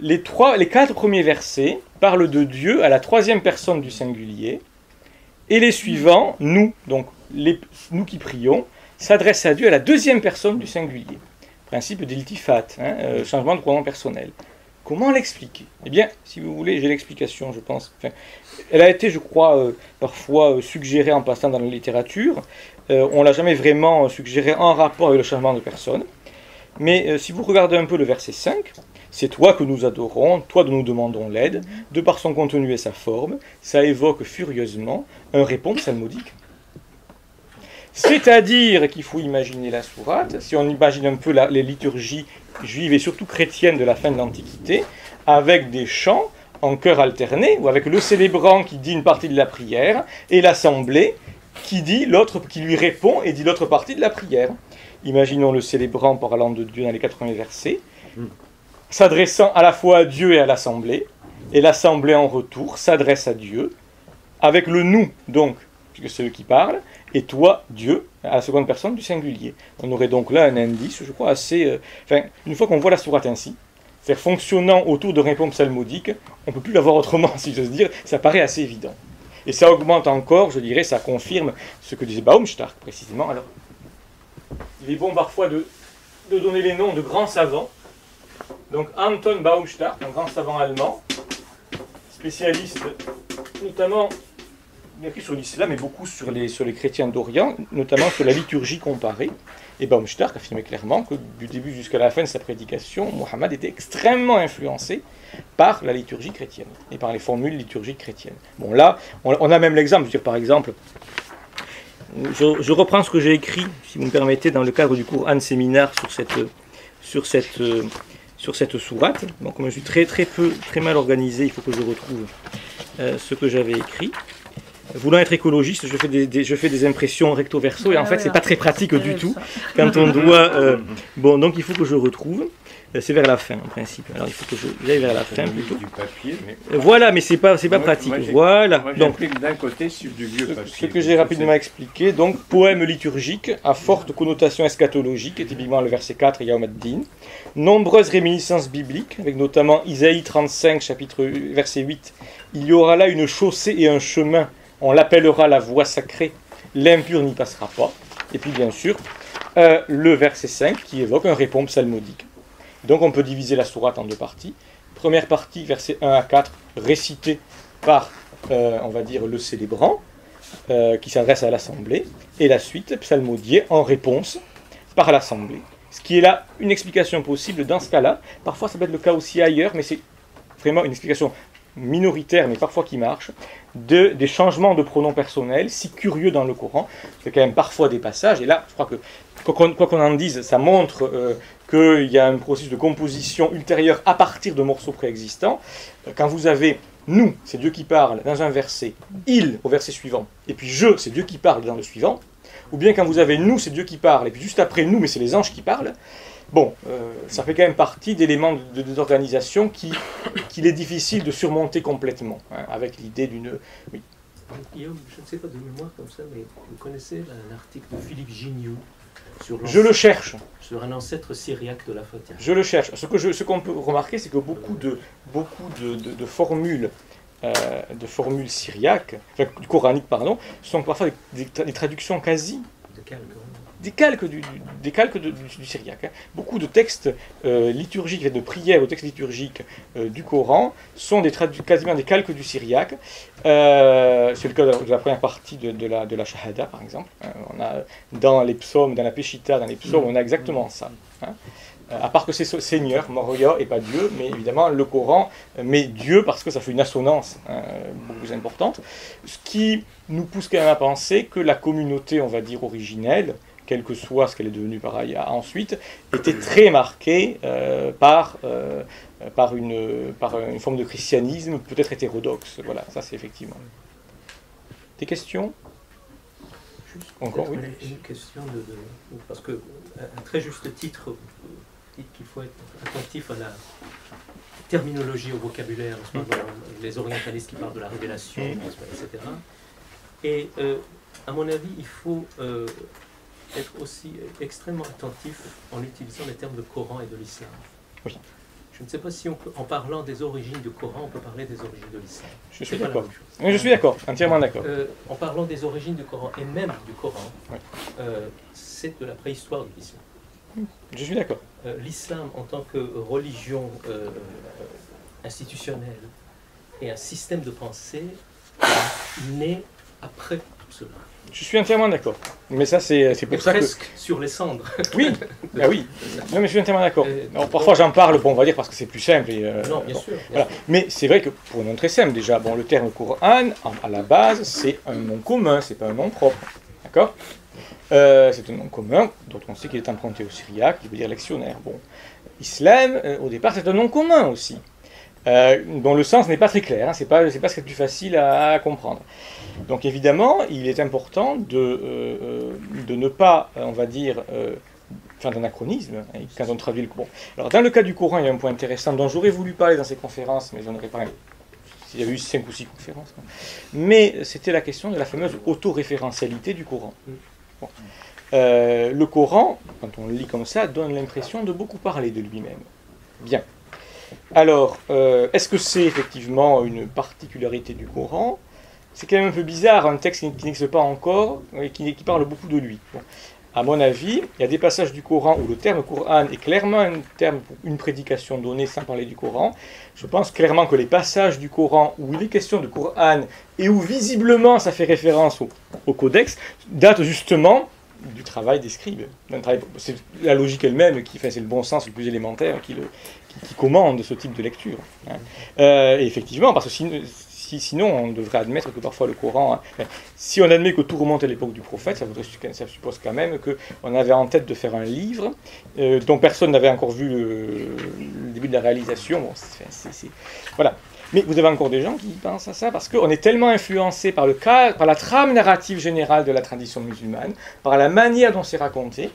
Les 4 premiers versets parlent de Dieu à la troisième personne du singulier, et les suivants, nous, donc nous qui prions, s'adressent à Dieu à la deuxième personne du singulier. Principe d'iltifat, changement de pronom personnel. Comment l'expliquer? Eh bien, si vous voulez, j'ai l'explication, je pense. Enfin, elle a été, je crois, parfois suggérée en passant dans la littérature. On ne l'a jamais vraiment suggérée en rapport avec le changement de personne. Mais si vous regardez un peu le verset 5, c'est toi que nous adorons, toi dont nous demandons l'aide, de par son contenu et sa forme, ça évoque furieusement un répond psalmodique. C'est-à-dire qu'il faut imaginer la sourate, si on imagine un peu les liturgies juives et surtout chrétiennes de la fin de l'Antiquité, avec des chants en chœur alterné, ou avec le célébrant qui dit une partie de la prière, et l'assemblée qui lui répond et dit l'autre partie de la prière. Imaginons le célébrant parlant de Dieu dans les 4 premiers versets, s'adressant à la fois à Dieu et à l'assemblée, et l'assemblée en retour s'adresse à Dieu, avec le nous, donc, puisque c'est eux qui parlent, et toi, Dieu, à la seconde personne du singulier. On aurait donc là un indice, je crois, assez... une fois qu'on voit la sourate ainsi, c'est-à-dire fonctionnant autour de réponses psalmodiques, on ne peut plus l'avoir autrement, si j'ose dire, ça paraît assez évident. Et ça augmente encore, je dirais, ça confirme ce que disait Baumstark, précisément. Alors, il est bon parfois de donner les noms de grands savants. Donc Anton Baumstark, un grand savant allemand, spécialiste notamment écrit sur l'islam et beaucoup sur les chrétiens d'Orient, notamment sur la liturgie comparée. Et Baumstark affirmait clairement que du début jusqu'à la fin de sa prédication, Mohammed était extrêmement influencé par la liturgie chrétienne et par les formules liturgiques chrétiennes. Bon, là, on a même l'exemple, je veux dire, par exemple, je reprends ce que j'ai écrit, si vous me permettez, dans le cadre du cours Anne Séminaire sur cette sourate. Bon, comme je suis très mal organisé, il faut que je retrouve ce que j'avais écrit. Voulant être écologiste, je fais des impressions recto verso et en fait c'est pas très pratique du tout quand on doit. Bon, donc il faut que je retrouve. C'est vers la fin en principe. Alors il faut que j'aille vers la fin plutôt. Du papier, mais... Voilà, mais c'est pas pratique. Voilà. Moi, donc d'un côté sur du vieux papier. Ce que j'ai rapidement expliqué, donc poème liturgique à forte connotation eschatologique, et typiquement le verset 4, Yaum ad-Din. Nombreuses réminiscences bibliques, avec notamment Isaïe 35, verset 8. Il y aura là une chaussée et un chemin. On l'appellera la voie sacrée, l'impur n'y passera pas. Et puis bien sûr, le verset 5 qui évoque un répond psalmodique. Donc on peut diviser la sourate en deux parties. Première partie, versets 1 à 4, récité par, on va dire, le célébrant, qui s'adresse à l'assemblée, et la suite, psalmodiée, en réponse par l'assemblée. Ce qui est là une explication possible dans ce cas-là. Parfois ça peut être le cas aussi ailleurs, mais c'est vraiment une explication minoritaire, mais parfois qui marche, des changements de pronoms personnels, si curieux dans le Coran. C'est quand même parfois des passages, et là, je crois que, quoi qu'on en dise, ça montre qu'il y a un processus de composition ultérieure à partir de morceaux préexistants. Quand vous avez « nous », c'est Dieu qui parle dans un verset, « il » au verset suivant, et puis « je », c'est Dieu qui parle dans le suivant, ou bien quand vous avez « nous », c'est Dieu qui parle, et puis juste après « nous », mais c'est les anges qui parlent. Bon, ça fait quand même partie d'éléments d'organisation qu'il est difficile de surmonter complètement, hein, avec l'idée d'une... Oui. Guillaume, je ne sais pas de mémoire comme ça, mais vous connaissez l'article de Philippe Gignoux sur Je le cherche. Sur un ancêtre syriaque de la Fatiha. Je le cherche. Ce qu'on peut remarquer, c'est que beaucoup de formules syriaques, enfin, du coranique, pardon, sont parfois des traductions quasi... Des calques du syriaque. Hein. Beaucoup de textes liturgiques, de prières aux textes liturgiques du Coran sont quasiment des calques du syriaque. C'est le cas de la première partie de la Shahada, par exemple. On a dans les psaumes, dans la Péchita, dans les psaumes, on a exactement ça. Hein. À part que c'est Seigneur, Moria, et pas Dieu, mais évidemment le Coran met Dieu parce que ça fait une assonance beaucoup plus importante. Ce qui nous pousse quand même à penser que la communauté, on va dire, originelle, quelle que soit ce qu'elle est devenue par ailleurs ensuite, était très marquée par une forme de christianisme peut-être hétérodoxe. Voilà, ça c'est effectivement. Des questions? Encore, oui. Une question parce que un très juste titre dit qu'il faut être attentif à la terminologie, au vocabulaire, les orientalistes qui parlent de la révélation, etc. Et à mon avis, il faut être aussi extrêmement attentif en utilisant les termes de Coran et de l'islam. Oui. Je ne sais pas si on peut, en parlant des origines du Coran, on peut parler des origines de l'islam. Je suis d'accord. Oui, je suis d'accord, entièrement d'accord. En parlant des origines du Coran, et même du Coran, oui. C'est de la préhistoire de l'islam. Je suis d'accord. L'islam en tant que religion institutionnelle et un système de pensée né après tout cela. Je suis entièrement d'accord. Mais ça, c'est pour ça presque que... sur les cendres. Oui, bah oui. Non, mais je suis entièrement d'accord. Parfois, j'en parle, bon, on va dire parce que c'est plus simple. Et, non, bien sûr. Voilà. Mais c'est vrai que, pour un nom très simple, déjà, bon, le terme Coran, à la base, c'est un nom commun, c'est pas un nom propre. D'accord ? C'est un nom commun, dont on sait qu'il est emprunté au syriaque, qui veut dire lectionnaire. Bon. Islam, au départ, c'est un nom commun aussi, dont le sens n'est pas très clair, hein, c'est pas ce qui est le plus facile à comprendre. Donc évidemment, il est important de ne pas, on va dire, faire d'anachronisme hein, quand on traduit le Coran. Alors dans le cas du Coran, il y a un point intéressant dont j'aurais voulu parler dans ces conférences, mais j'en aurais pas... Il y avait eu 5 ou 6 conférences. Mais c'était la question de la fameuse autoréférentialité du Coran. Bon. Le Coran, quand on le lit comme ça, donne l'impression de beaucoup parler de lui-même. Bien. Alors, est-ce que c'est effectivement une particularité du Coran ? C'est quand même un peu bizarre, un texte qui n'existe pas encore et qui parle beaucoup de lui. Bon. à mon avis, il y a des passages du Coran où le terme Coran est clairement un terme pour une prédication donnée sans parler du Coran. Je pense clairement que les passages du Coran où il est question de Coran et où visiblement ça fait référence au codex datent justement du travail des scribes. C'est la logique elle-même, c'est le bon sens le plus élémentaire qui commande ce type de lecture. Et effectivement, parce que sinon on devrait admettre que parfois le Coran, si on admet que tout remonte à l'époque du prophète, ça suppose quand même qu'on avait en tête de faire un livre dont personne n'avait encore vu le début de la réalisation. Bon, voilà. Mais vous avez encore des gens qui pensent à ça parce qu'on est tellement influencé par la trame narrative générale de la tradition musulmane, par la manière dont c'est raconté,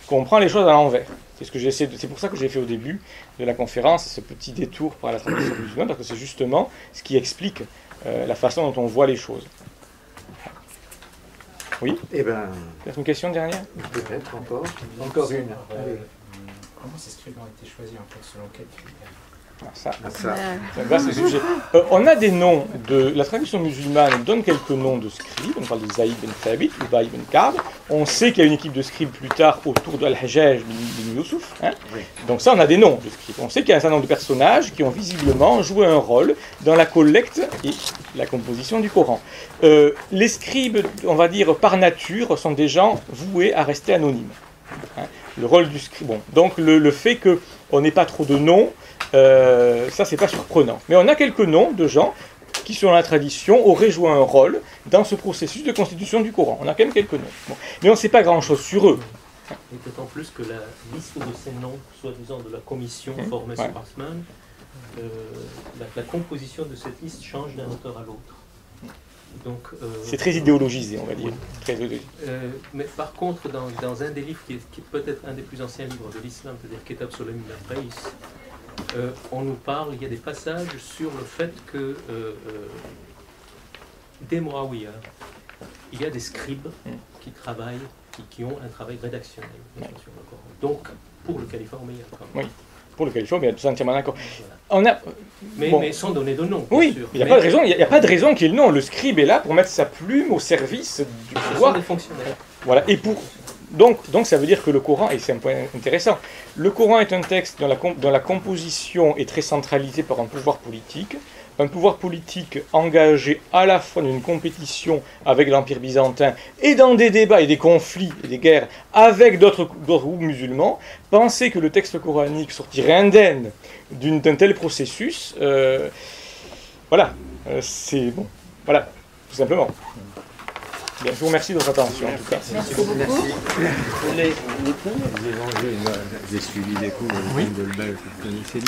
qu'on prend les choses à l'envers. C'est pour ça que j'ai fait au début de la conférence ce petit détour par la tradition musulmane, parce que c'est justement ce qui explique la façon dont on voit les choses. Oui ? Peut-être une question dernière ? Peut-être encore. Encore une. Comment ces scribes ont été choisis en fait selon quel critère ? C'est un vaste sujet. On a des noms la tradition musulmane donne quelques noms de scribes. On parle de Zaïd ben Thabit, Ubay ben Ka'b. On sait qu'il y a une équipe de scribes plus tard autour de Al-Hajjaj bin Yusuf. Oui. Donc ça, on a des noms de scribes. On sait qu'il y a un certain nombre de personnages qui ont visiblement joué un rôle dans la collecte et la composition du Coran. Les scribes, on va dire par nature, sont des gens voués à rester anonymes. Le rôle du scribe. Bon, donc le fait qu'on n'ait pas trop de noms, ça c'est pas surprenant. Mais on a quelques noms de gens qui, selon la tradition, auraient joué un rôle dans ce processus de constitution du Coran. On a quand même quelques noms. Bon. Mais on ne sait pas grand-chose sur eux. Et d'autant plus que la liste de ces noms, soi-disant de la commission formée sur Harsman, la composition de cette liste change d'un auteur à l'autre. Donc, c'est très idéologisé, on va dire. Très mais par contre, dans un des livres qui est peut-être un des plus anciens livres de l'islam, c'est-à-dire Kitab Sulaym al-Raïs, on nous parle, il y a des passages sur le fait que dès Muawiyah, il y a des scribes qui travaillent, qui ont un travail rédactionnel sur le Coran. Donc, pour le califat omeyyade, quand même. Oui. Pour le califat, mais tout entièrement d'accord. Mais sans donner de nom. Oui, il n'y a pas de raison. Il n'y a pas de raison qu'il y ait le nom. Le scribe est là pour mettre sa plume au service du pouvoir. Ce sont des fonctionnaires. Voilà. Et donc ça veut dire que le Coran, et c'est un point intéressant, le Coran est un texte dont la composition est très centralisée par un pouvoir politique engagé à la fois dans une compétition avec l'Empire byzantin et dans des débats et des conflits et des guerres avec d'autres groupes musulmans. Penser que le texte coranique sortirait indemne d'un tel processus, c'est bon. Voilà, tout simplement. Bien, je vous remercie de votre attention. En tout cas. Merci beaucoup. Les enjeux, j'ai suivi des cours de Goldberg, vous connaissez.